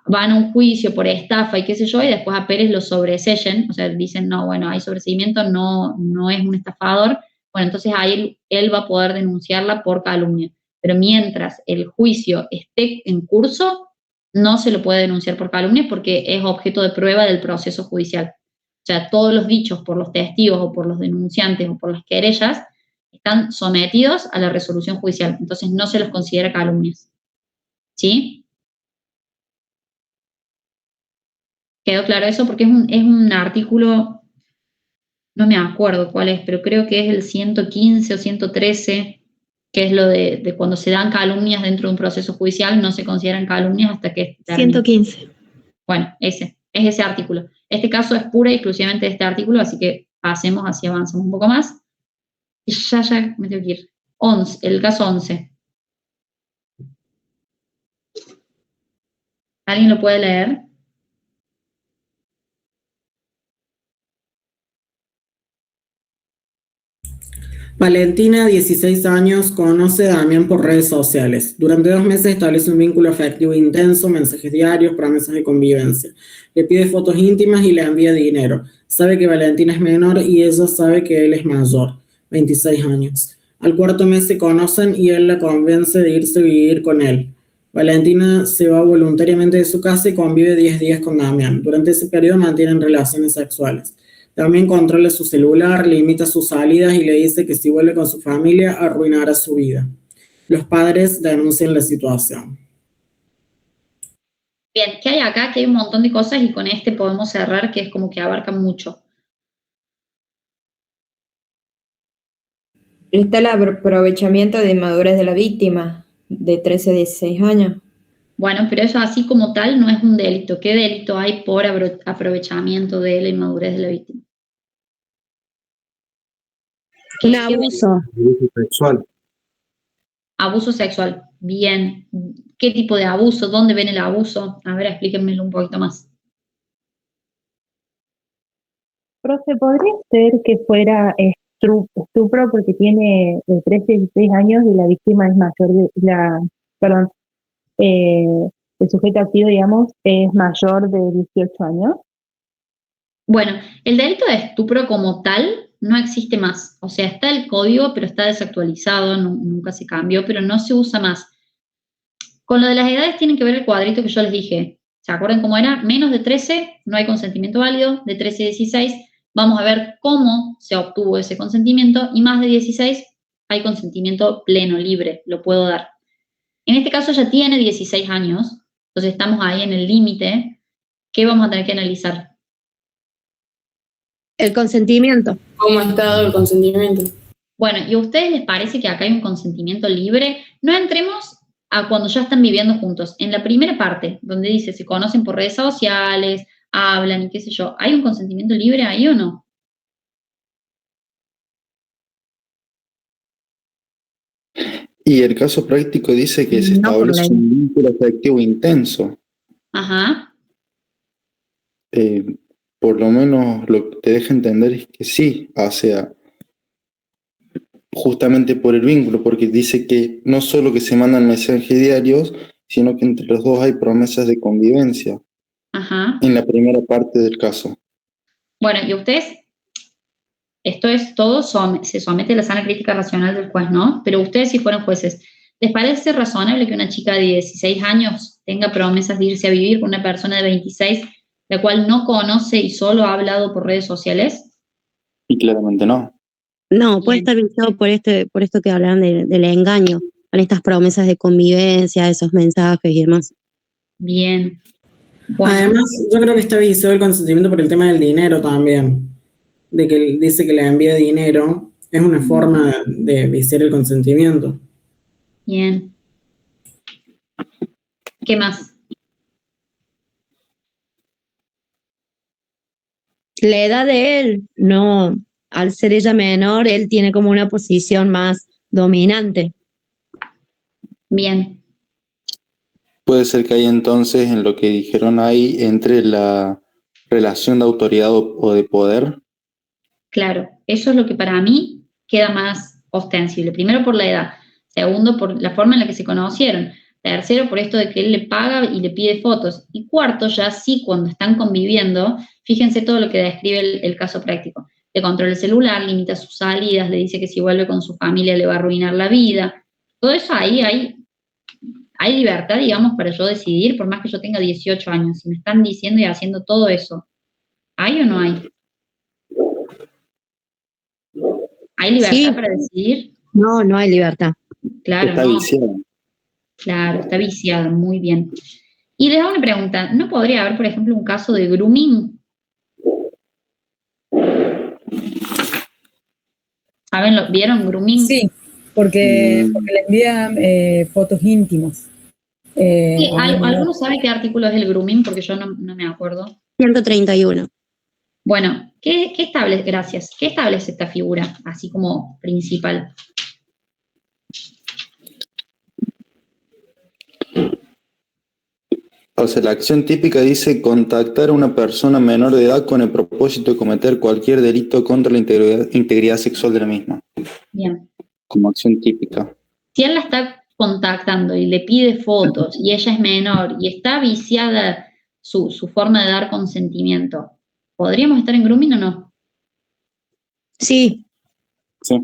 van a un juicio por estafa y qué sé yo, y después a Pérez lo sobresellen, o sea, dicen, no, bueno, hay sobreseimiento, no es un estafador, bueno, entonces ahí él va a poder denunciarla por calumnia. Pero mientras el juicio esté en curso, no se lo puede denunciar por calumnia porque es objeto de prueba del proceso judicial. O sea, todos los dichos por los testigos o por los denunciantes o por las querellas están sometidos a la resolución judicial, entonces no se los considera calumnias. ¿Sí? ¿Quedó claro eso? Porque es un artículo, no me acuerdo cuál es, pero creo que es el 115 o 113, que es lo de cuando se dan calumnias dentro de un proceso judicial, no se consideran calumnias hasta que termine. 115. Bueno, es ese artículo. Este caso es pura y exclusivamente de este artículo, así que pasemos, así avanzamos un poco más. Y ya me tengo que ir. 11, el caso 11. ¿Alguien lo puede leer? Valentina, 16 años, conoce a Damián por redes sociales. Durante 2 meses establece un vínculo afectivo intenso, mensajes diarios, promesas de convivencia. Le pide fotos íntimas y le envía dinero. Sabe que Valentina es menor y ella sabe que él es mayor, 26 años. Al 4.º mes se conocen y él la convence de irse a vivir con él. Valentina se va voluntariamente de su casa y convive 10 días con Damián. Durante ese periodo mantienen relaciones sexuales. También controla su celular, limita sus salidas y le dice que si vuelve con su familia arruinará su vida. Los padres denuncian la situación. Bien, ¿qué hay acá? Que hay un montón de cosas y con este podemos cerrar, que es como que abarca mucho. Está el aprovechamiento de inmadurez de la víctima, de 13 a 16 años. Bueno, pero eso así como tal no es un delito. ¿Qué delito hay por aprovechamiento de la inmadurez de la víctima? Un abuso. Abuso sexual. Abuso sexual. Bien. ¿Qué tipo de abuso? ¿Dónde ven el abuso? A ver, explíquenmelo un poquito más. Profe, ¿podría ser que fuera estupro porque tiene de 13 a 16 años y la víctima es mayor el sujeto activo, digamos, es mayor de 18 años? Bueno, el delito de estupro como tal no existe más. O sea, está el código, pero está desactualizado, nunca se cambió, pero no se usa más. Con lo de las edades tienen que ver el cuadrito que yo les dije. ¿Se acuerdan cómo era? Menos de 13 no hay consentimiento válido, de 13 a 16 vamos a ver cómo se obtuvo ese consentimiento y más de 16 hay consentimiento pleno, libre, lo puedo dar. En este caso ya tiene 16 años, entonces estamos ahí en el límite ¿qué vamos a tener que analizar? El consentimiento. ¿Cómo está dado el consentimiento? Bueno, ¿y a ustedes les parece que acá hay un consentimiento libre? No entremos a cuando ya están viviendo juntos. En la primera parte, donde dice se conocen por redes sociales, hablan y qué sé yo, ¿hay un consentimiento libre ahí o no? Y el caso práctico dice que se No, por establece ley. un vínculo afectivo intenso. Ajá. Por lo menos lo que te deja entender es que sí, o sea, justamente por el vínculo, porque dice que no solo que se mandan mensajes diarios, sino que entre los dos hay promesas de convivencia Ajá. en la primera parte del caso. Bueno, y ustedes, esto es todo, se somete a la sana crítica racional del juez, ¿no? Pero ustedes si fueran jueces, ¿les parece razonable que una chica de 16 años tenga promesas de irse a vivir con una persona de 26, la cual no conoce y solo ha hablado por redes sociales? Y claramente no. No, puede estar viciado por esto que hablan del engaño, con estas promesas de convivencia, esos mensajes y demás. Bien. Además, yo creo que está viciado el consentimiento por el tema del dinero también. De que él dice que le envía dinero, es una forma de viciar el consentimiento. Bien. ¿Qué más? La edad de él, no, al ser ella menor, él tiene como una posición más dominante. Bien. Puede ser que hay entonces, en lo que dijeron ahí, entre la relación de autoridad o de poder. Claro, eso es lo que para mí queda más ostensible. Primero por la edad, segundo por la forma en la que se conocieron, tercero por esto de que él le paga y le pide fotos, y cuarto ya sí cuando están conviviendo, fíjense todo lo que describe el caso práctico. Le controla el celular, limita sus salidas, le dice que si vuelve con su familia le va a arruinar la vida. Todo eso ahí hay libertad, digamos, para yo decidir, por más que yo tenga 18 años. Si me están diciendo y haciendo todo eso, ¿hay o no hay? ¿Hay libertad Sí. para decidir? No, no hay libertad. Claro, Está no. viciado. Claro, está viciada, muy bien. Y les hago una pregunta, ¿no podría haber, por ejemplo, un caso de grooming? ¿Saben vieron grooming? Sí, porque le envían fotos íntimas. Sí, a una menor. ¿alguno sabe qué artículo es el grooming? Porque yo no me acuerdo. 131. Bueno, ¿qué establece? Gracias. ¿Qué establece esta figura, así como principal? O sea, la acción típica dice contactar a una persona menor de edad con el propósito de cometer cualquier delito contra la integridad sexual de la misma. Bien. Como acción típica. Si él la está contactando y le pide fotos y ella es menor y está viciada su forma de dar consentimiento, ¿podríamos estar en grooming o no? Sí. Sí.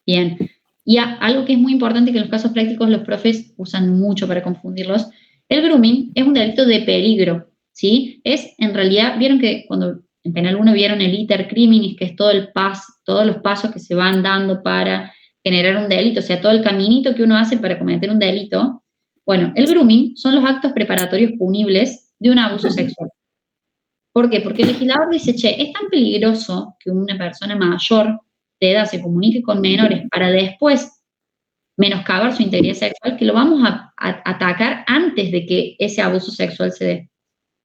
Bien. Y algo que es muy importante que en los casos prácticos los profes usan mucho para confundirlos, el grooming es un delito de peligro, ¿sí? Es, en realidad, vieron que cuando en Penal 1 vieron el iter criminis, que es todos los pasos que se van dando para generar un delito, o sea, todo el caminito que uno hace para cometer un delito. Bueno, el grooming son los actos preparatorios punibles de un abuso sexual. ¿Por qué? Porque el legislador dice, che, es tan peligroso que una persona mayor de edad se comunique con menores para después menoscabar su integridad sexual, que lo vamos a atacar antes de que ese abuso sexual se dé.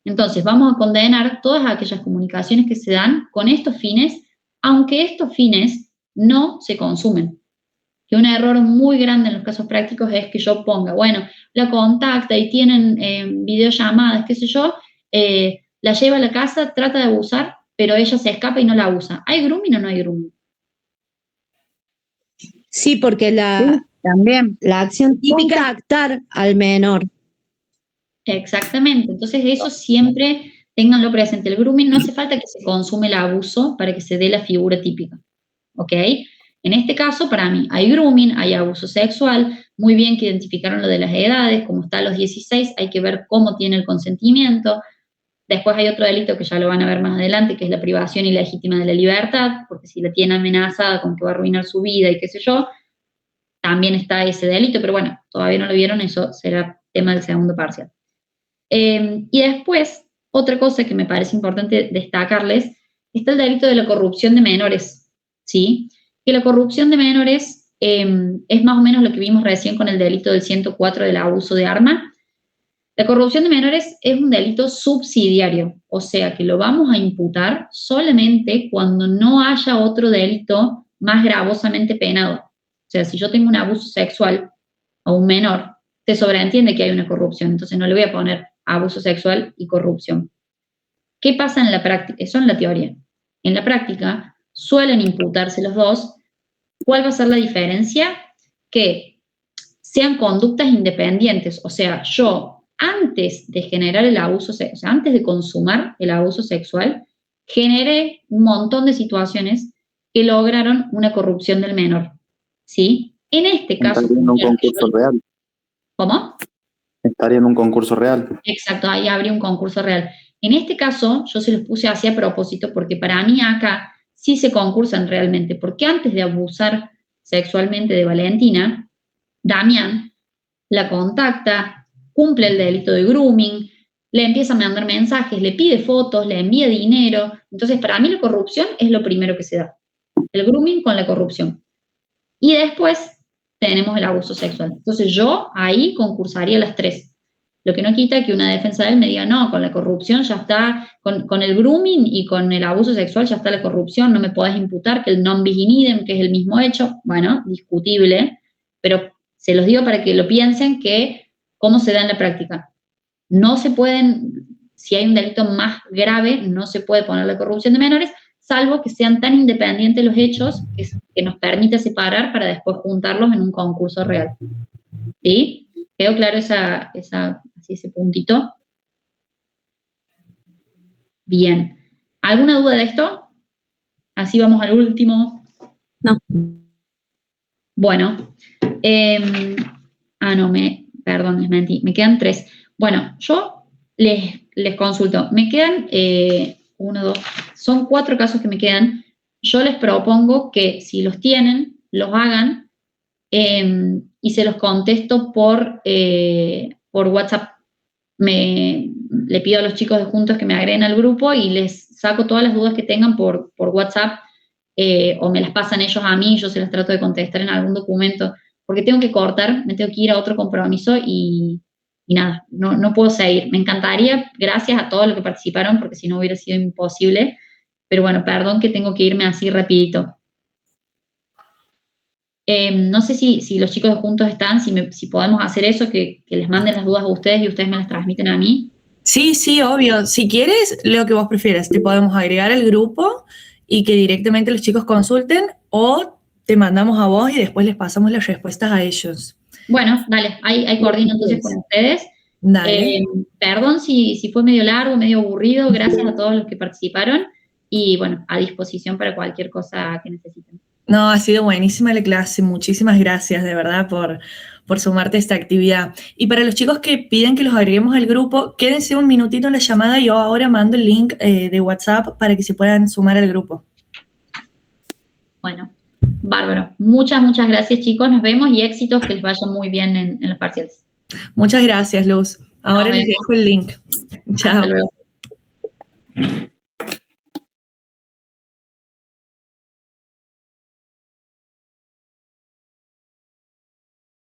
Entonces, vamos a condenar todas aquellas comunicaciones que se dan con estos fines, aunque estos fines no se consumen. Que un error muy grande en los casos prácticos es que yo ponga, bueno, la contacta y tienen videollamadas, qué sé yo, la lleva a la casa, trata de abusar, pero ella se escapa y no la abusa. ¿Hay grooming o no hay grooming? Sí, porque también la acción típica es contactar al menor. Exactamente, entonces eso siempre ténganlo presente. El grooming no hace falta que se consume el abuso para que se dé la figura típica, ¿ok? En este caso, para mí, hay grooming, hay abuso sexual, muy bien que identificaron lo de las edades, como está a los 16, hay que ver cómo tiene el consentimiento. Después hay otro delito que ya lo van a ver más adelante, que es la privación ilegítima de la libertad, porque si la tiene amenazada con que va a arruinar su vida y qué sé yo, también está ese delito, pero bueno, todavía no lo vieron, eso será tema del segundo parcial. Y después Otra cosa que me parece importante destacarles, está el delito de la corrupción de menores, ¿sí? Que la corrupción de menores es más o menos lo que vimos recién con el delito del 104 del abuso de arma. La corrupción de menores es un delito subsidiario, o sea que lo vamos a imputar solamente cuando no haya otro delito más gravosamente penado. O sea, si yo tengo un abuso sexual a un menor, se sobreentiende que hay una corrupción, entonces no le voy a poner abuso sexual y corrupción. ¿Qué pasa en la práctica? Eso en la teoría. En la práctica suelen imputarse los dos. ¿Cuál va a ser la diferencia? Que sean conductas independientes, o sea, yo antes de generar el abuso sexual, o sea, antes de consumar el abuso sexual, generé un montón de situaciones que lograron una corrupción del menor, ¿sí? En este caso... Estaría en un concurso real. ¿Cómo? Estaría en un concurso real. Exacto, ahí habría un concurso real. En este caso, yo se los puse así a propósito porque para mí acá sí se concursan realmente, porque antes de abusar sexualmente de Valentina, Damián la contacta, cumple el delito de grooming, le empieza a mandar mensajes, le pide fotos, le envía dinero. Entonces, para mí la corrupción es lo primero que se da. El grooming con la corrupción. Y después tenemos el abuso sexual. Entonces, yo ahí concursaría las tres. Lo que no quita que una defensa de él me diga, no, con la corrupción ya está, con el grooming y con el abuso sexual ya está la corrupción, no me podés imputar que el non bis in idem, que es el mismo hecho. Bueno, discutible, pero se los digo para que lo piensen que cómo se da en la práctica. No se pueden, si hay un delito más grave, no se puede poner la corrupción de menores, salvo que sean tan independientes los hechos que nos permita separar para después juntarlos en un concurso real. ¿Sí? ¿Quedó claro ese puntito? Bien. ¿Alguna duda de esto? Así vamos al último. No. Bueno. Perdón, les mentí. Me quedan 3. Bueno, yo les consulto. Me quedan 1, 2, son 4 casos que me quedan. Yo les propongo que si los tienen, los hagan y se los contesto por WhatsApp. Le pido a los chicos de Juntos que me agreguen al grupo y les saco todas las dudas que tengan por WhatsApp o me las pasan ellos a mí y yo se las trato de contestar en algún documento, porque tengo que cortar, me tengo que ir a otro compromiso y nada, no puedo seguir. Me encantaría, gracias a todos los que participaron, porque si no hubiera sido imposible, pero bueno, perdón que tengo que irme así rapidito. No sé si los chicos de Juntos están, si podemos hacer eso, que les manden las dudas a ustedes y ustedes me las transmiten a mí. Sí, obvio. Si quieres, lo que vos prefieras, te podemos agregar al grupo y que directamente los chicos consulten, o te mandamos a vos y después les pasamos las respuestas a ellos. Bueno, dale, ahí coordino entonces con ustedes. Dale. Perdón si fue medio largo, medio aburrido, gracias a todos los que participaron y bueno, a disposición para cualquier cosa que necesiten. No, ha sido buenísima la clase, muchísimas gracias de verdad por sumarte a esta actividad. Y para los chicos que piden que los agreguemos al grupo, quédense un minutito en la llamada y yo ahora mando el link de WhatsApp para que se puedan sumar al grupo. Bueno, bárbaro. Muchas gracias chicos, nos vemos y éxitos, que les vaya muy bien en los parciales. Muchas gracias, Luz. Ahora les dejo el link. Chao. Hasta luego.